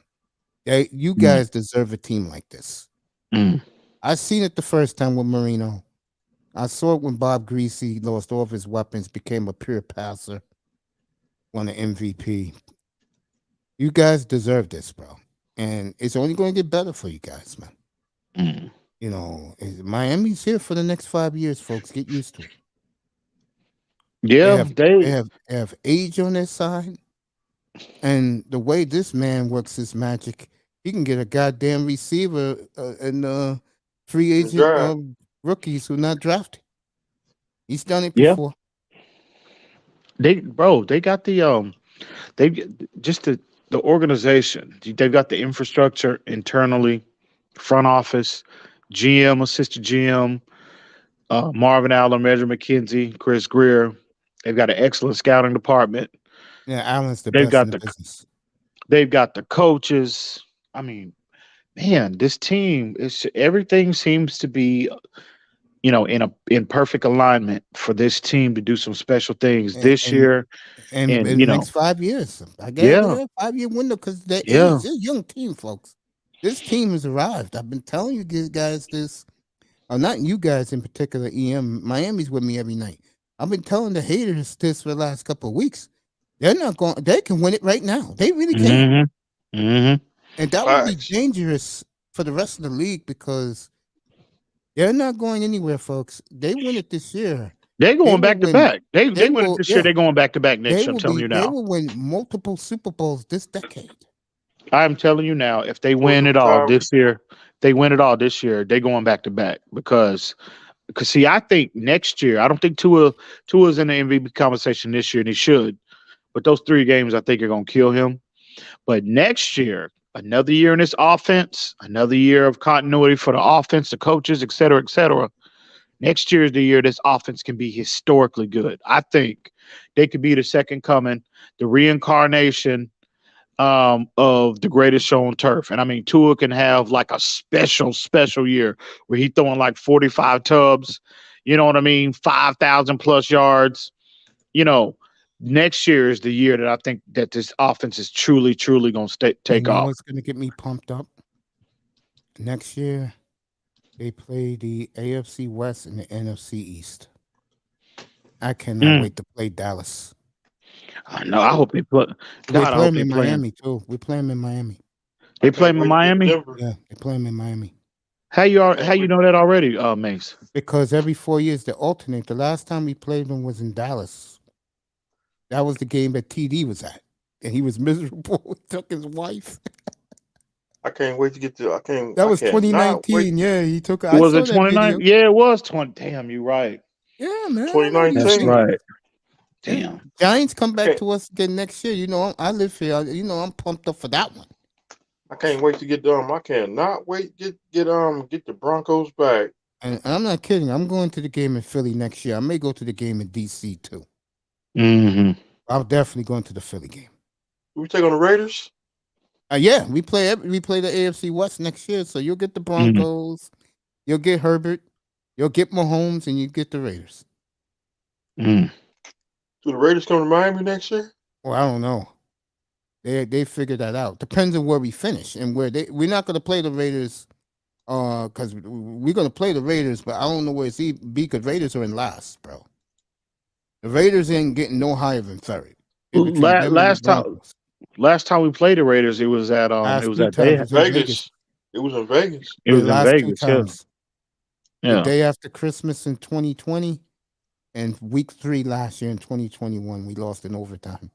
You guys deserve a team like this. Mm. I seen it the first time with Marino. I saw it when Bob Greasy lost all of his weapons, became a pure passer, won an MVP. You guys deserve this, bro. And it's only going to get better for you guys, man. Mm. Miami's here for the next 5 years, folks. Get used to it. Yeah, They have age on their side. And the way this man works his magic, he can get a goddamn receiver and free agent draft. rookies who not drafted. He's done it Yeah. before. they got the they just the organization. They've got the infrastructure internally, front office, GM, assistant GM, Marvin Allen, Measure McKenzie, Chris Greer. They've got an excellent scouting department. Yeah, Allen's the They've best in got the the business. they've got the coaches. I mean, man, this team is everything seems to be in perfect alignment for this team to do some special things And this year. and And in the next 5 years, I guess yeah, a 5-year window because their yeah, age. They're a young team, folks. This team has arrived. I've been telling you guys this. Not you guys in particular, EM. Miami's with me every night. I've been telling the haters this for the last couple of weeks. They're not going. They can win it right now. They really can. Mm-hmm. And that would be Facts. dangerous for the rest of the league because they're not going anywhere, folks. They win it this year. They're They going will back to win. back. They They win it will. this year. Yeah, They're going back to back next they year. I'm will telling be. you They now. will win multiple Super Bowls this decade. I'm telling you now. If they Will win it all retire. this year, they're going back to back because see, I think next year. I don't think Tua's in the MVP conversation this year, and he should. But those 3 games, I think, are going to kill him. But next year, another year in this offense, another year of continuity for the offense, the coaches, et cetera, et cetera. Next year is the year this offense can be historically good. I think they could be the second coming, the reincarnation of the greatest show on turf. And I mean, Tua can have like a special year where he's throwing like 45 tubs, you know what I mean? 5,000 plus yards. Next year is the year that I think that this offense is truly going to take off. What's going to get me pumped up? Next year, they play the AFC West and the NFC East. I cannot wait to play Dallas. I know. I hope they put. We God, I play hope them they in play. Miami too. We play them in Miami. They play them in Miami. Yeah, they play them in Miami. How you know that already, Mace? Because every 4 years they alternate. The last time we played them was in Dallas. That was the game that TD was at, and he was miserable. He took his wife. I can't wait to get to. That was I cannot wait. 2019. Yeah, he took. I Was saw it that 29? video. Yeah, it was 20. Damn, you right. Yeah, man. I know these 2019. That's things. right. Yeah. Damn. Giants come back Okay. to us again next year. You know, I live here. You know, I'm pumped up for that one. I can't wait to get I cannot wait to get the Broncos back. And I'm not kidding. I'm going to the game in Philly next year. I may go to the game in DC too. Mm-hmm. I'm definitely going to the Philly game. We take on the Raiders. Yeah, we play the AFC West next year, so you'll get the Broncos, you'll get Herbert, you'll get Mahomes, and you get the Raiders. Mm. Do the Raiders come to Miami next year? Well, I don't know. They figured that out. Depends on where we finish and where we're not going to play the Raiders, because we're going to play the Raiders, but I don't know where it's be because Raiders are in last, bro. The Raiders ain't getting no higher than third. Last time we played the Raiders, it was at Last it was two at times Vegas. in Vegas. It was in Vegas. It was The in last Vegas. 2 times. Yeah. The day after Christmas in 2020 and week 3 last year in 2021, we lost in overtime.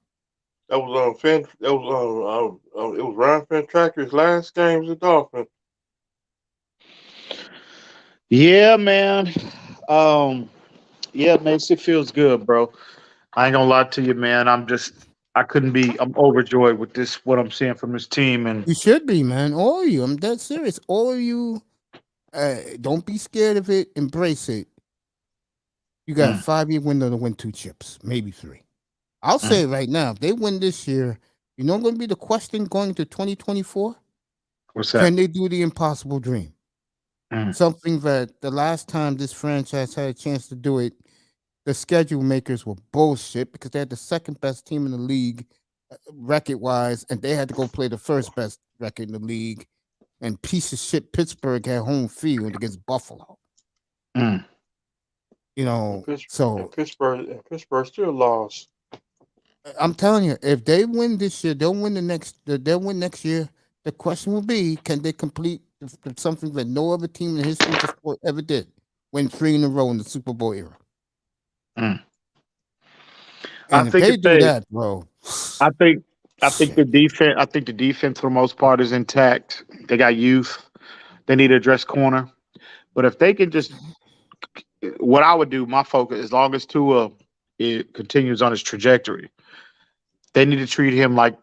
That was it was Ryan Fantracker's last game as a Dolphin. Yeah, man. Yeah, makes it feels good, bro. I ain't gonna lie to you, man. I'm overjoyed with what I'm seeing from this team. And You should be, man. All of you. I'm dead serious. All of you, don't be scared of it. Embrace it. You got a 5-year window to win 2 chips, maybe 3. I'll say it right now. If they win this year, you know what's going to be the question going to 2024? what's that? Can they do the impossible dream? Something that the last time this franchise had a chance to do it, the schedule makers were bullshit because they had the second best team in the league record-wise, and they had to go play the first best record in the league. And piece of shit Pittsburgh had home field against Buffalo. Mm. You know, and Pittsburgh still lost. I'm telling you, if they win this year, they'll win next year. The question will be, can they complete something that no other team in the history of the sport ever did? Win 3 in a row in the Super Bowl era. Mm. And if they do that, bro, I think the defense. I think the defense for the most part is intact. They got youth. They need to address corner. But if they can just, what I would do, my focus, as long as Tua continues on his trajectory, they need to treat him like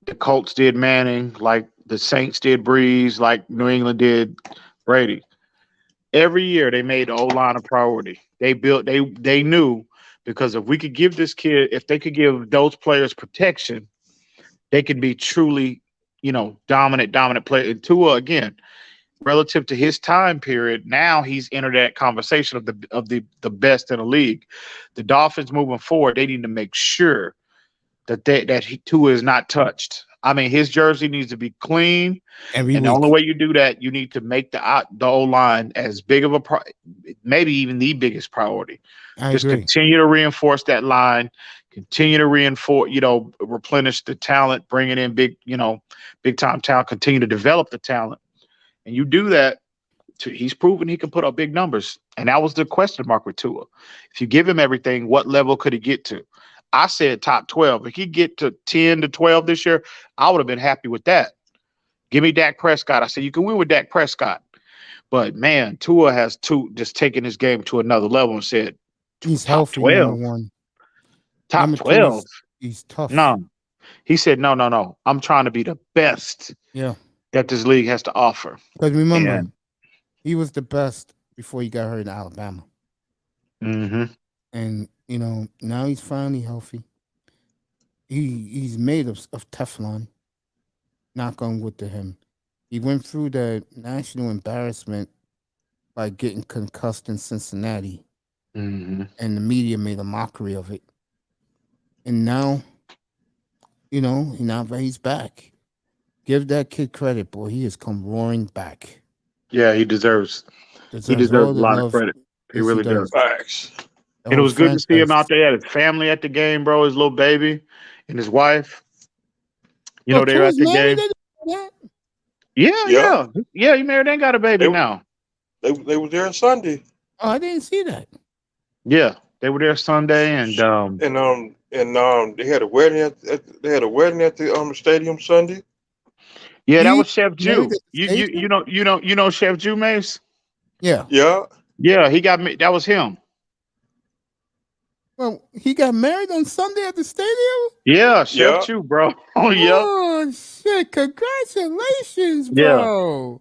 the Colts did Manning, like the Saints did Breeze, like New England did Brady. Every year they made the O-line a priority. They knew, because if we could give this kid, if they could give those players protection, they could be truly, dominant player. And Tua, again, relative to his time period, now he's entered that conversation of the best in the league. The Dolphins moving forward, they need to make sure that Tua is not touched. I mean, his jersey needs to be clean, and the only way you do that, you need to make the O-line as big of a maybe even the biggest priority. Just continue to reinforce that line, continue to replenish the talent, bringing in big time talent, continue to develop the talent, and you do that. He's proven he can put up big numbers, and that was the question mark with Tua. If you give him everything, what level could he get to? I said top 12. If he get to 10 to 12 this year, I would have been happy with that. Give me Dak Prescott. I said you can win with Dak Prescott. But, man, Tua has just taken his game to another level and said he's top healthy, 12. Top 12. He's tough. No. He said, no. I'm trying to be the best that this league has to offer. Because remember, he was the best before he got hurt in Alabama. Mm-hmm. And, now he's finally healthy. He's made of Teflon. Knock on wood to him. He went through the national embarrassment by getting concussed in Cincinnati. Mm-hmm. And the media made a mockery of it. And now, now that he's back. Give that kid credit, boy. He has come roaring back. Yeah, he deserves a lot of credit. He really does. Facts. And it was good to see him out there. He had his family at the game, bro. His little baby and his wife. They were at the game. Yeah. He married and got a baby now. They were there Sunday. Oh, I didn't see that. Yeah, they were there Sunday, and and they had a wedding at the stadium Sunday. Yeah, that He was Chef married Jew. at the stadium? You know Chef Jew, Mace? Yeah. Yeah, Yeah, he got me. That was him. Well, he got married on Sunday at the stadium? Yeah, Chef Yeah. Jew, bro. Oh, yeah. Oh shit! Congratulations, Yeah. bro.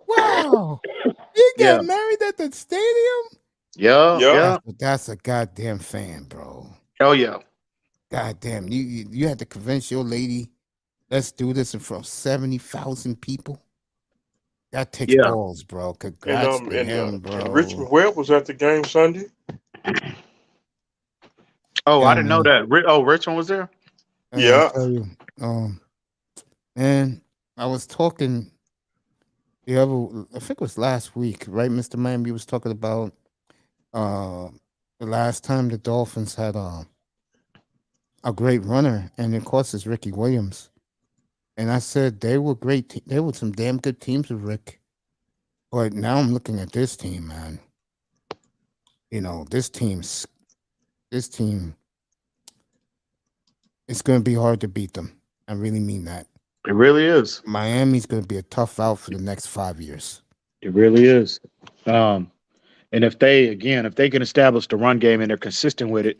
Wow. He Yeah. got married at the stadium? Yeah. Yeah. Yeah. That's a goddamn fan, bro. Oh, yeah. Goddamn. You had to convince your lady, let's do this in front of 70,000 people. That takes Yeah. balls, bro. Congrats to him, bro. and Richmond Webb was at the game Sunday. Oh, Yeah, I didn't know man. that. Richmond was there? And Yeah. I tell you, man, I was talking I think it was last week, right, Mr. Miami was talking about the last time the Dolphins had a great runner, and of course it's Ricky Williams. And I said they were great. They were some damn good teams with Rick. But now I'm looking at this team, man. You know, this team, it's going to be hard to beat them. I really mean that. It really is. Miami's going to be a tough out for the next 5 years. It really is. And if they can establish the run game and they're consistent with it,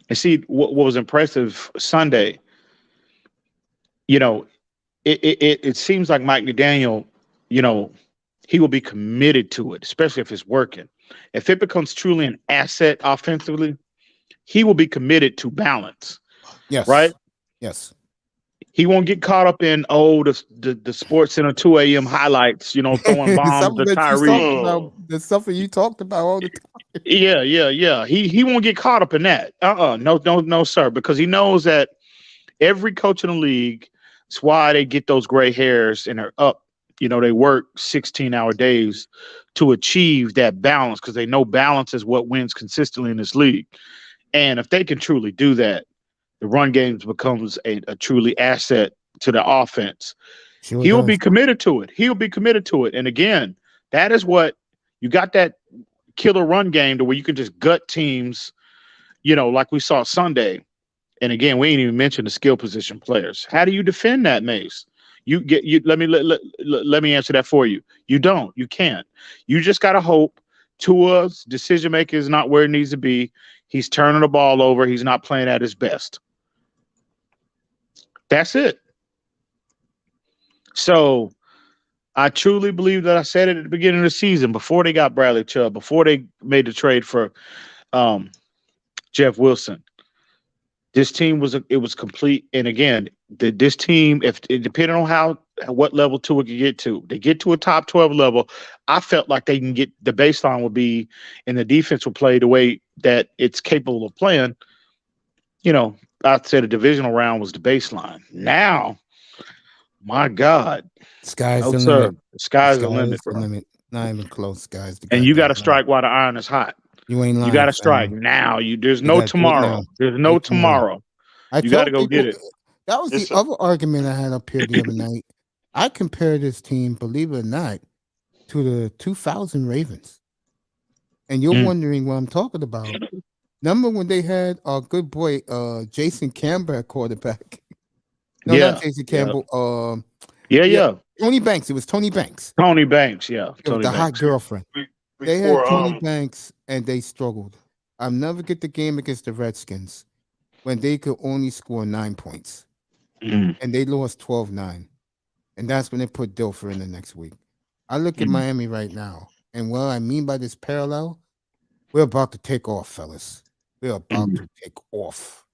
and see what was impressive Sunday, you know, it seems like Mike McDaniel, you know, he will be committed to it, especially if it's working. If it becomes truly an asset offensively, he will be committed to balance. Yes. Right? Yes. He won't get caught up in the Sports Center 2 a.m. highlights, you know, throwing bombs to Tyree. The stuff that you talked about all the time. Yeah. He won't get caught up in that. No, sir. Because he knows that every coach in the league, it's why they get those gray hairs and they're up. You know, they work 16-hour days to achieve that balance because they know balance is what wins consistently in this league. And if they can truly do that, the run game becomes a truly asset to the offense. Sure He'll does. be committed to it. And again, that is what you got, that killer run game to where you can just gut teams, you know, like we saw Sunday. And again, we ain't even mentioned the skill position players. How do you defend that, Mace? Let me answer that for you. You can't. You just got to hope Tua's decision making is not where it needs to be. He's turning the ball over. He's not playing at his best. That's it. So I truly believe that I said it at the beginning of the season, before they got Bradley Chubb, before they made the trade for Jeff Wilson. This team was complete. And again, this team, if it depending on what level Tua could get to, they get to a top 12 level. I felt like they can get the baseline will be, and the defense will play the way that it's capable of playing. You know, I'd say the divisional round was the baseline. Now, my God, Sky's the sir. limit. Sky's the limit, bro. Not even close, guys. And you got to strike while the iron is hot. You ain't lying. You got to strike now. There's no tomorrow. There's no tomorrow. You got to go get it. That was the other argument I had up here the other night. I compared this team, believe it or not, to the 2000 Ravens. And you're wondering what I'm talking about. Remember when they had our good boy Jason Campbell at quarterback? No, not Jason Campbell. Yeah. Tony Banks. It was Tony Banks. Tony Banks, yeah. Tony Banks. Hot girlfriend. They had Tony Banks, and they struggled. I'll never get the game against the Redskins when they could only score 9 points. And they lost 12-9. And that's when they put Dilfer in the next week. I look at Miami right now, and what I mean by this parallel, we're about to take off, fellas. We're about to take off.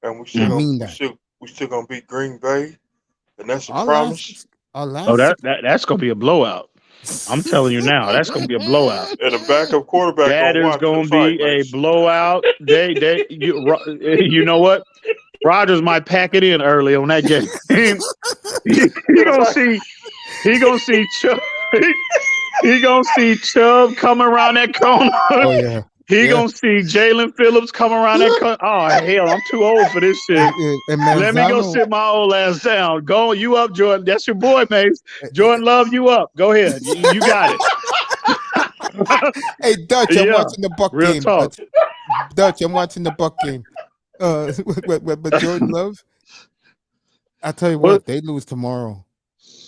And we still gonna beat Green Bay, and that's a promise. That's gonna be a blowout. I'm telling you now, that's gonna be a blowout. And the backup quarterback. That is gonna be a blowout. You know what? Rodgers might pack it in early on that game. He gonna see Chubb. He gonna see Chubb coming around that corner. Oh yeah. He gonna see Jalen Phillips come around that corner. Oh hell, I'm too old for this shit. Let me go sit my old ass down. Go, you up, Jordan? That's your boy, Mace. Jordan Love, you up? Go ahead. You got it. Hey, Dutch, I'm watching the Buck Real game. Talk. Dutch, I'm watching the Buck game. But Jordan Love, I tell you what, they lose tomorrow.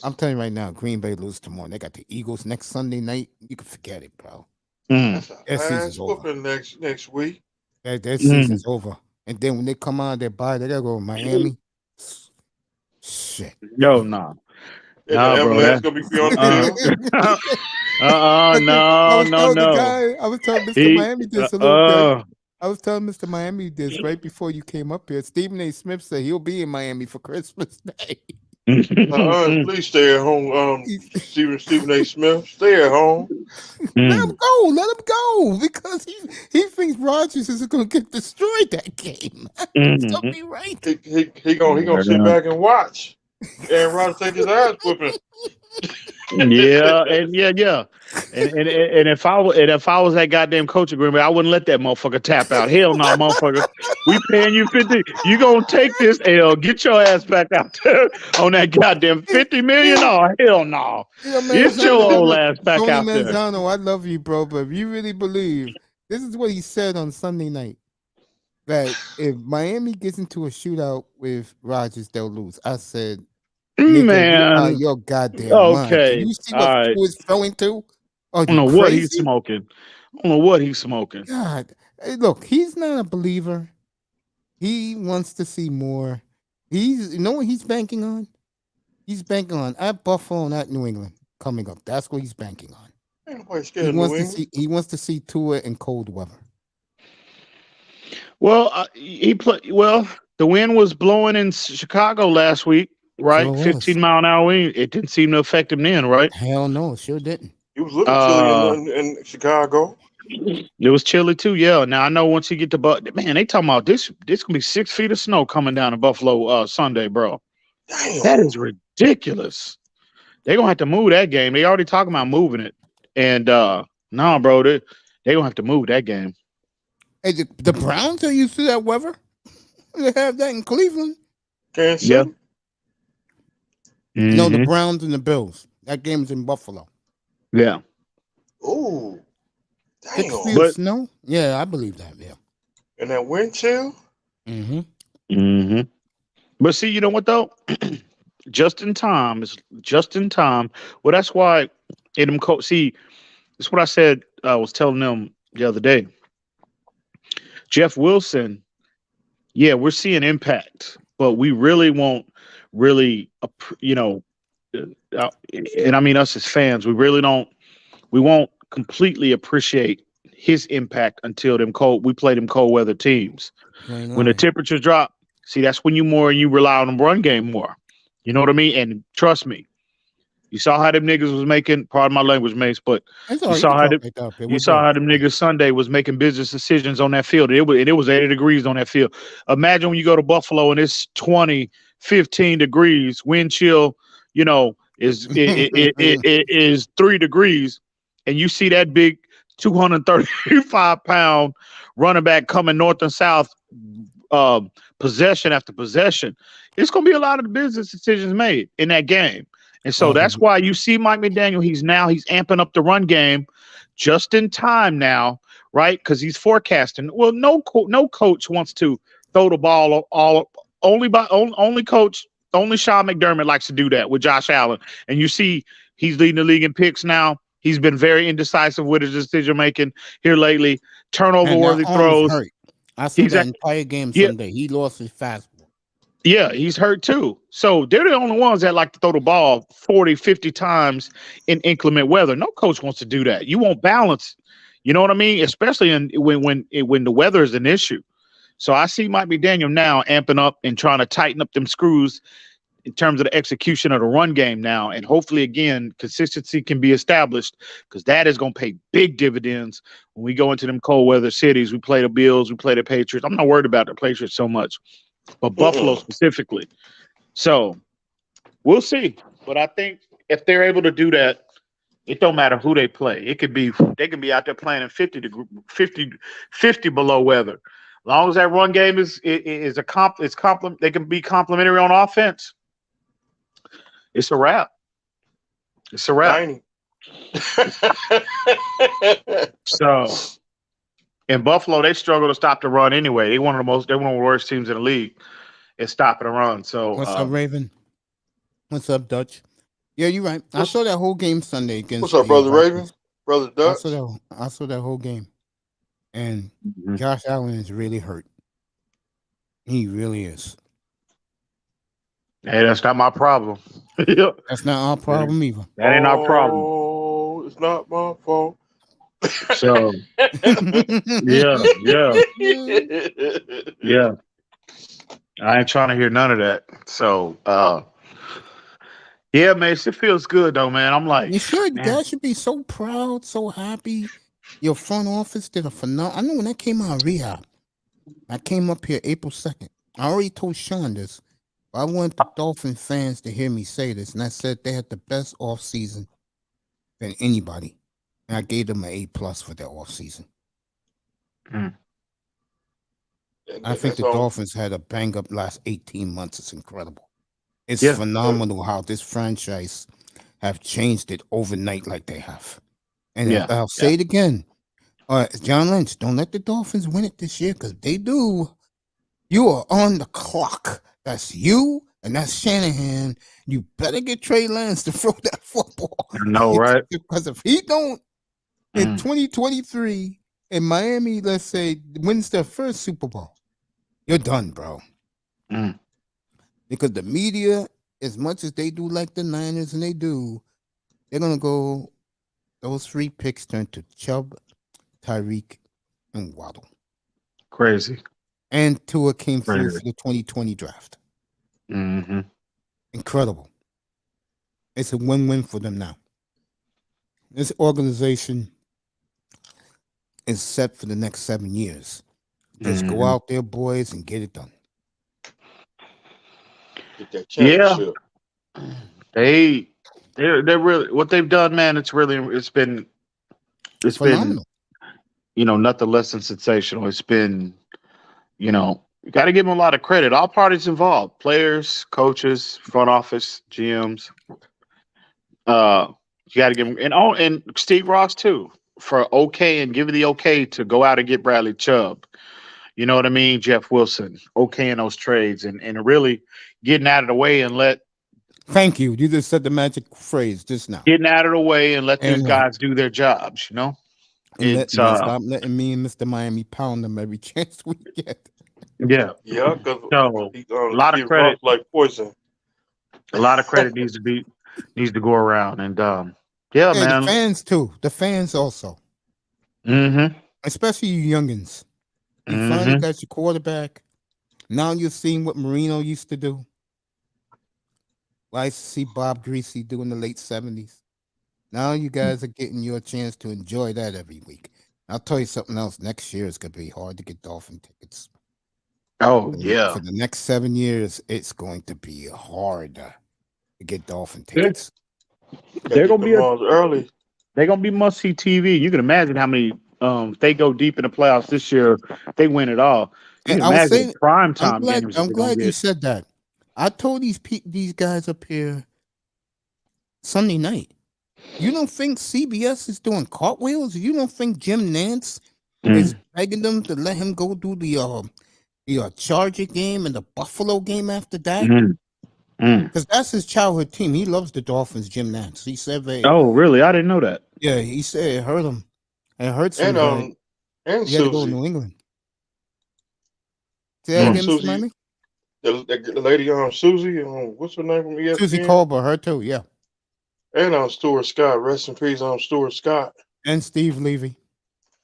I'm telling you right now, Green Bay lose tomorrow. They got the Eagles next Sunday night. You can forget it, bro. That's a That ass season's over. whooping next week. That season's over. And then when they come out, they buy. They gotta go to Miami. Shit. Yo, no. And Nah, the bro. ambulance gonna be on the field. No. I was telling Mr. Miami this a little bit. I was telling Mr. Miami this right before you came up here. Stephen A. Smith said he'll be in Miami for Christmas Day. Please stay at home. Stephen A. Smith, stay at home. Let him go, because he thinks Rodgers is going to get destroyed that game. So be right. He gonna sit back and watch. Aaron Rodgers take his ass whooping. Yeah. And if I was that goddamn coach of Green Bay, I wouldn't let that motherfucker tap out. Hell no, motherfucker. We paying you 50. You gonna take this L? Get your ass back out there on that goddamn $50 million? Oh, hell no. Get your old ass back Tony out there. Manzano, I love you, bro, but if you really believe, this is what he said on Sunday night, that if Miami gets into a shootout with Rodgers, they'll lose. I said, man, your goddamn mind. Okay. You see what he was throwing to? I don't know what he's smoking. God, hey, look, he's not a believer. He wants to see more. You know what he's banking on? He's banking on at Buffalo and at New England coming up. That's what he's banking on. He wants to see Tua in cold weather. Well, the wind was blowing in Chicago last week, right? 15-mile-an-hour wind. It didn't seem to affect him then, right? Hell no, it sure didn't. It was a little chilly in Chicago. It was chilly too, yeah. Now I know once you get to man, they talking about this gonna be 6 feet of snow coming down to Buffalo Sunday, bro. Damn. That is ridiculous. They're gonna have to move that game. They already talking about moving it. And no, bro, they gonna have to move that game. Hey, the Browns are used to that weather. They have that in Cleveland. Kansas Yeah. City? No, the Browns and the Bills. That game's in Buffalo. Yeah. Ooh. Damn. 6 feet of snow? Yeah, I believe that, yeah. And that wind chill? But see, you know what though? Just in time. Well, that's why see, that's what I said. I was telling them the other day. Jeff Wilson, yeah, we're seeing impact, but we really won't and I mean us as fans, we won't completely appreciate his impact until we play them cold weather teams. When the temperatures drop, see, that's when you rely on the run game more. You know what I mean? And trust me, you saw how them niggas was making, pardon my language, Mace, but you saw how them niggas Sunday was making business decisions on that field. It was 80 degrees on that field. Imagine when you go to Buffalo and it's 20, 15 degrees, wind chill, is 3 degrees, and you see that big 235-pound running back coming north and south, possession after possession. It's going to be a lot of the business decisions made in that game. And so that's why you see Mike McDaniel, he's amping up the run game just in time now, right? Because he's forecasting. Well, no coach wants to throw the ball only Sean McDermott likes to do that with Josh Allen. And you see he's leading the league in picks now. He's been very indecisive with his decision making here lately. Turnover-worthy throws. I saw that entire game Sunday. He lost his fastball. Yeah, he's hurt too. So they're the only ones that like to throw the ball 40, 50 times in inclement weather. No coach wants to do that. You won't balance. You know what I mean? Especially when the weather is an issue. So I see Mike McDaniel now amping up and trying to tighten up them screws in terms of the execution of the run game now. And hopefully, again, consistency can be established, because that is going to pay big dividends when we go into them cold weather cities. We play the Bills, we play the Patriots. I'm not worried about the Patriots so much, but Buffalo specifically. So we'll see. But I think if they're able to do that, it don't matter who they play. They can be out there playing in 50 below weather. As long as that run game they can be complimentary on offense. It's a wrap. So In Buffalo, they struggle to stop the run anyway. They're one of the worst teams in the league at stopping the run. So What's up, Raven? What's up, Dutch? Yeah, you're right. I saw that whole game Sunday against What's up, the brother Raven? Vikings. Brother I Dutch? saw that whole game, and Mhm. Josh Allen is really hurt. He really is. Hey, that's not my problem. Yeah, That's not our problem either. that ain't our problem. Oh, it's not my fault. So yeah. I ain't trying to hear none of that. So yeah, man, it feels good though, man. I'm like, You should. You man, guys should be so proud, so happy. Your front office did a phenomenal. I know when I came out of rehab, I came up here April 2nd. I already told Sean this, but I want the Dolphin fans to hear me say this. And I said they had the best off season than anybody. And I gave them an A+ for their off season. I think the Dolphins had a bang up last 18 months. It's incredible. It's phenomenal how this franchise have changed it overnight like they have. And I'll say it again. John Lynch, don't let the Dolphins win it this year, because they do. You are on the clock. That's you and that's Shanahan. You better get Trey Lance to throw that football. I know, right? Because if he don't, in 2023, in Miami, let's say, wins their first Super Bowl, you're done, bro. Because the media, as much as they do like the Niners, and they're going to go, those 3 picks turn to Chubb, Tyreek, and Waddle. Crazy. And Tua came through for the 2020 draft. Mm-hmm. Incredible. It's a win-win for them now. This organization is set for the next 7 years. Just go out there, boys, and get it done. Get that championship. Yeah. They're really, what they've done, man, it's been phenomenal. Nothing less than sensational. It's been, you got to give them a lot of credit. All parties involved: players, coaches, front office, GMs. You got to give them, and Steve Ross too, for giving the okay to go out and get Bradley Chubb. You know what I mean? Jeff Wilson, in those trades, and really getting out of the way and let. Thank you. You just said the magic phrase just now. Getting out of the way and let these guys do their jobs. And stop letting me and Mr. Miami pound them every chance we get. Yeah. Yeah, because a lot of credit, like poison. A lot of credit needs to go around, and man, the fans too. The fans also. Mm-hmm. Especially you youngins. You finally got your quarterback. Now you're seeing what Marino used to do. I used to see Bob Greasy do in the late 70s. Now you guys are getting your chance to enjoy that every week. I'll tell you something else. Next year it's going to be hard to get Dolphin tickets. Oh, yeah. For the next 7 years, it's going to be hard to get Dolphin tickets. They're going to be early. They're going to be must-see TV. You can imagine how many, if they go deep in the playoffs this year, they win it all. You can imagine prime time games. I'm glad you said that. I told these guys up here Sunday night, you don't think CBS is doing cartwheels? You don't think Jim Nantz is begging them to let him go do the Charger game and the Buffalo game after that? Because that's his childhood team. He loves the Dolphins, Jim Nantz. He said oh, really? I didn't know that. Yeah, he said it hurt him. It hurts him. And he had to go to New England. Say that again, Mr. Miami? The lady Susie, what's her name from ESPN? Susie Colbert, her too, yeah. And Stuart Scott, rest in peace on Stuart Scott. And Steve Levy.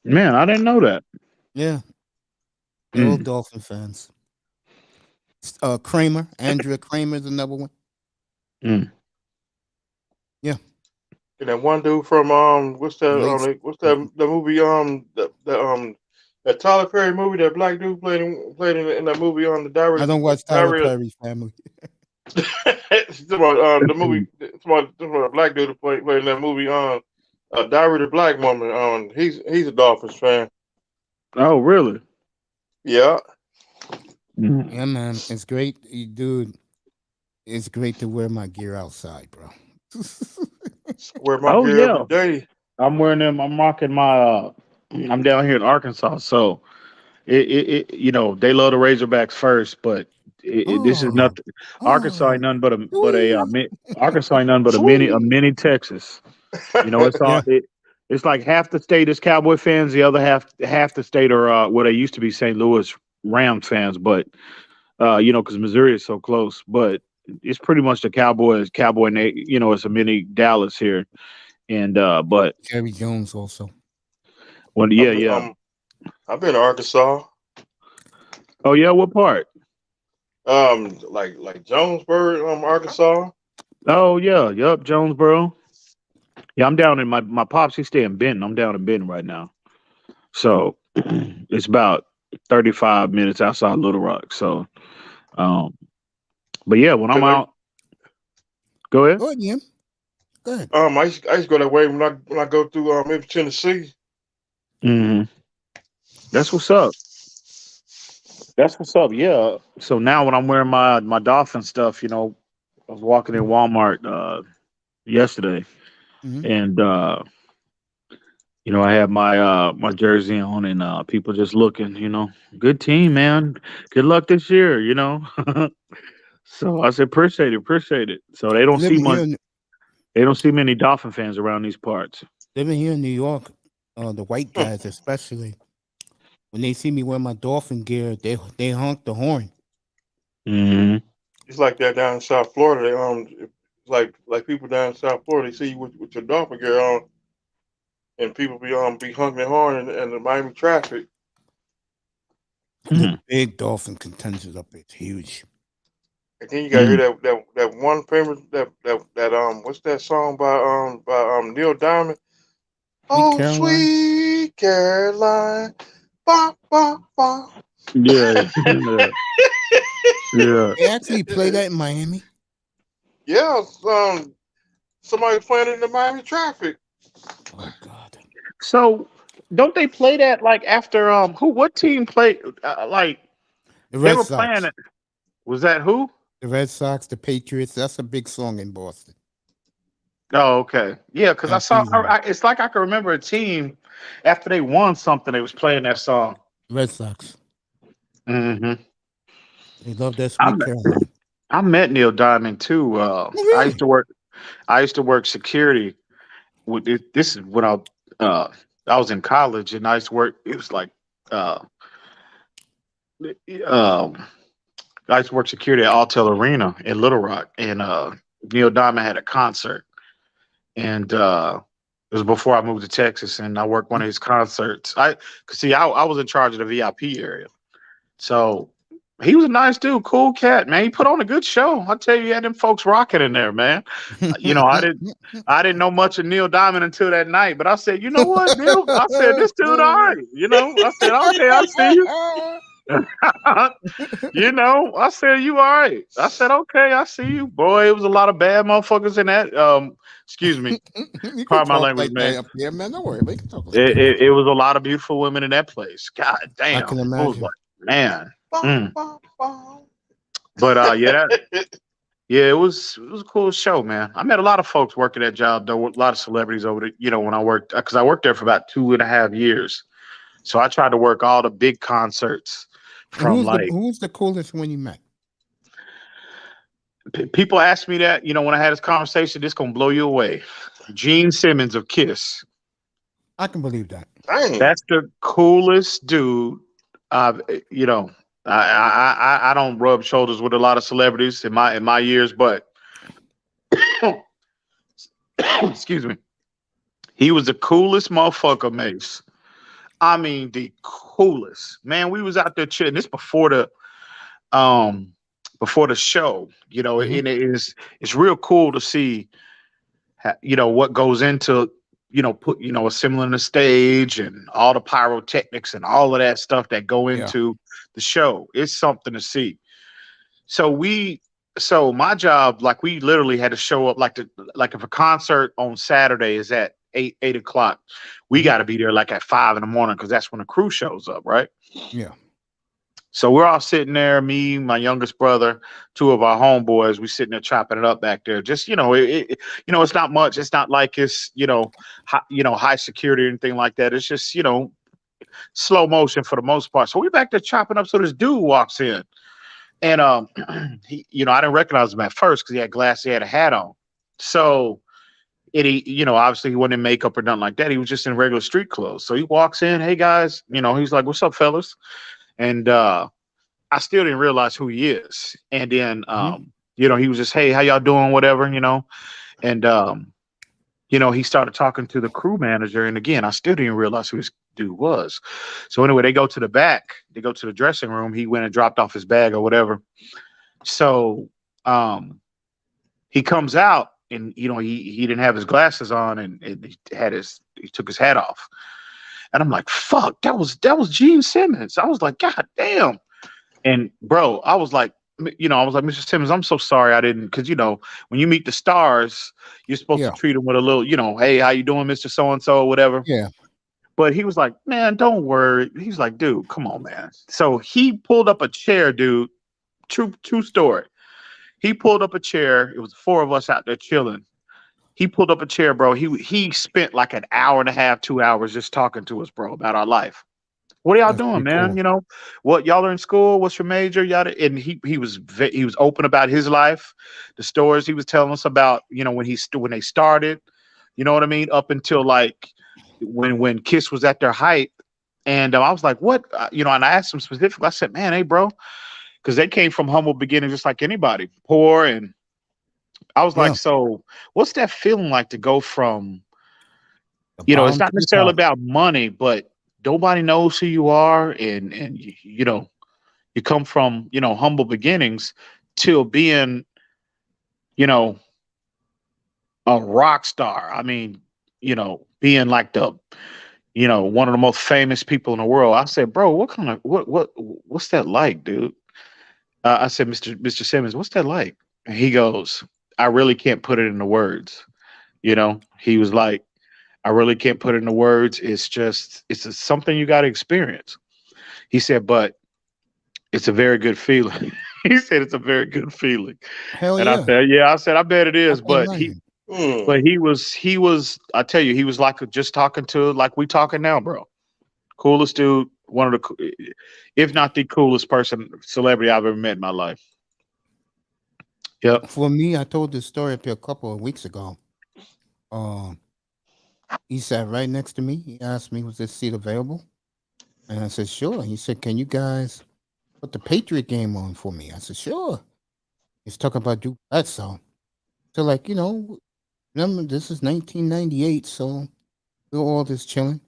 Man, I didn't know that. Yeah. They're all Dolphin fans. Kramer, Andrea Kramer is another one. Yeah. And that one dude from what's that the movie that Tyler Perry movie, that black dude played in that movie on the Diary. I don't watch Tyler Perry Family. The movie, the black dude who played in that movie on Diary of the Black Woman. He's a Dolphins fan. Oh, really? Yeah. Yeah, man, it's great, dude. It's great to wear my gear outside, bro. Wear my gear every day. I'm wearing them. I'm rocking my I'm down here in Arkansas, so they love the Razorbacks first, but this is Oh, nothing. Arkansas ain't oh, nothing but a sweet. Arkansas ain't nothing but a Sweet. mini Texas. It's Yeah. all it's like half the state is Cowboy fans, the other half the state are what they used to be St. Louis Rams fans, but because Missouri is so close, but it's pretty much the it's a mini Dallas here, and but Jerry Jones also. when I've yeah been yeah I've been to Arkansas. oh yeah, what part? Like Jonesboro, Arkansas. Oh yeah, yep, Jonesboro. Yeah, I'm down in my pops. He stay in Benton. I'm down in Benton right now, so it's about 35 minutes outside Little Rock. So, um, but yeah, when I'm Cause out, go ahead. Go ahead, Jim. Go ahead. I used to go that way when I go through maybe Tennessee. hmm That's what's up. That's what's up. Yeah. So now when I'm wearing my Dolphin stuff, I was walking in Walmart yesterday, Hmm. and I have my jersey on, and people just looking. Good team, man. Good luck this year. So I said, appreciate it. So they don't see Living much. here, They don't see many Dolphin fans around these parts. living here in New York, the white Huh. guys especially, when they see me wear my dolphin gear, they honk the horn. hmm It's like that down in South Florida. It's like people down in South Florida. They see you with your dolphin gear on, and people be honking their horn in the Miami traffic. The big dolphin contingent up there is huge. And then you gotta hear that one famous that what's that song by Neil Diamond? Sweet Oh Caroline. sweet Caroline, ba ba ba. Yeah, yeah, yeah. They actually play that in Miami. Yeah, somebody playing in the Miami traffic. Oh God. So don't they play that like after what team played like The they Red were playing Sox. it? Was that who? The Red Sox, the Patriots. That's a big song in Boston. Oh, okay. Yeah, because I saw. After It's like I can remember a team after they won something, they was playing that song. Red Sox. hmm They love that I Sweet met, Caroline. I met Neil Diamond too. Oh, I really? used to work. I used to work security. This is when I was in college, and I used to work. It was like uh, um, I used to work security at Altel Arena in Little Rock, and Neil Diamond had a concert, and it was before I moved to Texas, and I worked one of his concerts. I was in charge of the VIP area, so he was a nice dude, cool cat, man. He put on a good show. I tell you, he had them folks rocking in there, man. I didn't know much of Neil Diamond until that night, but I said, you know what, Neil? I said, this dude, all right. I said, okay, I see you. I said, you all right. I said, okay, I see you. Boy, it was a lot of bad motherfuckers in that. Excuse me. You can Pardon my talk language, like man. that up there, man. Don't worry. We can talk like It, that. it, it was a lot of beautiful women in that place. God I damn. can I was imagine. like, man. Ba, Mm. ba, ba. But it was a cool show, man. I met a lot of folks working that job, though, a lot of celebrities over there, when I worked, because I worked there for about 2.5 years. So I tried to work all the big concerts from Who's the coolest one you met? people ask me that, when I had this conversation, this gonna blow you away. Gene Simmons of Kiss. I can believe that. Dang. That's the coolest dude. You know, I don't rub shoulders with a lot of celebrities in my years, but excuse me, he was the coolest motherfucker, Mace. I mean, the coolest man. We was out there chilling. This before the show, Mhm. and it's real cool to see, what goes into, assembling the stage and all the pyrotechnics and all of that stuff that go Yeah. into the show. It's something to see. So my job, like we literally had to show up like if a concert on Saturday is at 8 o'clock, we Mhm. got to be there like at 5 in the morning because that's when the crew shows up, right? Yeah. So we're all sitting there, me, my youngest brother, two of our homeboys. We sitting there chopping it up back there. Just it's not much. It's not like it's high security or anything like that. It's just slow motion for the most part. So we back there chopping up. So this dude walks in, and he, I didn't recognize him at first because he had glasses, he had a hat on. So obviously he wasn't in makeup or nothing like that. He was just in regular street clothes. So he walks in, hey guys, he's like, "What's up, fellas?" And I still didn't realize who he is. And then he was just, "Hey, how y'all doing?" Whatever, and he started talking to the crew manager. And again, I still didn't realize who this dude was. So anyway, they go to the back, they go to the dressing room. He went and dropped off his bag or whatever. So he comes out and he didn't have his glasses on and he took his hat off. And I'm like, fuck, that was Gene Simmons. I was like, God damn. And bro, I was like, Mr. Simmons, I'm so sorry I didn't, because when you meet the stars, you're supposed to treat them with a little, hey, how you doing, Mr. So-and-so, whatever. Yeah. But he was like, man, don't worry. He's like, dude, come on, man. So he pulled up a chair, dude. True story. He pulled up a chair. It was 4 of us out there chilling. He pulled up a chair, bro. He spent like an hour and a half, 2 hours just talking to us, bro, about our life. What are y'all doing, man? Cool. What y'all are in school? What's your major? Yada. And he was open about his life, the stories he was telling us about, when they started, you know what I mean? Up until like when Kiss was at their height. And I was like, what? And I asked him specifically, I said, man, hey, bro, because they came from humble beginnings just like anybody, poor. And I was like, so what's that feeling like to go from, it's not necessarily about money, but nobody knows who you are, and you come from humble beginnings to being a rock star. I mean, being like the one of the most famous people in the world. I said, bro, what's that like, dude? I said, Mr. Simmons, what's that like? And he goes, I really can't put it into words. He was like, I really can't put it into words. It's something you got to experience. He said, but it's a very good feeling. He said, it's a very good feeling. Hell and yeah. I said, I bet it is. But he was, I tell you, he was like just talking to, like we talking now, bro. Coolest dude. One of the, if not the coolest celebrity I've ever met in my life. Yep. For me, I told this story up here a couple of weeks ago. He sat right next to me. He asked me, was this seat available? And I said, sure. He said, can you guys put the Patriot game on for me? I said, sure. He's talking about Duke Bledsoe. So, like, remember, this is 1998, so we're all just chilling.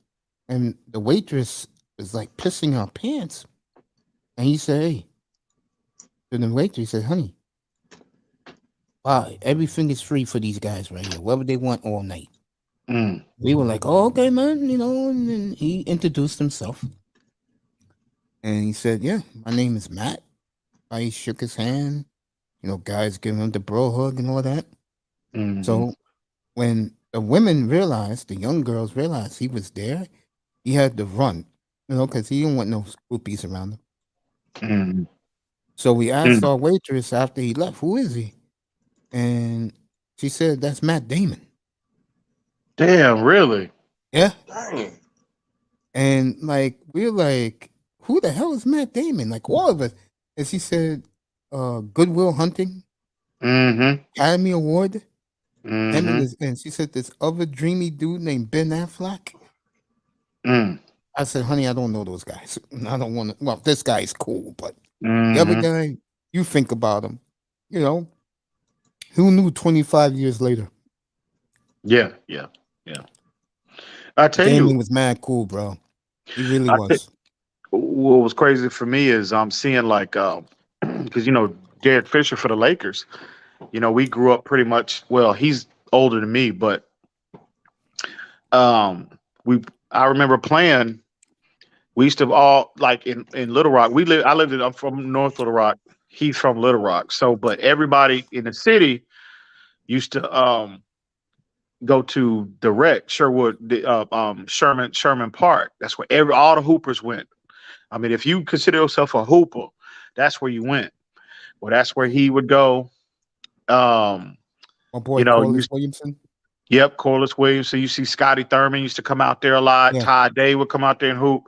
And the waitress was, like, pissing her pants. And he said, hey. To the waitress, he said, honey, wow, everything is free for these guys right here. Whatever they want all night. We were like, oh, okay, man, and then he introduced himself. And he said, yeah, my name is Matt. I shook his hand, guys giving him the bro hug and all that. Mm-hmm. So when the women realized, the young girls realized he was there, he had to run, because he didn't want no groupies around him. Mm-hmm. So we asked our waitress after he left, who is he? And she said, that's Matt Damon. Damn, really? Yeah. Dang. And like we're like, who the hell is Matt Damon? Like all of us. And she said, Goodwill Hunting, Academy Award. And she said this other dreamy dude named Ben Affleck. I said, honey, I don't know those guys. I don't want to. Well, this guy's cool, but the other guy, you think about him. Who knew 25 years later? Yeah. I tell Damon you, was mad cool, bro. He really was. What was crazy for me is I'm seeing like, because Derek Fisher for the Lakers. We grew up pretty much. Well, he's older than me, but I remember playing. We used to all like in Little Rock. I'm from North Little Rock. He's from Little Rock. So, but everybody in the city used to go to the rec, Sherwood, Sherman Park. That's where all the hoopers went. I mean, if you consider yourself a hooper, that's where you went. Well, that's where he would go. My boy Corliss Williamson. Yep, Corliss Williams. So you see Scotty Thurman used to come out there a lot. Yeah. Todd Day would come out there and hoop.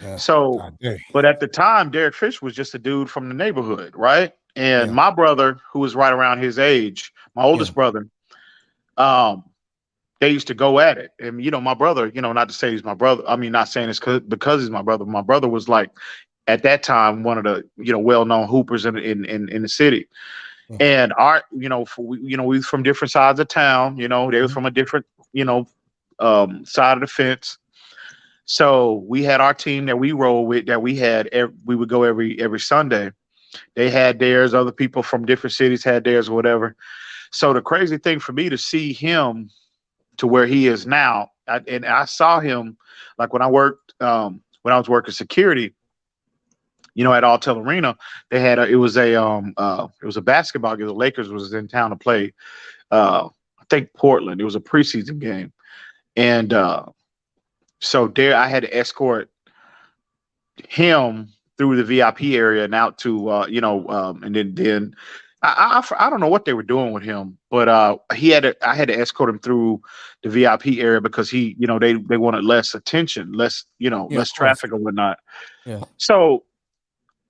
Yeah. So, God dang. but at the time, Derek Fisher was just a dude from the neighborhood, right? And Yeah. my brother, who was right around his age, my oldest brother, they used to go at it. And, my brother, not to say he's my brother. I mean, not saying it's because he's my brother. My brother was like, at that time, one of the, well-known hoopers in the city. Yeah. And we was from different sides of town. They was from a different, side of the fence. So we had our team that we roll with that we would go every Sunday. They had theirs. Other people from different cities had theirs or whatever. So the crazy thing for me to see him to where he is now, I saw him like when I worked, when I was working security, at Altel Arena, they had it was a basketball game. The Lakers was in town to play, I think Portland. It was a preseason game. And so there I had to escort him through the VIP area and out to, and then I don't know what they were doing with him, but I had to escort him through the VIP area because they wanted less attention, less traffic or whatnot. Yeah. So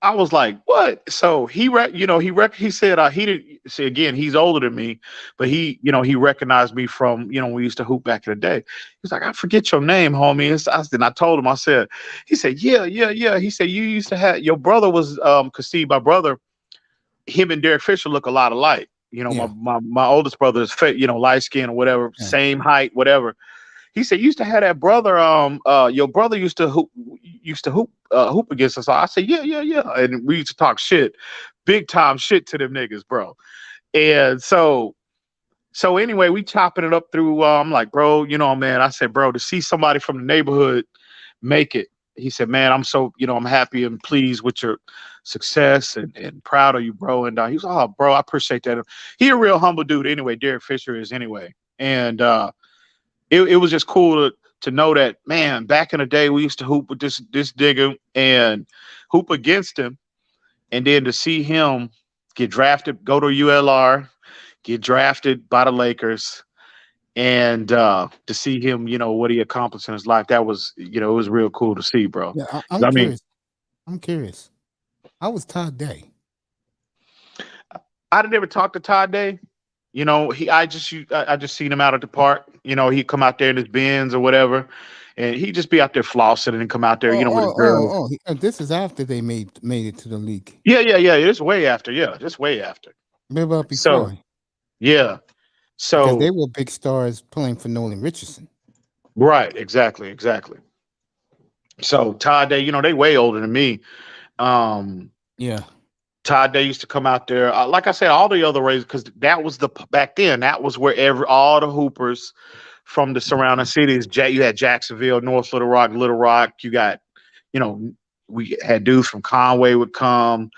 I was like, what? So he said he didn't see, again, he's older than me, but he recognized me from, we used to hoop back in the day. He's like, I forget your name, homie. And I told him, he said, yeah. He said, you used to have, your brother was, cause see, my brother, him and Derek Fisher look a lot alike. My oldest brother is light skin or whatever, same height, whatever. He said, you used to have that brother. Your brother used to hoop against us. So I said, yeah. And we used to talk shit, big time shit to them niggas, bro. And so anyway, we chopping it up through. I'm like, bro, man. I said, bro, to see somebody from the neighborhood make it. He said, man, I'm so, I'm happy and pleased with your success and proud of you, bro. And he was, oh, bro, I appreciate that. He a real humble dude anyway. Derek Fisher is anyway. And it was just cool to know that, man, back in the day, we used to hoop with this digger and hoop against him. And then to see him get drafted, go to ULR, get drafted by the Lakers, and to see him, what he accomplished in his life, that was, it was real cool to see, bro. Yeah, I'm curious. I'm curious. How was Todd Day? I didn't ever talk to Todd Day. I just seen him out at the park. He'd come out there in his Benz or whatever, and he'd just be out there flossing and come out there, with his girl. This is after they made it to the league. Yeah. It's way after. Yeah, just way after. What about before? So, yeah. So because they were big stars playing for Nolan Richardson. Right. Exactly. So Todd Day, they way older than me. Yeah. Todd Day used to come out there. Like I said, all the other Rays, because that was back then, that was where all the hoopers from the surrounding cities, you had Jacksonville, North Little Rock, you got, we had dudes from Conway would come,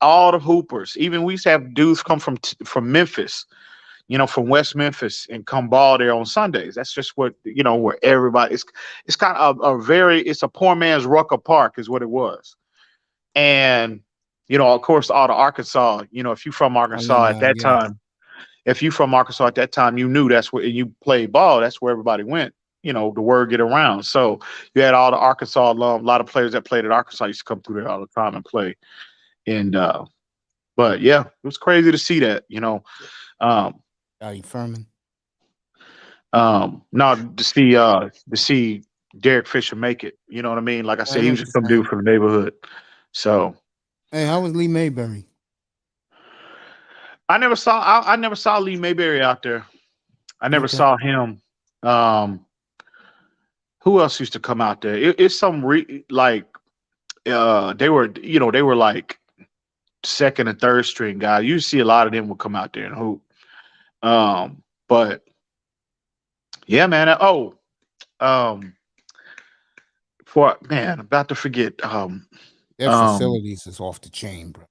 all the hoopers. Even we used to have dudes come from Memphis, from West Memphis and come ball there on Sundays. That's just what, where everybody, it's kind of it's a poor man's Rucker Park is what it was. And, of course, all the Arkansas, if you from Arkansas at that time, you knew that's where you played ball. That's where everybody went, the word get around. So you had all the Arkansas alum, a lot of players that played at Arkansas used to come through there all the time and play. And, but yeah, it was crazy to see that, Furman. No, to see Derek Fisher make it, you know what I mean? Like I said, he was just some dude from the neighborhood. So, hey, how was Lee Mayberry? I never saw Lee Mayberry out there. I never saw him. Who else used to come out there? It's some they were like second and third string guys. You see a lot of them would come out there and hoop. But yeah, man. I'm about to forget. Their facilities is off the chain, bro.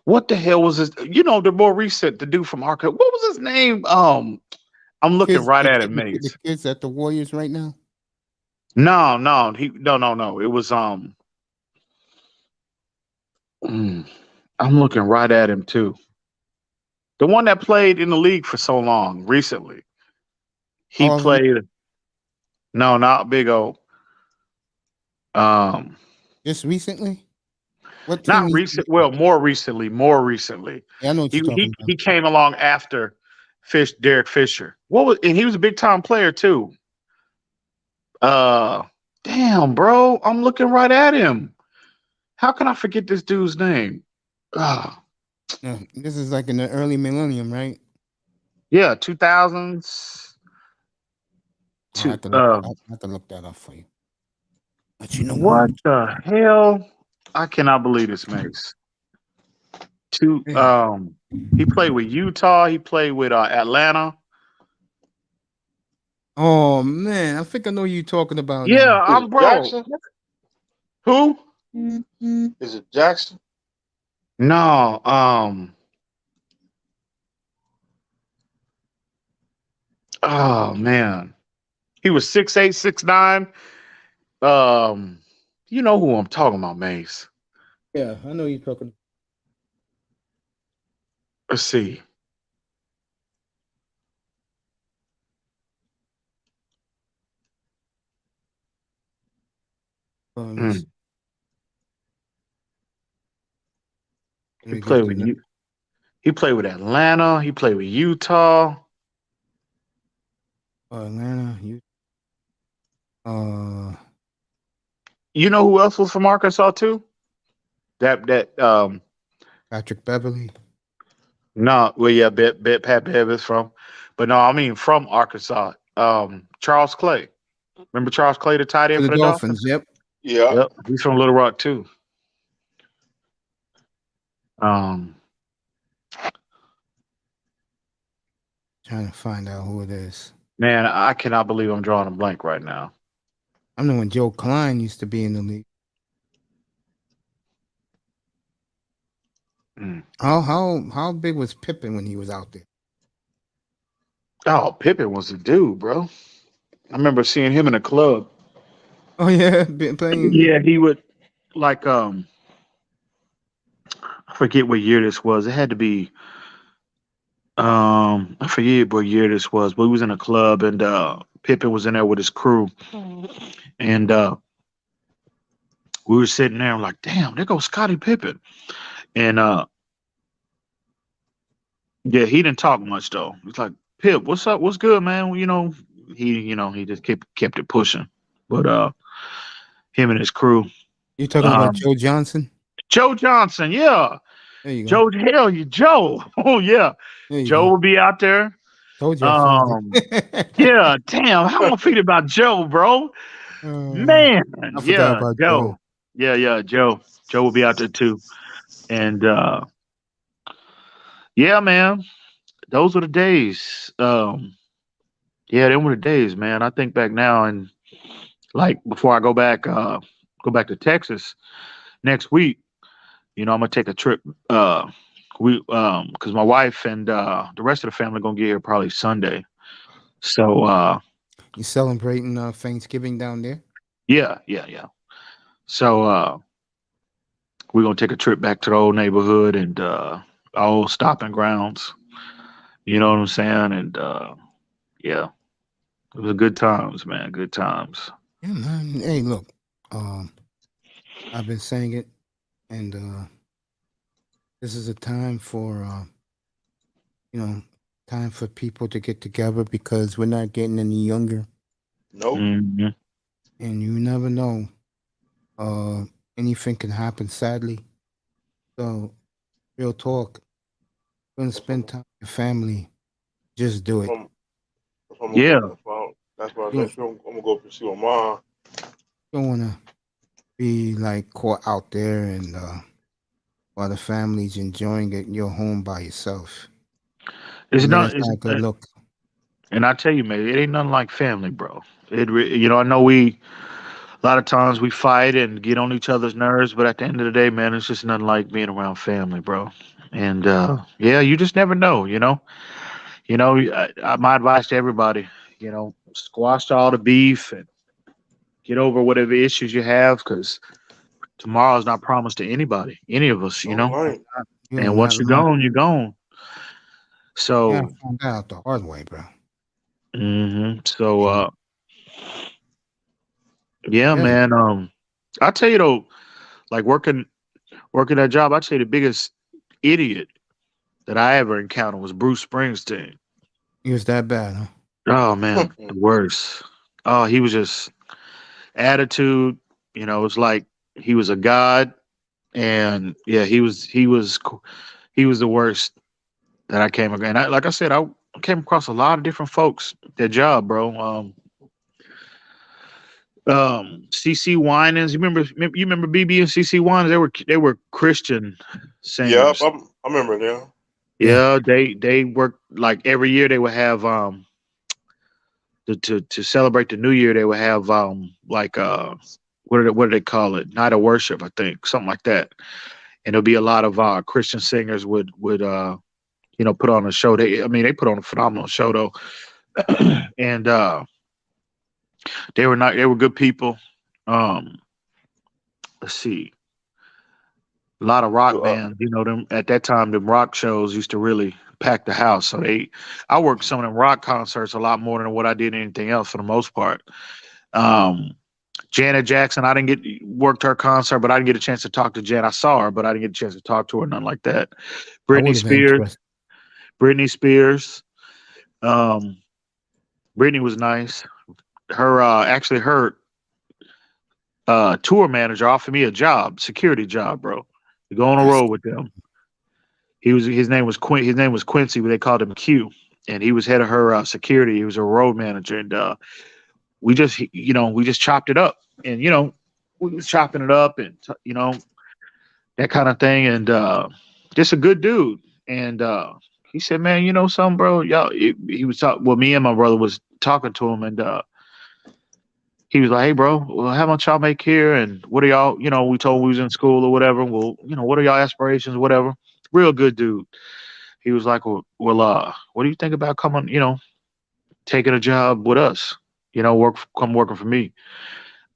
What the hell was this? The more recent, the dude from Arkansas. What was his name? I'm looking right at it, mate. The kids at the Warriors right now? No. It was I'm looking right at him too. The one that played in the league for so long recently. He Harlem? played. No, not Big O. Um, Just recently? What team? not recent. Well, more recently. More recently. Yeah, I know what He you're talking about. he came along after Derek Fisher. And he was a big time player too. Uh, damn, bro, I'm looking right at him. How can I forget this dude's name? Ah, Yeah, this is like in the early millennium, right? yeah, 2000s. I have to look that up for you. But you know What the hell? I cannot believe this, Max. He played with Utah. He played with Atlanta. Oh man, I think I know who you're talking about Yeah, now. Is it Jackson? Who? Is it Jackson? No, oh man. He was 6'8", 6'9". You know who I'm talking about, Mace. Yeah, I know you're talking. Let's see. Let He me played get with the you. He played with Atlanta. He played with Utah. Atlanta. You know who else was from Arkansas too? That Patrick Beverly. no, well yeah, Pat Bev is from, but no, I mean from Arkansas. Charles Clay. Remember Charles Clay, the tight For end the for the Dolphins. Dolphins? Yep. Yeah. Yep, he's from Little Rock too. Um, Trying to find out who it is. man, I cannot believe I'm drawing a blank right now. I know when Joe Klein used to be in the league. Mm. How big was Pippen when he was out there? Oh, Pippen was a dude, bro. I remember seeing him in a club. Oh yeah, been playing. Yeah, he would like I forget what year this was. It had to be I forget what year this was, but he was in a club and Pippen was in there with his crew. And we were sitting there like, damn, there goes Scottie Pippen. And yeah, he didn't talk much though. He's like, Pip, what's up? What's good, man? He just kept it pushing. But him and his crew. You talking about Joe Johnson? Joe Johnson, yeah. There you go. Joe. Oh yeah. There you Joe go. will be out there. Told you. I found Yeah, damn. How am I feeling about Joe, bro? Man, I forgot yeah, about Joe. Joe. Yeah, Joe. Joe will be out there too. And yeah, man. Those were the days. Yeah, them were the days, man. I think back now and like before I go back to Texas next week, I'm gonna take a trip. Because my wife and the rest of the family gonna get here probably Sunday. So You celebrating Thanksgiving down there? yeah. So we're gonna take a trip back to the old neighborhood and our old stopping grounds. You know what I'm saying? And yeah, it was good times, man. Good times. Yeah, man. Hey, look. I've been saying it, and this is a time for time for people to get together because we're not getting any younger, Nope. Mhm. and you never know. Anything can happen, sadly. So, real talk. Gonna spend time with your family. Just do it. Yeah. That's why I said I'm gonna go pursue my mom. Don't wanna be like caught out there and while the family's enjoying it, you're home by yourself. It's not. That's not a good look. And I tell you, man, it ain't nothing like family, bro. I know a lot of times we fight and get on each other's nerves, but at the end of the day, man, it's just nothing like being around family, bro. And yeah, you just never know, my advice to everybody, squash all the beef and get over whatever issues you have, because tomorrow's not promised to anybody, any of us, Right. And once you're gone, you're gone. Yeah, So I found that out the hard way, bro. So, yeah, Yeah. man. I tell you though, like working that job, I'd say the biggest idiot that I ever encountered was Bruce Springsteen. It was that bad, huh? Oh man, the worst. Oh, he was just attitude. It's like he was a god, and yeah, he was the worst that I came across. And like I said, I came across a lot of different folks. That job, bro. CC Winans. You remember BB and CC Winans? They were Christian Yep, singers. I remember now. Yeah, they worked like every year they would have to celebrate the new year they would have like what do they call it? Night of worship, I think, something like that. And there'll be a lot of Christian singers would put on a show. They put on a phenomenal show though. And they were good people. Um let's see. A lot of rock Uh, bands, them at that time, them rock shows used to really pack the house. So I worked some of them rock concerts a lot more than what I did anything else for the most part. Um, Janet Jackson, I didn't worked her concert, but I didn't get a chance to talk to Jan. I saw her, but I didn't get a chance to talk to her, nothing like that. I Britney would have been Spears, interested. Britney Spears, um, Britney was nice. Her tour manager offered me a job, security job, bro, to go on a That's road with them. His name was Quincy, but they called him Q, and he was head of her security. He was a road manager, and we just chopped it up, and we was chopping it up, and that kind of thing, and just a good dude. And he said, "Man, you know something, bro? Y'all." He was talking. Well, me and my brother was talking to him, and he was like, "Hey, bro, well, how much y'all make here? And what are y'all? We told him we was in school or whatever. Well, what are y'all aspirations, whatever." Real good dude. He was like, "Well, what do you think about coming? Taking a job with us? Come working for me."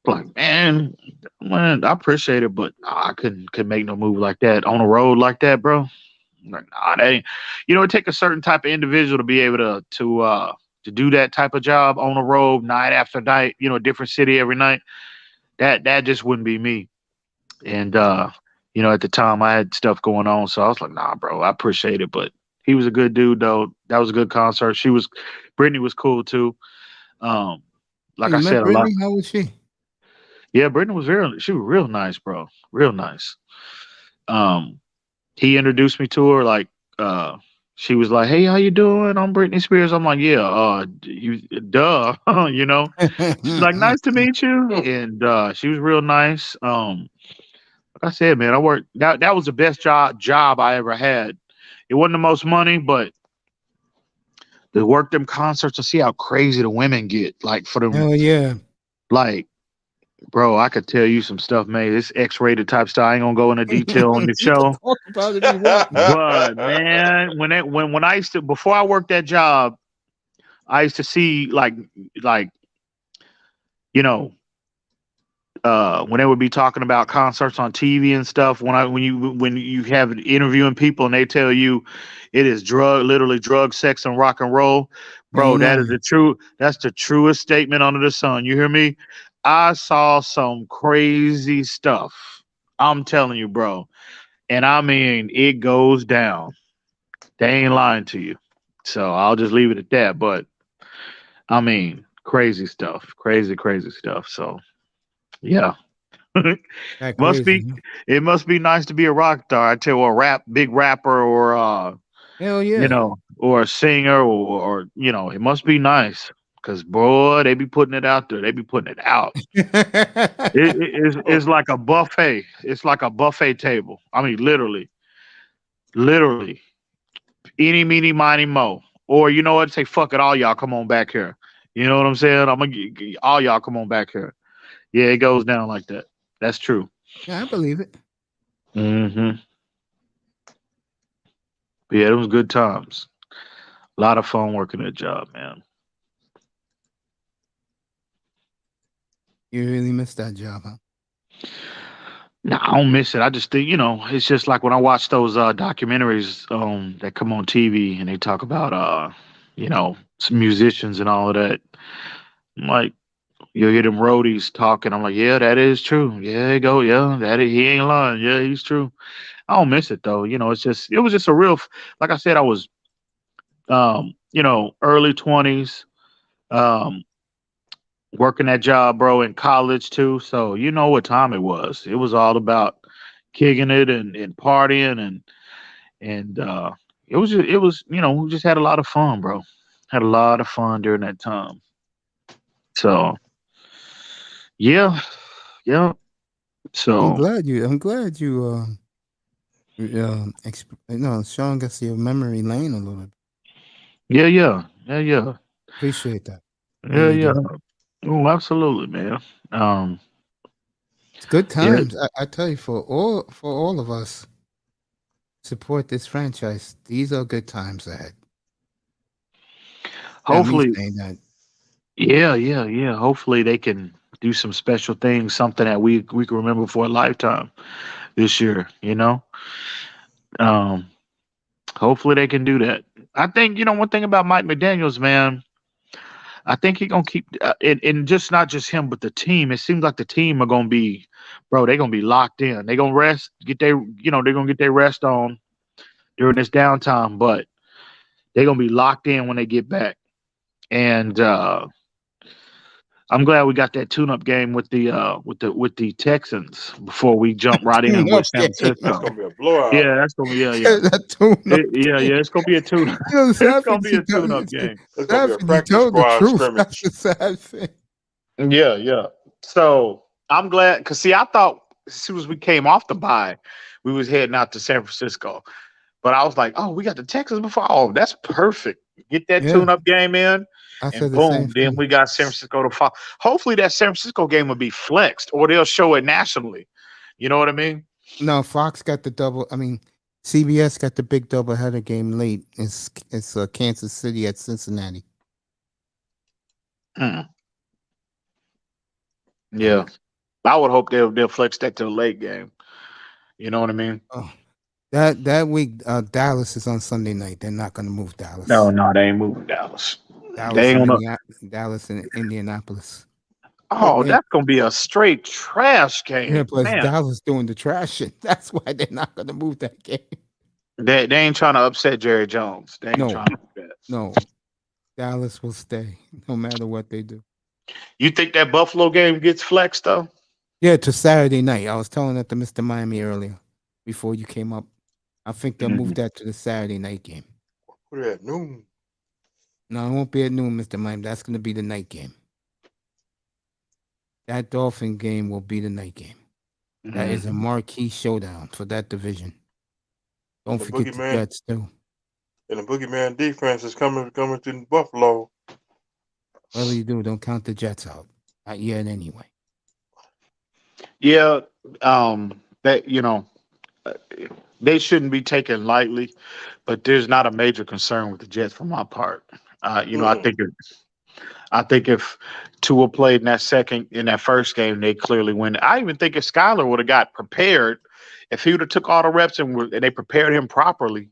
Like, man, I appreciate it, but I couldn't make no move like that on the road like that, bro. Like, nah, that ain't. It take a certain type of individual to be able to do that type of job on the road night after night. A different city every night. That just wouldn't be me. And at the time I had stuff going on, so I was like, nah, bro, I appreciate it, but he was a good dude though. That was a good concert. Brittany was cool too. Like you I met said, a lot. Brittany? How was she? Yeah, she was real nice, bro. Real nice. Um, he introduced me to her, like, she was like, "Hey, how you doing? I'm Britney Spears." I'm like, "Yeah, you, duh," She's like, "Nice to meet you," and she was real nice. Like I said, man, I worked. That was the best job I ever had. It wasn't the most money, but to work them concerts to see how crazy the women get, like for them, Hell yeah. like. Bro, I could tell you some stuff, man. This X-rated type stuff. I ain't gonna go into detail on the You can show. talk about it if you want. But man, when I used to before I worked that job, I used to see like you know when they would be talking about concerts on TV and stuff. When you have interviewing people and they tell you it is literally drug, sex, and rock and roll, bro. Ain't That's the truest statement under the sun. You hear me? I saw some crazy stuff. I'm telling you, bro. And I mean, it goes down. They ain't lying to you. So I'll just leave it at that. But I mean, crazy stuff. Crazy, crazy stuff. So yeah. that must be crazy. it must be nice to be a rock star. I tell you, a big rapper or Hell yeah. or a singer or it must be nice. Cause boy, they be putting it out there. They be putting it out. It's like a buffet. It's like a buffet table. I mean, literally. Eeny, meeny, miny, mo. Or you know what? Say fuck it, all y'all come on back here. You know what I'm saying? I'm gonna all y'all come on back here. Yeah, it goes down like that. That's true. Yeah, I believe it. Mm-hmm. Yeah, it was good times. A lot of fun working that job, man. You really missed that job, huh? No, I don't miss it. I just think, it's just like when I watch those documentaries that come on TV and they talk about some musicians and all of that. I'm like, you hear them roadies talking. I'm like, yeah, that is true. Yeah, go, yeah, he ain't lying. Yeah, he's true. I don't miss it though. It was just a real, like I said, I was, early 20s, um, working that job, bro, in college too. So you know what time it was. It was all about kicking it and partying and we just had a lot of fun, bro. Had a lot of fun during that time. So yeah, yeah. I'm So glad you. I'm glad you. Showing us your memory lane a little bit. yeah. Appreciate that. Yeah, Really yeah. do. Oh, absolutely, man. Um, It's good yeah. times. I tell you, for all of us, support this franchise. These are good times ahead. Not me Hopefully, saying that. yeah. Hopefully, they can do some special things, something that we can remember for a lifetime this year. Um, hopefully they can do that. I think one thing about Mike McDaniel's, man. I think he gonna keep and just not just him, but the team. It seems like the team are gonna be, bro. They're gonna be locked in. They're gonna rest, they're gonna get their rest on during this downtime, but they're gonna be locked in when they get back. And I'm glad we got that tune-up game with the Texans before we jump right in with San Okay. That's Francisco. gonna be a blowout. Yeah, that's gonna be yeah. That tune-up. Yeah. It's gonna be a tune. It's Stafford, gonna be a tune-up game. It's gonna be a He practice told the squad truth. That's scrimmage. the sad thing. Yeah. So I'm glad because see, I thought as soon as we came off the bye, we was heading out to San Francisco. But I was like, oh, we got the Texans before. Oh, that's perfect. Get that Yeah, tune-up game in, I and said the same boom, then thing. we got San Francisco to follow. Hopefully, that San Francisco game will be flexed, or they'll show it nationally. You know what I mean? No, Fox got the double. I mean, CBS got the big doubleheader game late. It's Kansas City at Cincinnati. Mm, yeah, I would hope they'll flex that to the late game. You know what I mean? Oh, that week, Dallas is on Sunday night. They're not going to move No, Dallas. no, they ain't moving Dallas. They Dallas ain't and gonna. Dallas and Indianapolis. Oh, They, that's gonna be a straight trash yeah, game, plus man. Dallas doing the trashing. That's why they're not going to move that game. They ain't trying to upset Jerry Jones. They ain't No, trying to do that. no, Dallas will stay no matter what they do. You think that Buffalo game gets flexed though? Yeah, to Saturday night. I was telling that to Mr. Miami earlier before you came up. I think they'll move that to the Saturday night game. Put it at noon. No, it won't be at noon, Mr. Miami. That's going to be the night game. That Dolphin game will be the night game. That is a marquee showdown for that division. Don't The forget the boogeyman Jets too. and the boogeyman defense is coming to Buffalo. Whatever you do, don't count the Jets out. Not yet, anyway. Yeah, that uh, they shouldn't be taken lightly, but there's not a major concern with the Jets from my part. I think if Tua played in that first game, they clearly win. I even think if Skyler would have got prepared, if he would have took all the reps and they prepared him properly,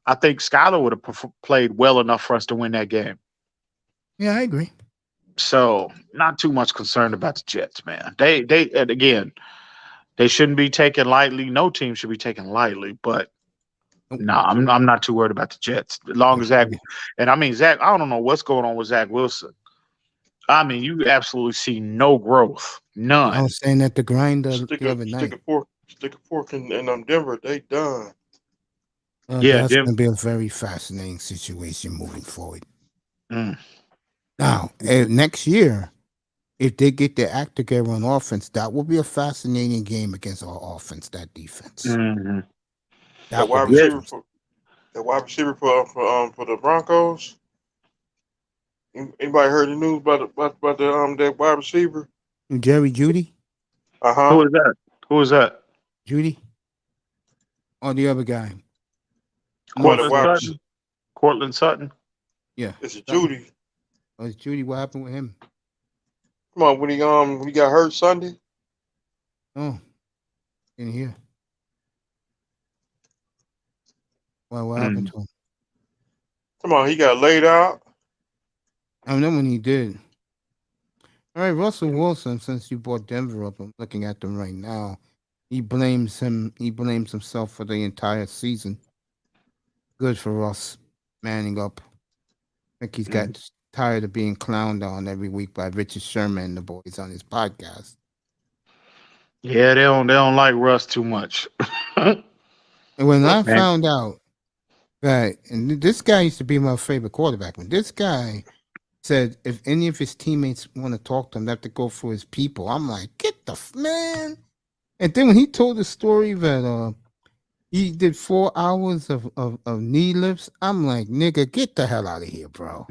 I think Skyler would have played well enough for us to win that game. Yeah, I agree. So not too much concerned about the Jets, man. And again, they shouldn't be taken lightly. No team should be taken lightly, but no, I'm not too worried about the Jets. As long as Zach, and I mean Zach, I don't know what's going on with Zach Wilson. I mean, you absolutely see no growth, none. I was saying that the grind Stick the a other night. fork in Denver. They done. Yeah, that's going to be a very fascinating situation moving forward. Mm. Now, next year, if they get their act together on offense, that will be a fascinating game against our offense, that defense. Mm-hmm. That wide receiver for the Broncos. Anybody heard the news about that wide receiver? Jerry Judy? Who is that? Who is that? Judy? Or the other guy? Cortland Sutton? Yeah. It's Judy. Oh, it's Judy. What happened with him? Come on, when he got hurt Sunday? Oh, didn't hear. Well, what happened to him? Come on, he got laid out. I know when he did. All right, Russell Wilson. Since you brought Denver up, I'm looking at them right now. He blames him. He blames himself for the entire season. Good for Russ, manning up. I think he's got tired of being clowned on every week by Richard Sherman and the boys on his podcast. Yeah, they don't like Russ too much. And when I Man. found out that, and this guy used to be my favorite quarterback, when this guy said if any of his teammates want to talk to him, they have to go through his people. I'm like, get the man. And then when he told the story that he did 4 hours of knee lifts, I'm like, nigga, get the hell out of here, bro.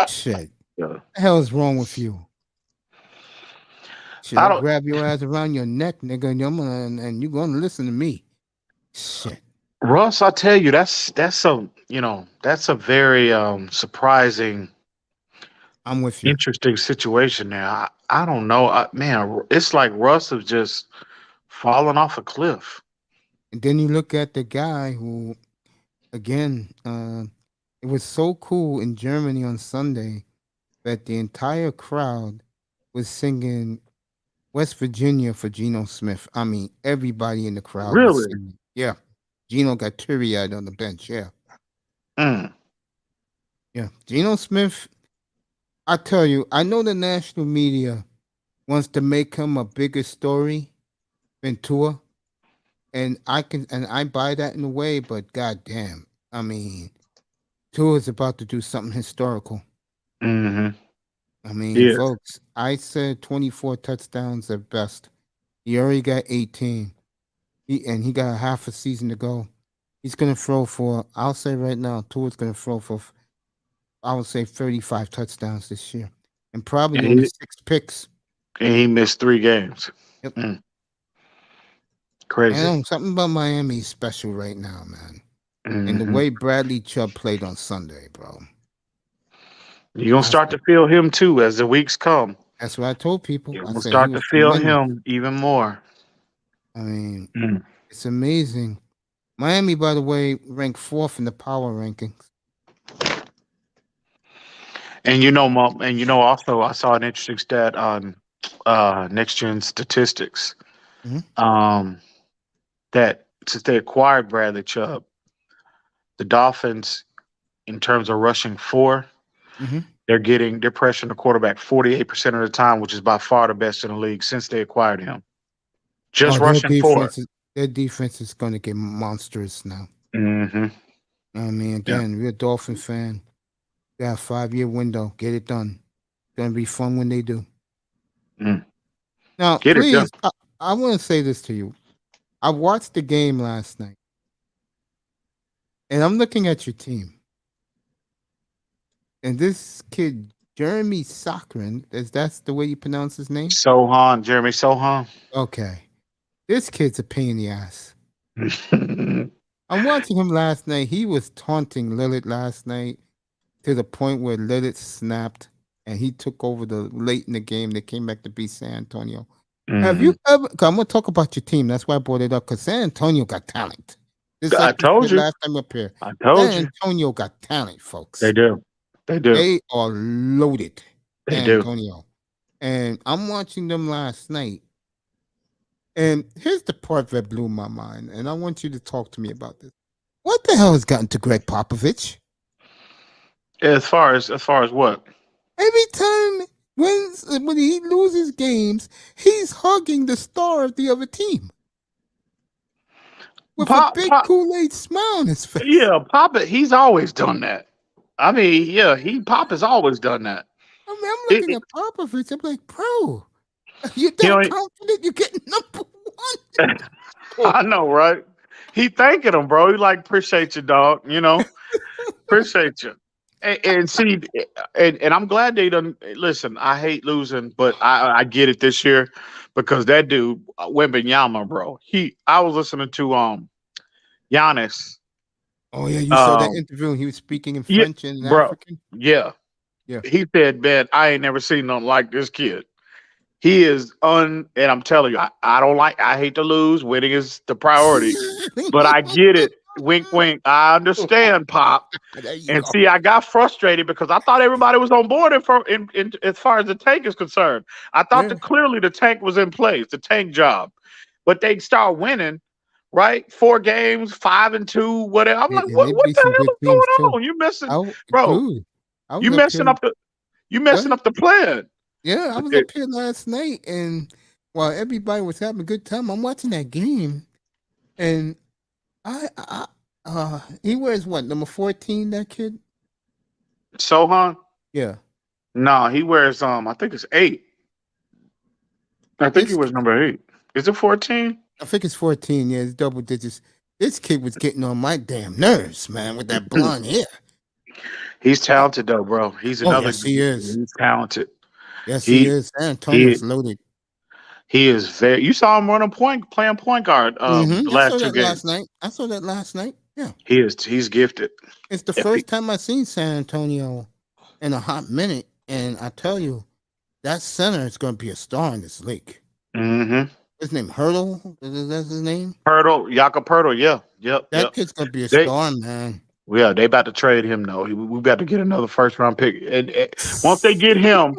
Shit. Yeah. What the hell is wrong with you? Shit, I'll grab your ass around your neck, nigga, and you're gonna listen to me. Shit. Russ, I tell you, that's a very surprising. I'm with you. Interesting situation there. I don't know, man. It's like Russ is just falling off a cliff. And then you look at the guy who, again, it was so cool in Germany on Sunday that the entire crowd was singing West Virginia for Geno Smith. I mean, everybody in the crowd was Really? singing. Yeah. Geno got teary-eyed on the bench. Yeah. Yeah. Geno Smith, I tell you, I know the national media wants to make him a bigger story than Tua. And I buy that in a way, but goddamn, I mean, Tua is about to do something historical. Mm-hmm. I mean, Yes. folks, I said 24 touchdowns at best. He already got 18. He got half a season to go. He's gonna throw for, I'll say right now, Tua's gonna throw for, I would say 35 touchdowns this year, and probably And only he- 6 picks. And he missed 3 games. Yep. Crazy. And something about Miami is special right now, man. And the Mhm. way Bradley Chubb played on Sunday, bro. You're gonna start to feel him too as the weeks come. That's what I told people. You're I gonna said start he to was feel tremendous. him even more. I mean, Mm. it's amazing. Miami, by the way, ranked 4th in the power rankings. And also I saw an interesting stat on next gen statistics. Mhm. That since they acquired Bradley Chubb, the Dolphins, in terms of rushing 4, Mhm. they're pressuring the quarterback 48% of the time, which is by far the best in the league since they acquired him. Just rushing 4. Their defense is going to get monstrous now. Mm-hmm. I mean, again, you're a Dolphin fan. They got a 5-year window. Get it done. It's going to be fun when they do. Mm. Now, Get it please, I want to say this to you. I watched the game last night, and I'm looking at your team. And this kid, Jeremy Socren, that's the way you pronounce his name? Jeremy Sohan. Okay. This kid's a pain in the ass. I'm watching him last night. He was taunting Lillard last night to the point where Lillard snapped and he took over late in the game. They came back to beat San Antonio. Have you ever? I'm going to talk about your team. That's why I brought it up, because San Antonio got talent. Just I like told you. last time up here. I told San you. Antonio got talent, folks. They do. They are loaded. They San do. Antonio. And I'm watching them last night. And here's the part that blew my mind. And I want you to talk to me about this. What the hell has gotten to Greg Popovich? As far as what? Every time when he loses games, he's hugging the star of the other team with a big Kool-Aid smile on his face. Yeah, Pop. He's always done that. I mean, yeah, Pop has always done that. I mean, I'm looking at Popovich. I'm like, bro, you're that confident you're getting number 1. I know, right? He thanking him, bro. He like, appreciate you, dog. Appreciate you. And see, and I'm glad they done. Listen, I hate losing, but I get it this year because that dude Wembanyama, bro. I was listening to Giannis. Oh yeah, you saw that interview. He was speaking in French and African. Yeah. He said, "Man, I ain't never seen nothing like this kid. He is and I'm telling you, I don't like. I hate to lose. Winning is the priority, but I get it. Wink, wink. I understand, Pop. There you And go. see, I got frustrated because I thought everybody was on board in as far as the tank is concerned. I thought Yeah. that clearly the tank was in place, the tank job. But they start winning, right? 4 games, 5-2, whatever. I'm like, And what they what beat the some hell good is teams going too. on? You missing, I w- bro, Dude, I you was up messing here. up the you Go messing ahead. up the plan. Yeah, I But was they- up here last night, and while everybody was having a good time, I'm watching that game, and he wears what, number 14? That kid? Sohan? Yeah, No, he wears I think it's 8. I think he this wears number 8. Is it 14? I think it's 14. Yeah, it's double digits. This kid was getting on my damn nerves, man, with that blonde hair. He's talented though, bro. He's Oh, another. yes, he is. He's talented. Yes, he He is. San he Antonio's loaded. he is very. You saw him running playing point guard the I last saw 2 that games. last night. Yeah, He's gifted. it's the If first time I've seen San Antonio in a hot minute, and I tell you, that center is going to be a star in this league. Mm-hmm. His name Hurdle. Is that his name? Jakob Pertl, yeah, yep. That kid's going to be a They star, man. they about to trade him though. We about to get another first round pick, and once they get him,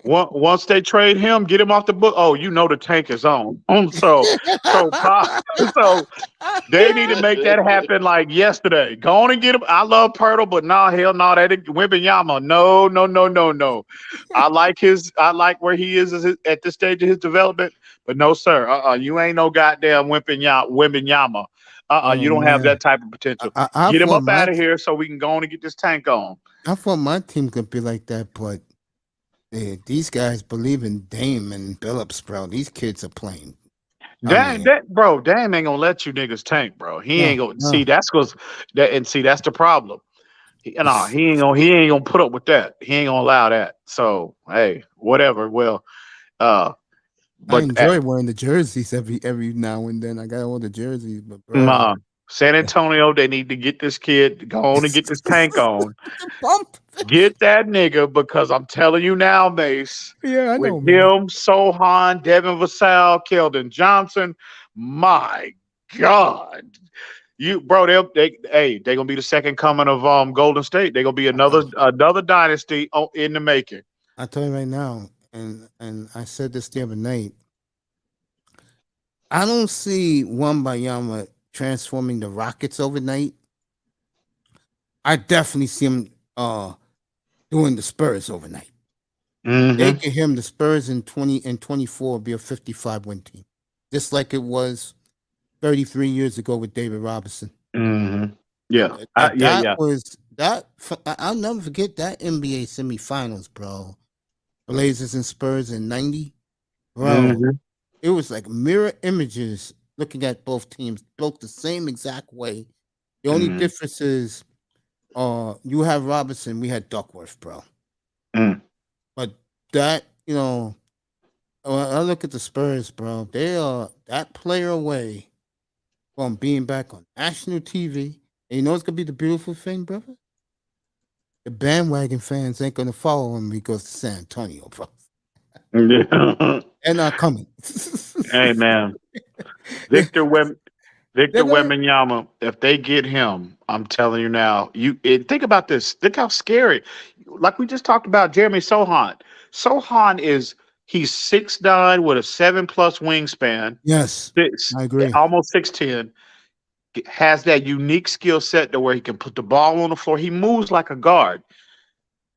once they trade him, get him off the book. Oh, you know the tank is on. So they need to make that happen like yesterday. Go on and get him. I love Pirtle, but nah, hell no, that Wembanyama. No. I like where he is at this stage of his development, but no, sir. You ain't no goddamn Wembanyama. You don't have man. that type of potential. I Get him thought up my out of here so we can go on and get this tank on. I thought my team could be like that, but these guys believe in Dame and Billups, bro. These kids are playing. Dame ain't gonna let you niggas tank, bro. He ain't gonna No. see that's that's the problem. He ain't gonna put up with that. He ain't gonna allow that. So hey, whatever. Well, I but enjoy wearing the jerseys every now and then. I got all the jerseys, but bro, San Antonio, they need to get this kid to go on and get this tank on. Bump. Get that nigga, because I'm telling you now, Mace. Yeah, I know, With man. him, Sohan, Devin Vassell, Keldon Johnson, my God. They're gonna be the second coming of Golden State. They're gonna be another dynasty in the making. I tell you right now, and I said this the other night. I don't see Wembanyama transforming the Rockets overnight. I definitely see him doing the Spurs overnight. Mm-hmm. They get him the Spurs in 2024 will be a 55-win team, just like it was 33 years ago with David Robinson. Mm-hmm. Yeah, I'll never forget that NBA semifinals, bro. Blazers and Spurs in '90, bro. Mm-hmm. It was like mirror images looking at both teams, built the same exact way. The only difference is, you have Robinson, we had Duckworth, bro. But that, I look at the Spurs, bro. They are that player away from being back on national TV. And you know what's gonna be the beautiful thing, brother? The bandwagon fans ain't gonna follow him when he goes to San Antonio, bro. They're not coming. Hey man, Victor Wembanyama, if they get him, I'm telling you now. Think about this. Think how scary. Like we just talked about, Jeremy Sohan. He's 6'9" with a 7+ wingspan. Yes, I agree. Almost 6'10". Has that unique skill set to where he can put the ball on the floor. He moves like a guard.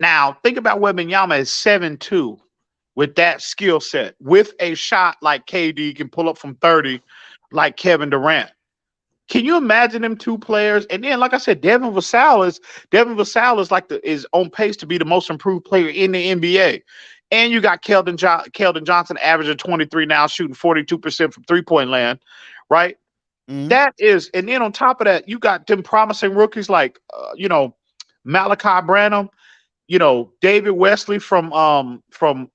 Now think about Wembanyama as 7'2". With that skill set, with a shot like KD can pull up from 30, like Kevin Durant. Can you imagine them two players? And then, like I said, Devin Vassell is on pace to be the most improved player in the NBA. And you got Keldon Johnson averaging 23 now, shooting 42% from 3-point land, right? That is, and then on top of that, you got them promising rookies like, Malachi Branham. David Wesley from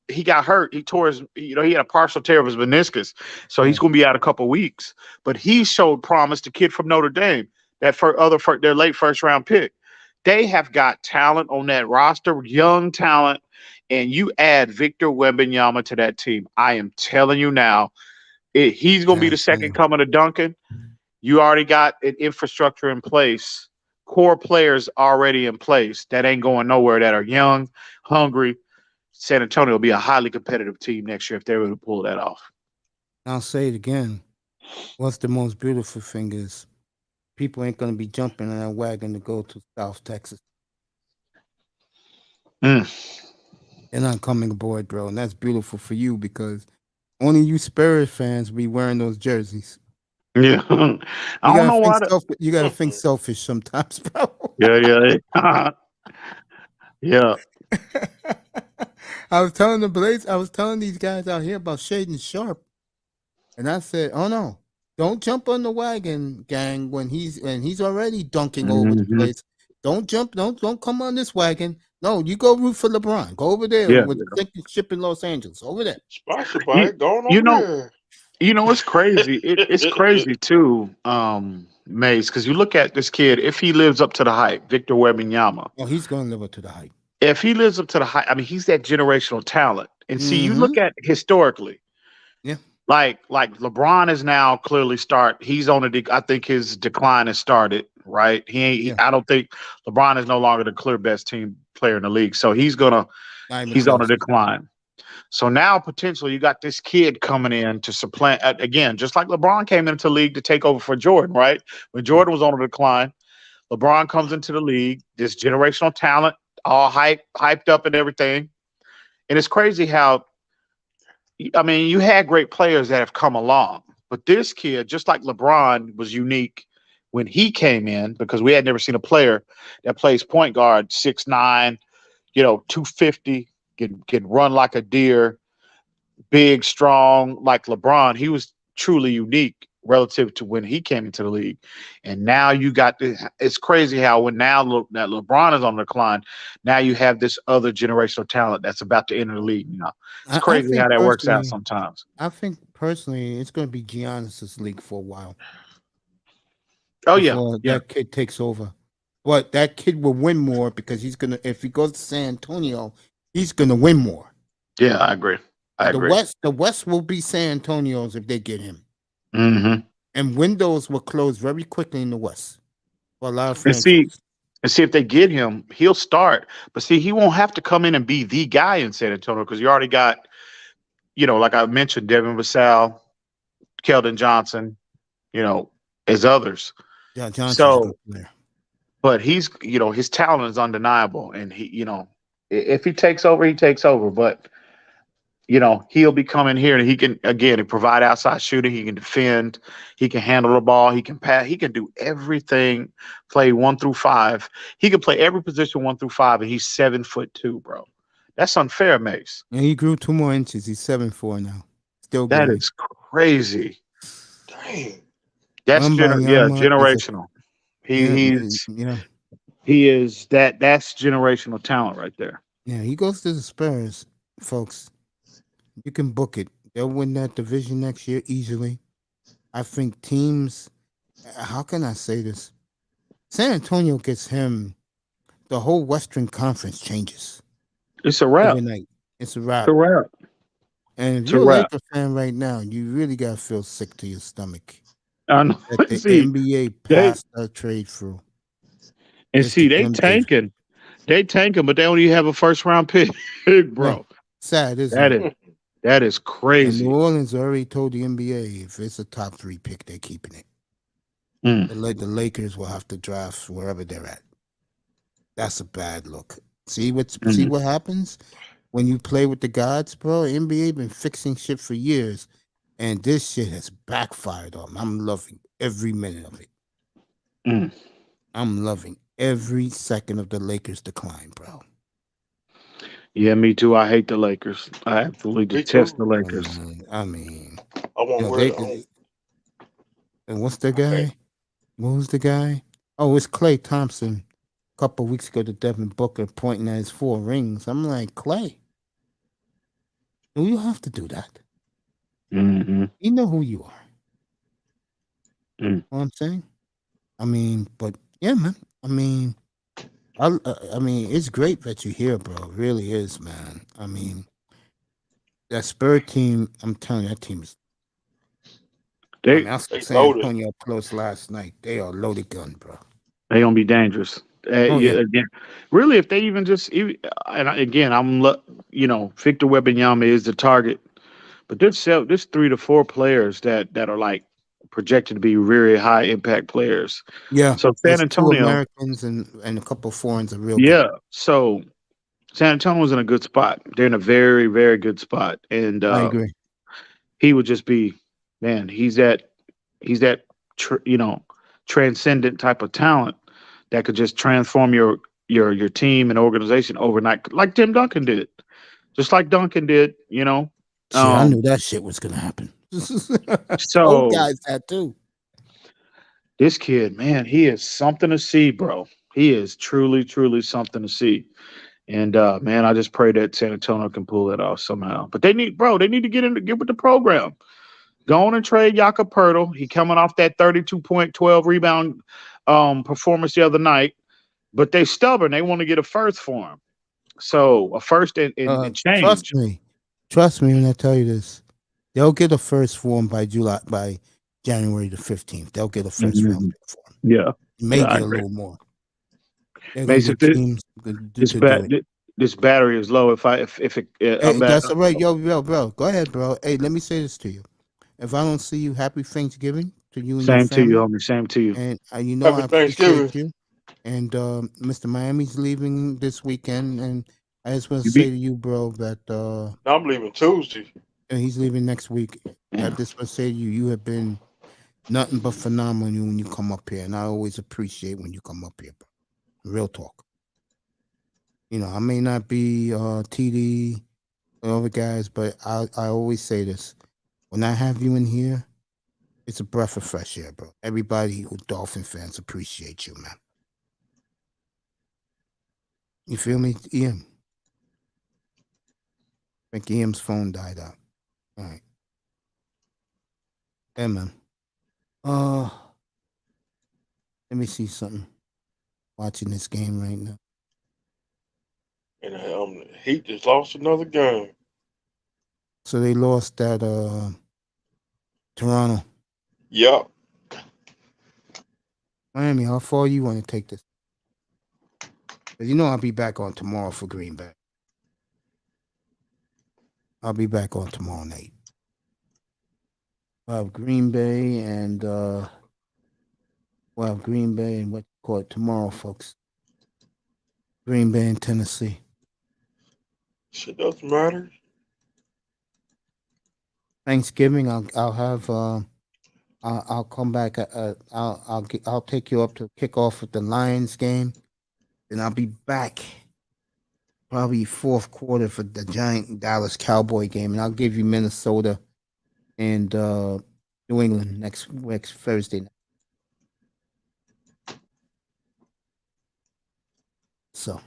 he got hurt. He tore his, he had a partial tear of his meniscus. So he's going to be out a couple weeks. But he showed promise, the kid from Notre Dame, their late first round pick. They have got talent on that roster, young talent, and you add Victor Wembanyama to that team. I am telling you now, he's going to be the second coming of Duncan. You already got an infrastructure in place, core players already in place that ain't going nowhere, that are young, hungry. San Antonio will be a highly competitive team next year if they're able to pull that off. I'll say it again. What's the most beautiful thing is people ain't gonna be jumping on that wagon to go to South Texas. Mm. They're not coming aboard, bro, and that's beautiful for you because only you Spurs fans be wearing those jerseys. Yeah. I don't know why. You gotta think selfish sometimes, bro. Yeah. Yeah. I was telling the Blaze, I was telling these guys out here about Shaden Sharp, and I said, "Oh no, don't jump on the wagon, gang. When he's already dunking over the Mhm. place, don't jump. Don't come on this wagon. No, you go root for LeBron. Go over there Yeah. with the second ship in Los Angeles. Over there. Sponsored by You, it. Going you over know, there. it's crazy. It's crazy too, Mace, because you look at this kid, if he lives up to the hype, Victor Wembanyama, Oh, he's gonna live up to the hype. if he lives up to the hype, I mean, he's that generational talent. And see, you Mm-hmm. look at historically, Yeah. like LeBron is now clearly he's on I think his decline has started, right? Yeah. I don't think LeBron is no longer the clear best team player in the league. So he's Not even on a close. decline. So now potentially you got this kid coming in to supplant again, just like LeBron came into the league to take over for Jordan, right? When Jordan was on a decline, LeBron comes into the league, this generational talent, all hyped up and everything. And it's crazy how, I mean, you had great players that have come along, but this kid, just like LeBron, was unique when he came in because we had never seen a player that plays point guard 6'9", 250, can run like a deer, big, strong, like LeBron. He was truly unique relative to when he came into the league. And now you got this. It's crazy how when that LeBron is on the decline, now you have this other generational talent that's about to enter the league. It's I crazy how think that works out personally, sometimes. it's gonna be Giannis's league for a while Oh yeah, before yeah, that kid takes over. But that kid will win more because if he goes to San Antonio, he's gonna win more. yeah. I agree. The West will be San Antonio's if they get him. Mm-hmm. And windows will close very quickly in the West for a lot of And see, franchises. if they get him, he'll start. But see, he won't have to come in and be the guy in San Antonio because you already got, like I mentioned, Devin Vassell, Keldon Johnson, as others. Yeah, Johnson's a So, good player. but he's, his talent is undeniable. And if he takes over, he takes over. But, he'll be coming here and he can, again, provide outside shooting. He can defend. He can handle the ball. He can pass. He can do everything, play 1 through 5. He can play every position 1 through 5, and he's 7'2", bro. That's unfair, Mace. And he grew 2 more inches. He's 7'4" now. Still That growing. is crazy. Dang. That's Wembanyama generational. is He is that's generational talent right there. Yeah, he goes to the Spurs, folks. You can book it. They'll win that division next year easily. I think teams. How can I say this? San Antonio gets him. The whole Western Conference changes It's a wrap. overnight. It's a wrap. It's a wrap. And if It's you're a a wrap. Laker fan right now, you really gotta feel sick to your stomach I know. that the See, NBA passed a trade through. and Just see, to they them tanking. They tanking, but they don't even have a first round pick, bro. Sad, isn't That it? is And crazy. New Orleans already told the NBA if it's a top 3 pick, they're keeping it. Mm. The Lakers will have to draft wherever they're at. That's a bad look. See what happens when you play with the gods, bro? NBA been fixing shit for years, and this shit has backfired on 'em. I'm loving every minute of it. Mm. I'm loving every second of the Lakers' decline, bro. Yeah, me too. I hate the Lakers. I absolutely Me detest too. the Lakers. I mean, I won't wear it. and what's the Okay. guy? Who's the guy? Oh, it's Klay Thompson. A couple weeks ago to Devin Booker pointing at his 4 rings. I'm like, Klay, do you have to do that? Mm-hmm. You know who you are. Mm. Know what I'm saying? I mean, but yeah, man. I mean, it's great that you're here, bro. It really is, man. I mean, that Spur team, I'm telling you, that team is I They mean, I saw They San loaded. Antonio close last night. They are loaded gun, bro. they gonna be dangerous. Oh Yeah, yeah, again, really, if they again, Victor Wembanyama is the target, but there's 3 to 4 players that are like projected to be very high impact players. yeah. So San There's two Antonio, Americans and a couple foreigners are real good. yeah. So San Antonio's in a good spot. They're in a very, very good spot, and I agree. he would just be, man. He's that transcendent type of talent that could just transform your team and organization overnight, like Tim Duncan did, just like Duncan did. Shit, I Um, knew that shit was gonna happen. Old so guys that too. this kid, man, he is something to see, bro. He is truly, truly something to see. And man, I just pray that San Antonio can pull it off somehow. But they need to get with the program. Go on and trade Jakob Pertl. He coming off that 32.12 rebound performance the other night. But they stubborn. They want to get a first for him. So a first and Trust change. me when I tell you this. They'll get a first for him by January the 15th. They'll get a first round Mhm. pick for him. Yeah. May Yeah, I get a agree. little more. They're gonna Mason, get teams to this do bat it. this battery is low. If it Hey, that's all right, yo, bro. Go ahead, bro. Hey, let me say this to you. If I don't see you, happy Thanksgiving to you and your same to you, family. homie. Same to you. And I Happy Thanksgiving. appreciate you. And Mr. Miami's leaving this weekend, and I just want to You say be to you, bro, that I'm leaving Tuesday. and he's leaving next week. I just want to say to you, you have been nothing but phenomenal when you come up here, and I always appreciate when you come up here, bro. Real talk. I may not be TD and other guys, but I always say this: when I have you in here, it's a breath of fresh air, bro. Everybody who Dolphin fans appreciate you, man. You feel me, Ian? I think Ian's phone died out. All right. Yeah, man. Let me see something. Watching this game right now. And Heat just lost another game. So they lost at Toronto. Yup. Miami, how far you want to take this? Because I'll be back on tomorrow for Green Bay. I'll be back on tomorrow night. We'll have Green Bay and what you call it tomorrow, folks. Green Bay and Tennessee. Shit doesn't matter. Thanksgiving, I'll have I'll come back. I'll take you up to kick off with the Lions game, and I'll be back probably fourth quarter for the Giant Dallas Cowboy game, and I'll give you Minnesota and New England next Thursday night. So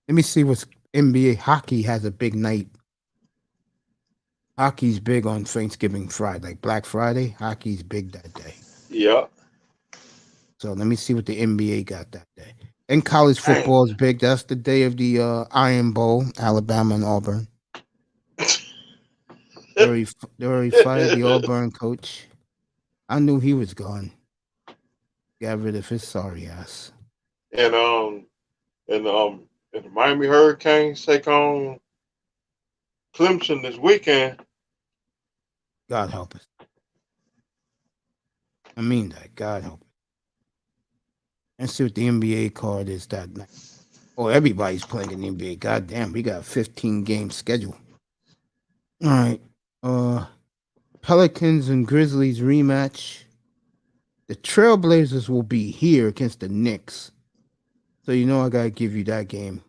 let me see what's NBA hockey has a big night. Hockey's big on Thanksgiving Friday, like Black Friday. Hockey's big that day. Yup. So let me see what the NBA got that day. And college football is big. That's the day of the Iron Bowl, Alabama and Auburn. They already fired the Auburn coach. I knew he was gone. Got rid of his sorry ass. And the Miami Hurricanes take on Clemson this weekend. God help us. I mean that. God help us. And see what the NBA card is that night. Oh, everybody's playing in the NBA. God damn, we got a 15-game schedule. All right. Pelicans and Grizzlies rematch. The Trailblazers will be here against the Knicks. So I gotta give you that game.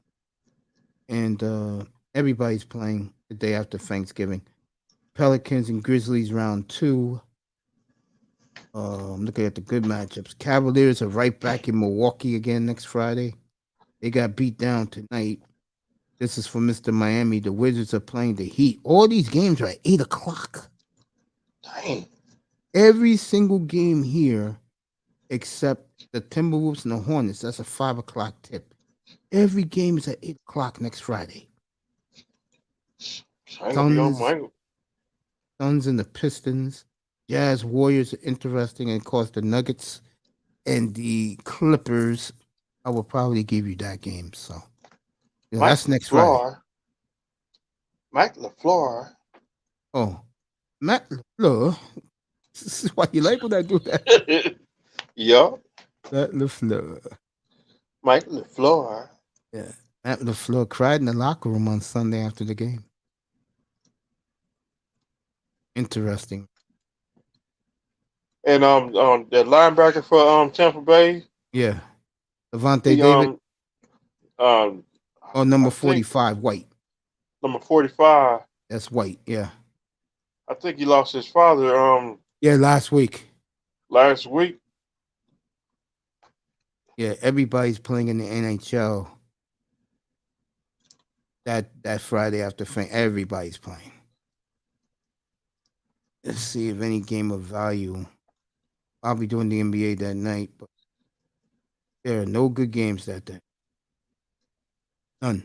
And everybody's playing the day after Thanksgiving. Pelicans and Grizzlies round 2. I'm looking at the good matchups. Cavaliers are right back in Milwaukee again next Friday. They got beat down tonight. This is for Mr. Miami. The Wizards are playing the Heat. All these games are at 8 o'clock. Dang. Every single game here, except the Timberwolves and the Hornets, that's a 5 o'clock tip. Every game is at 8 o'clock next Friday. So I ain't gonna be on my. Suns and the Pistons. Jazz Warriors are interesting, and of course the Nuggets and the Clippers. I will probably give you that game. So Mike that's next Friday. Mike LaFleur. Oh, Matt LaFleur. This is why you like when I do that. Yeah, Matt LaFleur. Mike LaFleur. Yeah. Matt LaFleur cried in the locker room on Sunday after the game. Interesting. And the linebacker for Tampa Bay. Yeah. Devontae He David. um Oh, number I think 45, White. number 45. That's White. Yeah. I think he lost his father Yeah, last week. last week. Yeah, everybody's playing in the NHL that Friday after everybody's playing. Let's see if any game of value. I'll be doing the NBA that night, but there are no good games that day. None.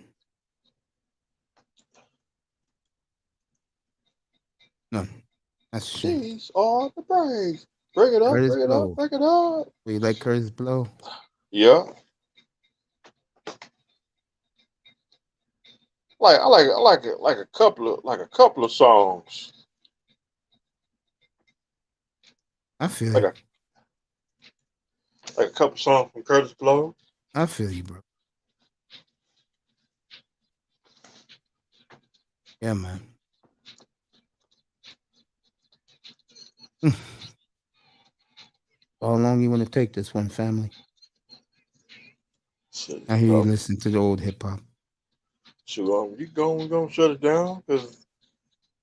None. That's a shame. These are the Braves. Bring it up, Curtis bring it Blow. up, bring it up. You like Curtis Blow? Yeah. I like it like a couple of songs. I feel Like you. a couple songs from Curtis Blow. I feel you, bro. Yeah, man. How long you want to take this one, family? Shit, I hear you listen to the old hip hop. we gonna shut it down because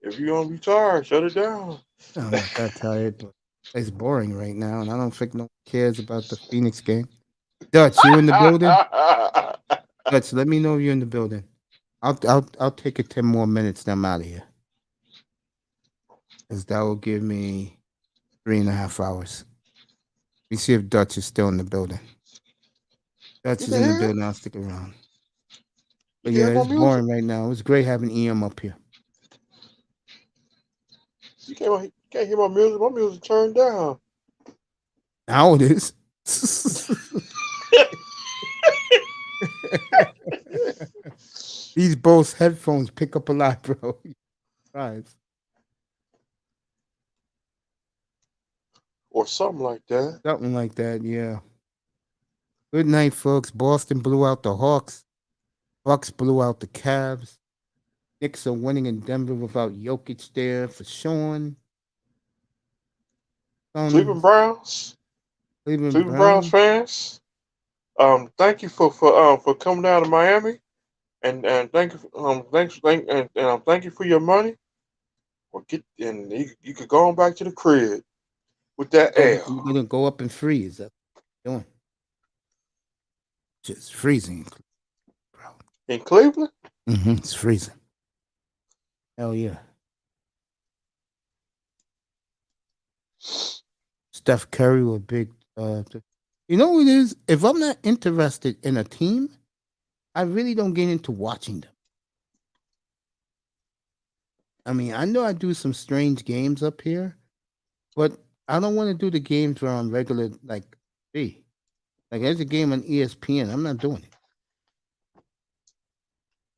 if you gonna be tired, shut it down. I'm not that tired, but it's boring right now, and I don't think no one cares about the Phoenix game. Dutch, you in the building? Dutch, let me know if you're in the building. I'll take it 10 more minutes, then I'm out of here. Because that will give me 3.5 hours. Let me see if Dutch is still in the building. Dutch is in the building. I'll stick around. But yeah, it's boring right now. It's great having EM up here. You can't hear my music. My music turned down. Now it is. These Bose headphones pick up a lot, bro. Right. Or something like that. Something like that, yeah. Good night, folks. Boston blew out the Hawks. Bucks blew out the Cavs. Knicks are winning in Denver without Jokic there for Sean. Cleveland Browns. Cleveland Browns fans. Thank you for coming down to Miami, and thank you thank you for your money. Or you could go on back to the crib with that You're L. gonna go up and freeze. That's what you're doing. Just freezing, bro. In Cleveland? It's freezing. Hell yeah. Steph Curry with big. You know what it is? If I'm not interested in a team, I really don't get into watching them. I mean, I know I do some strange games up here, but I don't want to do the games where I'm regular, like, hey, like there's a game on ESPN. I'm not doing it.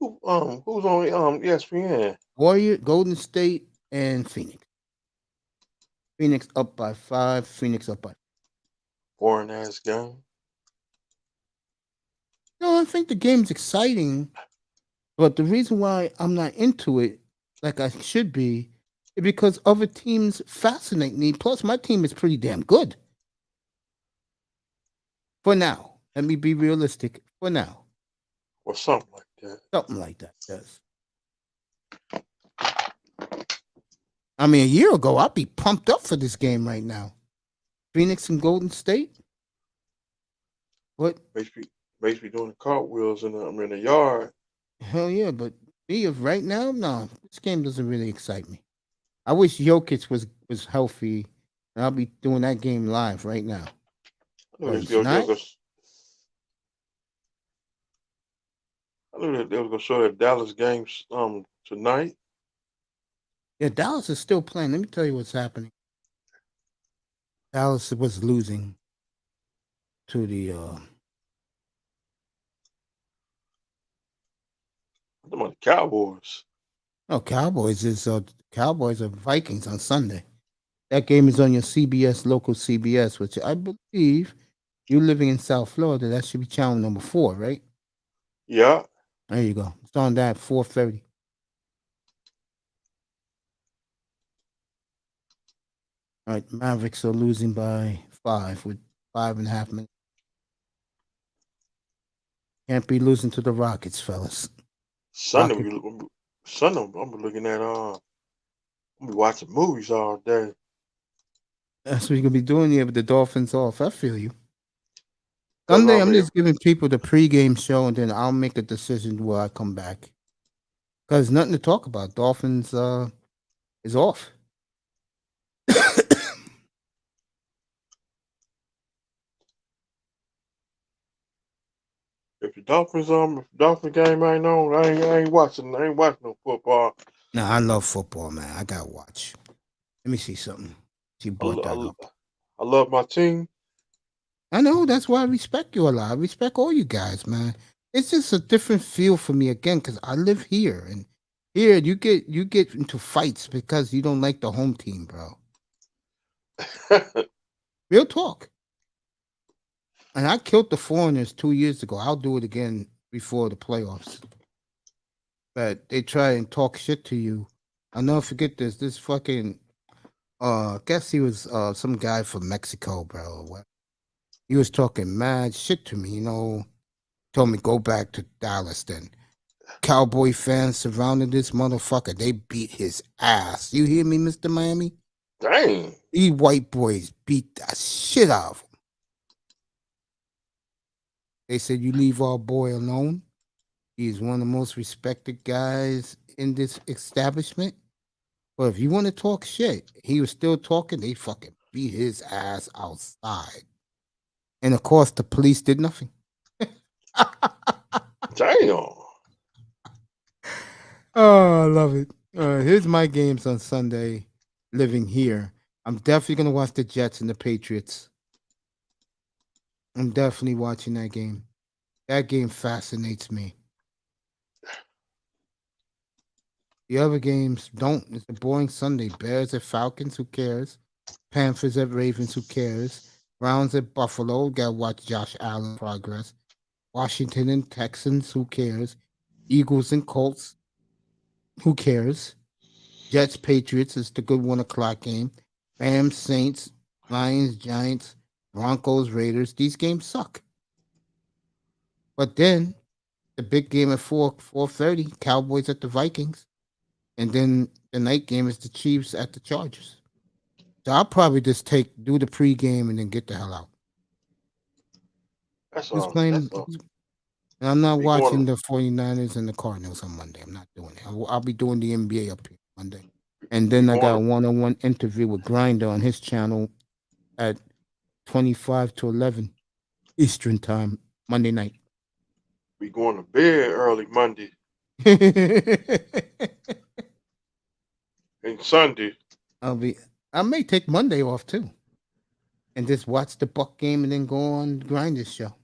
Who's on ESPN? Warrior, Golden State, and Phoenix. Phoenix up by 5. Phoenix up by. Boring ass game. No, I think the game's exciting, but the reason why I'm not into it like I should be is because other teams fascinate me. Plus, my team is pretty damn good. For now. Let me be realistic. For now. Or something like that. Something like that, yes. I mean, a year ago, I'd be pumped up for this game right now. Phoenix and Golden State. What? Makes me doing cartwheels in the yard. Hell yeah, but me of right now, no, this game doesn't really excite me. I wish Jokic was healthy, and I'll be doing that game live right now. I knew they was gonna show that Dallas game tonight. Yeah, Dallas is still playing. Let me tell you what's happening. Dallas was losing to the I'm on the Cowboys. Cowboys are Vikings on Sunday. That game is on your CBS local CBS, which I believe you living in South Florida. That should be channel number 4, right? Yeah. There you go. It's on that 4:30. All right, Mavericks are losing by 5 with 5.5 minutes. Can't be losing to the Rockets, fellas. Sunday, Rockets. I'm looking at I'm be watching movies all day. That's what you're gonna be doing here with the Dolphins off. I feel you. Cause Sunday, I I'm mean, just giving people the pregame show, and then I'll make a decision where I come back. Cause nothing to talk about. Dolphins is off. if the Dolphin game ain't on, I ain't watching no football. Nah, I love football, man. I gotta watch. Let me see something. She I, brought that lo- up. I love my team. I know that's why I respect you a lot. I respect all you guys, man. It's just a different feel for me again because I live here, and here you get into fights because you don't like the home team, bro. Real talk. And I killed the foreigners 2 years ago. I'll do it again before the playoffs. But they try and talk shit to you. I'll never forget this. This fucking I guess he was some guy from Mexico, bro. He was talking mad shit to me, told me go back to Dallas then. Cowboy fans surrounded this motherfucker. They beat his ass. You hear me, Mr. Miami? Dang. These white boys beat the shit out of him. They said, you leave our boy alone. He's one of the most respected guys in this establishment. But if you want to talk shit, he was still talking. They fucking beat his ass outside. And of course, the police did nothing. Damn. Oh, I love it. Here's my games on Sunday, living here. I'm definitely going to watch the Jets and the Patriots. I'm definitely watching that game. That game fascinates me. The other games don't. It's a boring Sunday. Bears at Falcons, who cares? Panthers at Ravens, who cares? Browns at Buffalo, gotta watch Josh Allen progress. Washington and Texans, who cares? Eagles and Colts, who cares? Jets, Patriots is the good 1 o'clock game. Rams, Saints, Lions, Giants, Broncos, Raiders. These games suck. But then the big game at 4:30, Cowboys at the Vikings. And then the night game is the Chiefs at the Chargers. So I'll probably just do the pregame and then get the hell out. Who's playing? And I'm not watching the 49ers and the Cardinals on Monday. I'm not doing it. I'll be doing the NBA up here Monday. And then I got a one-on-one interview with Grinder on his channel at 25 to 11 Eastern time, Monday night. We going to bed early Monday and Sunday. I may take Monday off too. And just watch the Buck game and then go on Grinder's show.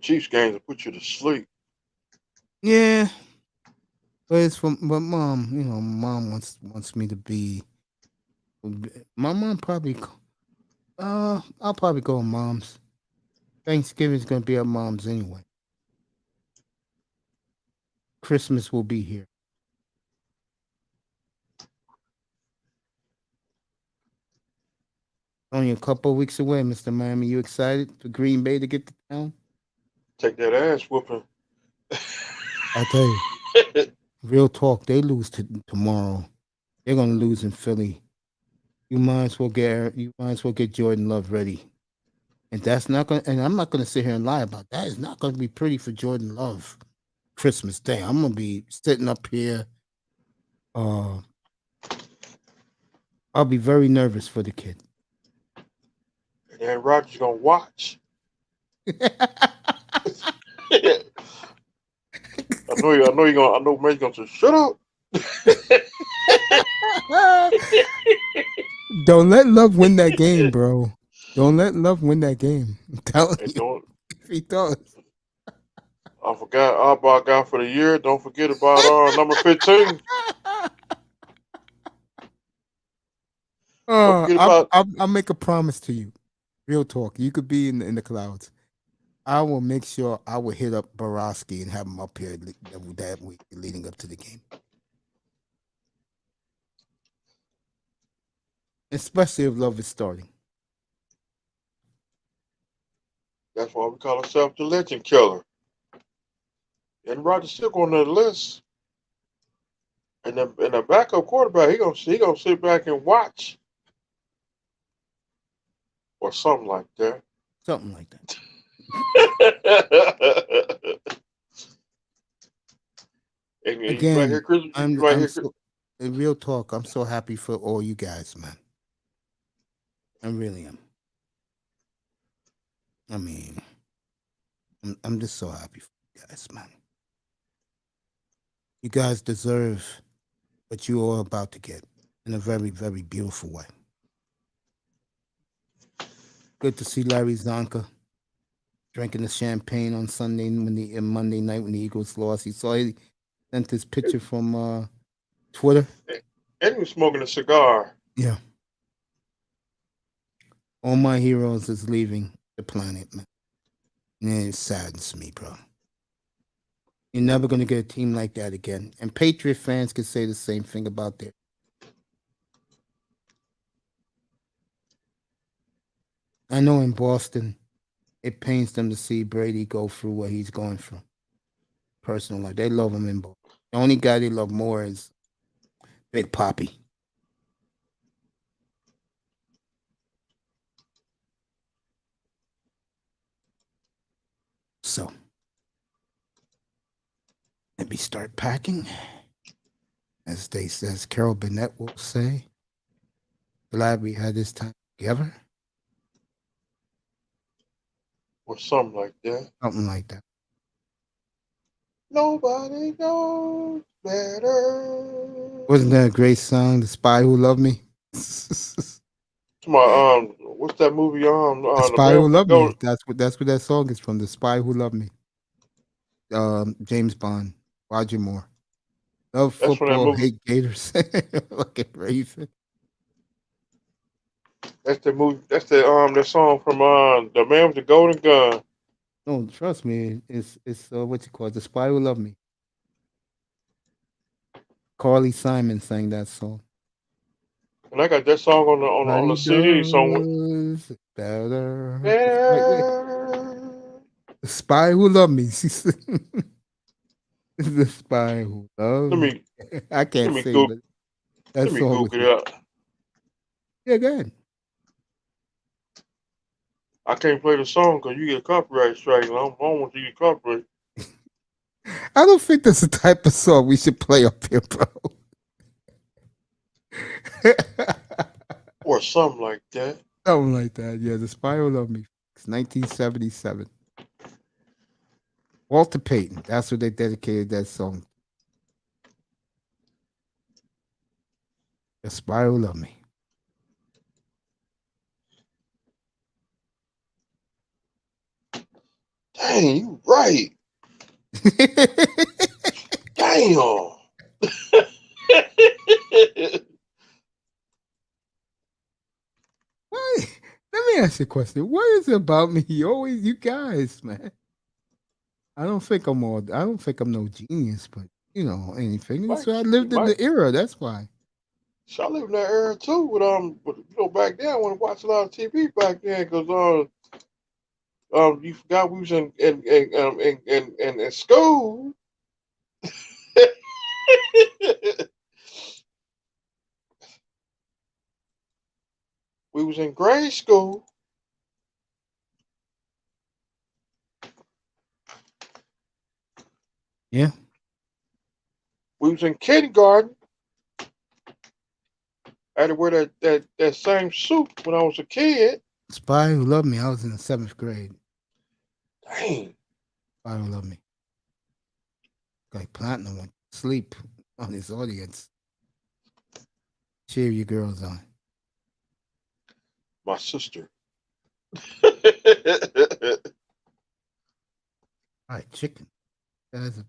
Chiefs games will put you to sleep. Yeah. But it's from mom, mom wants me to be. My mom probably I'll probably go with mom's. Thanksgiving's gonna be at mom's anyway. Christmas will be here. Only a couple of weeks away, Mr. Miami. You excited for Green Bay to get to town? Take that ass whooping. I tell you, real talk. They lose tomorrow. They're gonna lose in Philly. You might as well get Jordan Love ready. And that's not gonna. And I'm not gonna sit here and lie about that. It's not gonna be pretty for Jordan Love. Christmas Day. I'm gonna be sitting up here. I'll be very nervous for the kid. And Aaron Rodgers gonna watch. I know May's gonna say, shut up. Don't let love win that game, bro. Don't let love win that game. I'm telling And you, don't if he does. I forgot our guy for the year. Don't forget about number 15. Don't forget about I'll make a promise to you. Real talk. You could be in the clouds. I will make sure I will hit up Borowski and have him up here that week leading up to the game. Especially if love is starting. that's why we call ourselves the legend killer. And Roger still on the list. And the backup quarterback, he gonna sit back and watch. Or something like that. Something like that. And Again, hear Chris. In real talk, I'm so happy for all you guys, man. I really am. I mean, I'm just so happy for you guys, man. You guys deserve what you are about to get in a very, very beautiful way. Good to see Larry Zonka drinking the champagne on Monday night when the Eagles lost. He sent this picture from Twitter. And he was smoking a cigar. Yeah. All my heroes is leaving the planet, man. And it saddens me, bro. You're never going to get a team like that again. And Patriot fans could say the same thing about their. I know in Boston, it pains them to see Brady go through what he's going through. Personal life. They love him in Boston. The only guy they love more is Big Papi. So, let me start packing. As Carol Burnett will say, glad we had this time together. Or something like that. Something like that. Nobody knows better. Wasn't that a great song, The Spy Who Loved Me? What's that movie on? The Spy Who Loved Me. That's what that song is from. The Spy Who Loved Me. James Bond, Roger Moore. Love football, hate Gators. Look at Raven. That's the movie. That's the song from The Man with the Golden Gun. No, trust me. It's what you call it, The Spy Who Loved Me. Carly Simon sang that song. And I got that song on the CD somewhere. Better. The Spy Who Loved Me. The Spy Who Loved Me. I can't say it. Let me Google it up. Yeah, go ahead. I can't play the song because you get copyright strike. I don't want you to get copyright. I don't think that's the type of song we should play up here, bro. Or something like that. Something like that. Yeah, The Spy Who Loved Me. It's 1977. Walter Payton. That's what they dedicated that song. The Spy Who Loved Me. Dang, you right. Damn. Why? Let me ask you a question. What is it about me? You guys, man. I don't think I'm no genius, but anything. So I lived in the era. That's why. So I lived in that era too. But back then I want to watch a lot of TV back then because you forgot we was in school. We was in grade school. Yeah. We was in kindergarten. I had to wear that same suit when I was a kid. Spy Who Loved Me. I was in the 7th grade. Dang. Spy Who Loved Me. Like Platinum went to sleep on his audience. Cheer your girls on. My sister. All right, chicken. That's a-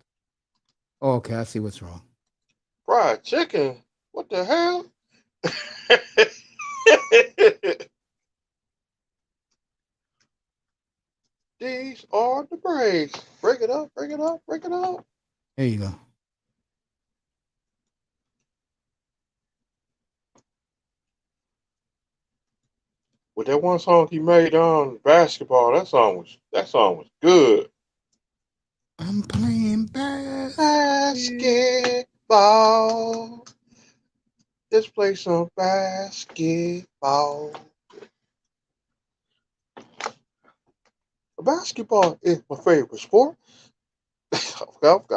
Oh, okay, I see what's wrong. Fried chicken. What the hell? These are the breaks. Break it up, break it up, break it up. There you go. With that one song he made on basketball, that song was good. I'm playing basketball. Basketball. Let's play some basketball. Basketball is my favorite sport. I ain't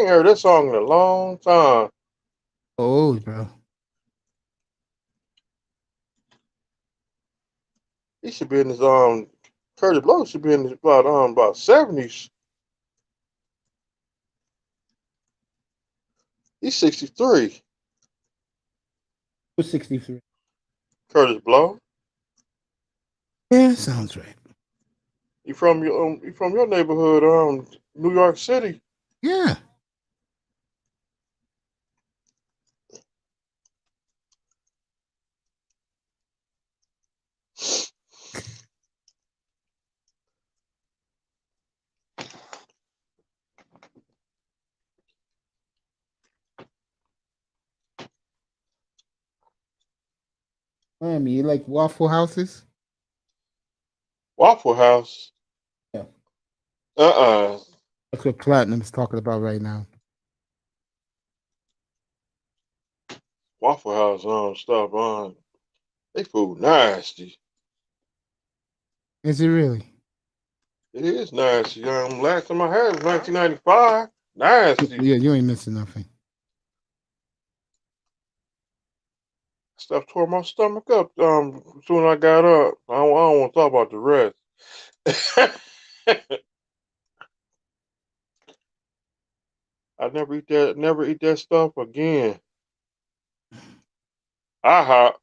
heard this song in a long time. Oh, bro. He should be in his Curtis Blow should be in his about 70s. He's 63. Who's 63? Curtis Blow. Yeah, sounds right. He from your neighborhood, New York City. Yeah. Miami, you like Waffle Houses? Waffle House. Yeah. That's what Platinum's talking about right now. Waffle House stuff they food nasty. Is it really? It is nasty. Last time I had it was 1995. Nasty. Yeah, you ain't missing nothing. Stuff tore my stomach up soon as I got up. I don't want to talk about the rest. I never eat that stuff again. IHOP.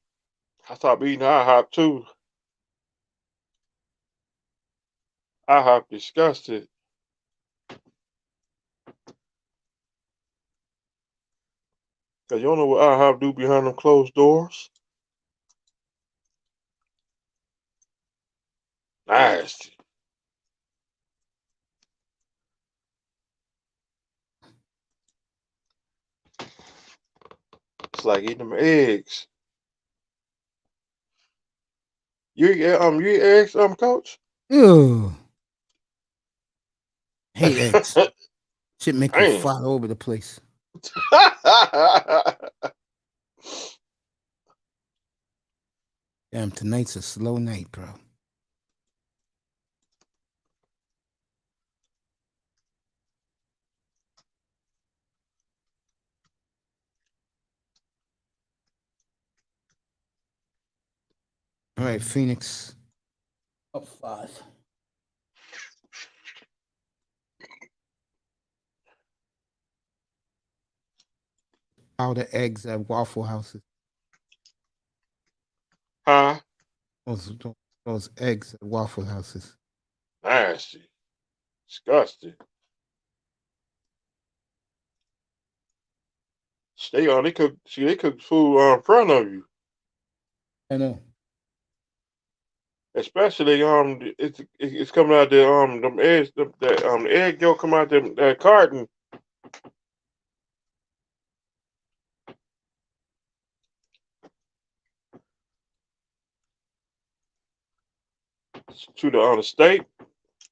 I stopped eating IHOP too. IHOP disgusted. Cause you don't know what IHOP do behind them closed doors. Nasty. It's like eating them eggs. You eat eggs, Coach? Ew. Hate eggs. Shit make you Damn. fly all over the place. Damn, tonight's a slow night, bro. All right, Phoenix. Up 5. Powder eggs at Waffle Houses. Huh? Those eggs at Waffle Houses. Nasty. Disgusting. They cook food in front of you. I know. Especially it's coming out there them eggs the egg yolk come out that carton. To the steak.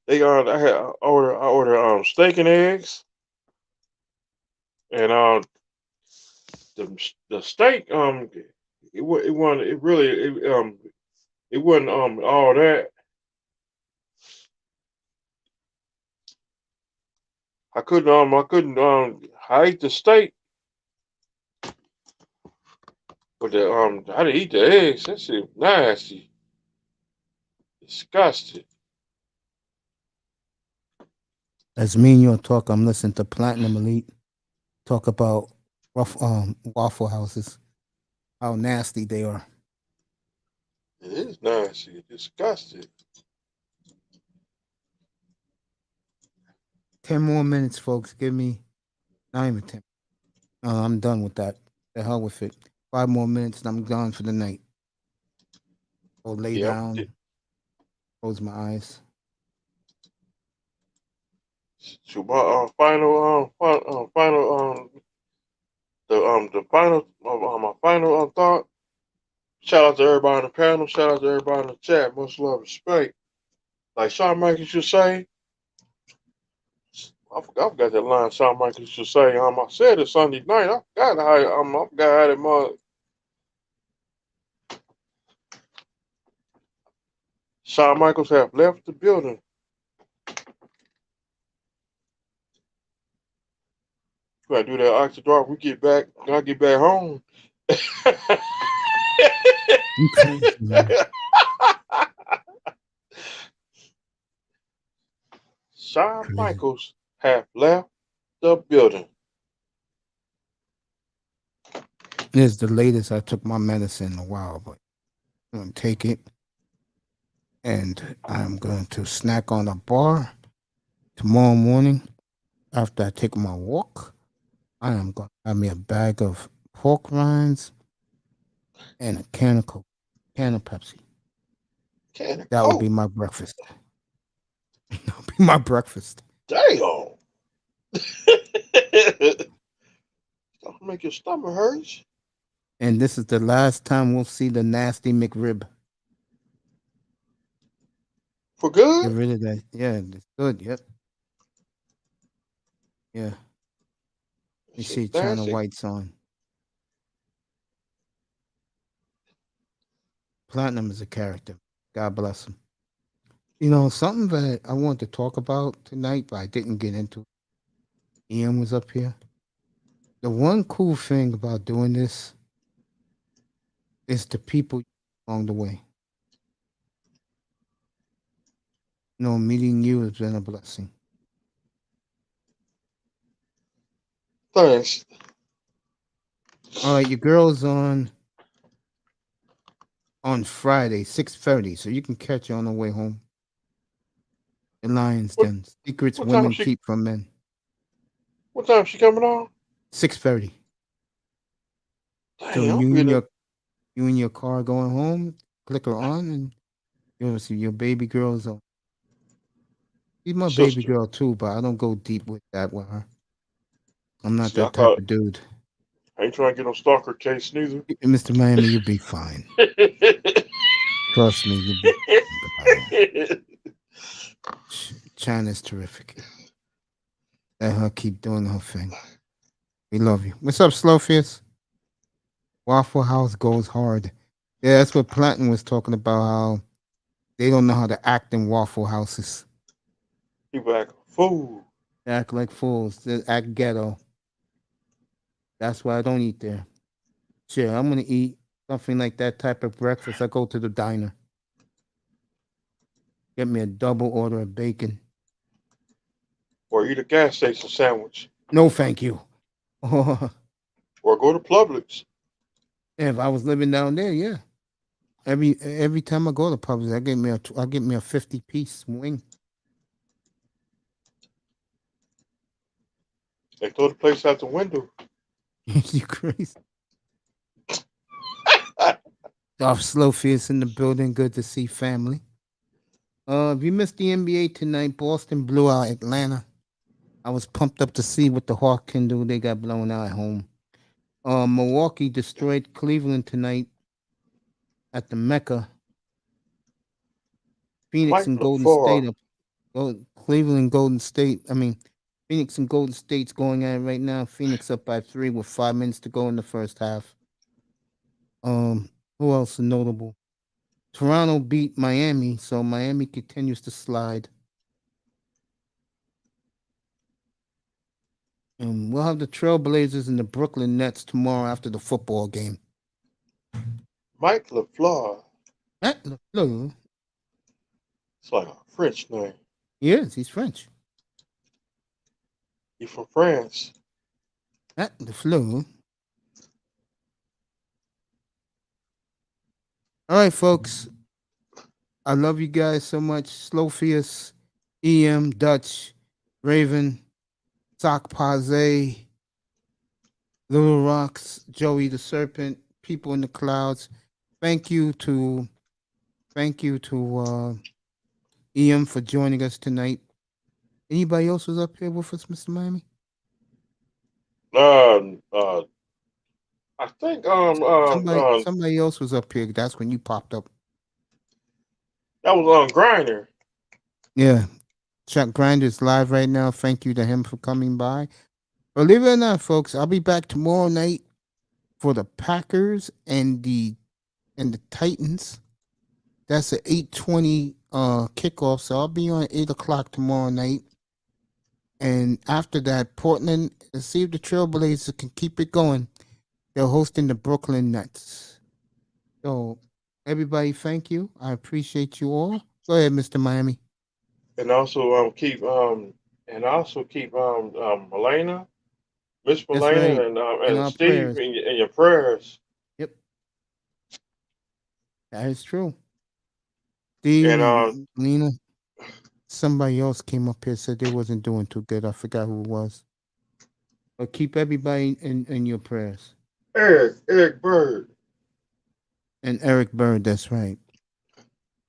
They I order steak and eggs and the steak it wasn't all that. I ate the steak, but I didn't eat the eggs. That shit nasty, disgusting. As me and you talk, I'm listening to Platinum Elite talk about Waffle Houses, how nasty they are. It is nasty. It's disgusting. 10 more minutes, folks. Give me not even 10. I'm done with that. The hell with it. 5 more minutes and I'm gone for the night. Go lay Yeah. down, close my eyes. So my final my final thought. Shout out to everybody on the panel. Shout out to everybody in the chat. Much love, respect. Like Shawn Michaels should say. I forgot that line Shawn Michaels should say. I said it Sunday night. I forgot how that mug. Shawn Michaels have left the building. We gotta do that oxy drop. We get back. When I get back home. You crazy, man. Shawn Crazy. Michaels have left the building. This is the latest I took my medicine in a while, but I'm going to take it. And I'm going to snack on a bar tomorrow morning after I take my walk. I am going to have me a bag of pork rinds and a can of Coke, can of Pepsi. That would be my breakfast. That would be my breakfast. Damn. That'll make your stomach hurt. And this is the last time we'll see the nasty McRib. For good? Get rid of that. Yeah, it's good. Yep. Yeah. You see China White's on. Platinum is a character. God bless him. You know, something that I wanted to talk about tonight, but I didn't get into. Ian was up here. The one cool thing about doing this is the people along the way. You know, meeting you has been a blessing. Thanks. All right, your girl's on Friday, 6:30, so you can catch her on the way home. The Lions Den. Secrets women keep from men. What time she coming on? 6:30. So you in your car going home, click her on, and you'll see your baby girl's on. She's my baby girl too, but I don't go deep with that with her. I'm not that type of dude. I ain't trying to get no stalker case neither. Mr. Miami, you'll be fine. Trust me, you'll be fine. China's terrific. Let her keep doing her thing. We love you. What's up, Slowfist? Waffle House goes hard. Yeah, that's what Platinum was talking about, how they don't know how to act in Waffle Houses. People act fool. They act like fools. They act ghetto. That's why I don't eat there. Sure, I'm going to eat something like that type of breakfast. I go to the diner. Get me a double order of bacon. Or eat a gas station sandwich. No, thank you. Or go to Publix. If I was living down there, yeah. Every time I go to Publix, I get me a 50-piece wing. They throw the place out the window. You crazy? Off Slowfist in the building. Good to see family. If you missed the NBA tonight, Boston blew out Atlanta. I was pumped up to see what the Hawks can do. They got blown out at home. Milwaukee destroyed Cleveland tonight at the Mecca. Phoenix and Golden State. Cleveland, Golden State. Phoenix and Golden State's going at it right now. Phoenix up by 3 with 5 minutes to go in the first half. Who else is notable? Toronto beat Miami, so Miami continues to slide. And we'll have the Trailblazers and the Brooklyn Nets tomorrow after the football game. Mike LaFleur. Matt LaFleur. It's like a French name. He is. He's French. He's from France. The flu. All right, folks. I love you guys so much. Slofius, EM, Dutch, Raven, Sock Paze, Little Rocks, Joey the Serpent, People in the Clouds. Thank you to EM for joining us tonight. Anybody else was up here with us, Mr. Miami? I think Somebody else was up here. That's when you popped up. that was Grindr. Yeah. Chuck Grinder's live right now. Thank you to him for coming by. Believe it or not, folks, I'll be back tomorrow night for the Packers and the Titans. That's an 8:20 kickoff. So I'll be on 8:00 tomorrow night. And after that, Portland, let's see if the Trailblazers can keep it going. They're hosting the Brooklyn Nets. So everybody, thank you. I appreciate you all. Go ahead, Mr. Miami. And also keep Melena, Miss That's Melena, right. and our Steve prayers. in your prayers. Yep. That is true. Steve And Lena, somebody else came up here, said they wasn't doing too good. I forgot who it was. But keep everybody in your prayers. Eric Bird. And Eric Bird, that's right.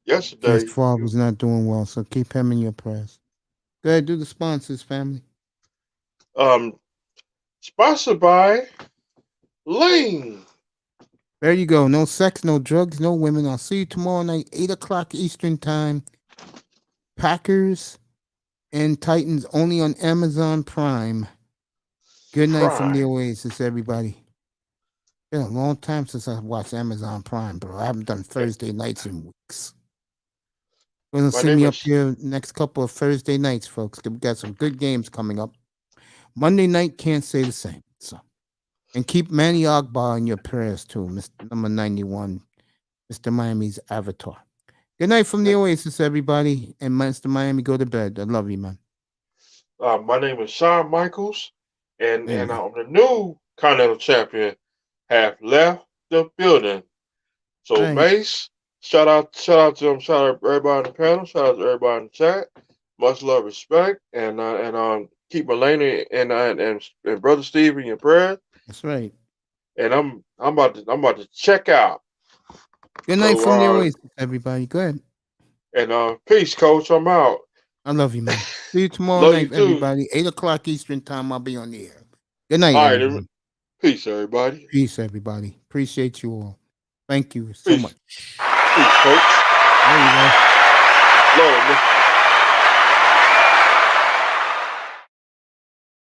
Yesterday, His father was not doing well, so keep him in your prayers. Go ahead, do the sponsors, family. Sponsored by Lean. There you go. No sex, no drugs, no women. I'll see you tomorrow night, 8:00 Eastern time. Packers and Titans only on Amazon Prime. Good night from the Oasis, everybody. Been a long time since I watched Amazon Prime, bro. I haven't done Thursday nights in weeks. We're gonna see me up here next couple of Thursday nights, folks. We got some good games coming up. Monday night can't say the same. So, and keep Manny Ogbar in your prayers too, Mr. Number 91, Mr. Miami's avatar. Good night from the Oasis, everybody. And Mr. Miami, go to bed. I love you, man. My name is Shawn Michaels, and I'm the new Continental Champion. Have left the building. So Right. Mace, shout out to them, shout out to everybody on the panel, shout out to everybody in the chat. Much love, respect, and keep Melena and brother Steve in your prayers. That's right. And I'm about to check out. Good night from the Oasis, everybody. Go ahead. And peace, Coach. I'm out. I love you, man. See you tomorrow Love night, you too. everybody. 8:00 Eastern time. I'll be on the air. Good night, All right, everybody. peace, everybody. Peace, everybody. Appreciate you all. Thank you so much. Peace, Coach. There you go. Love, man.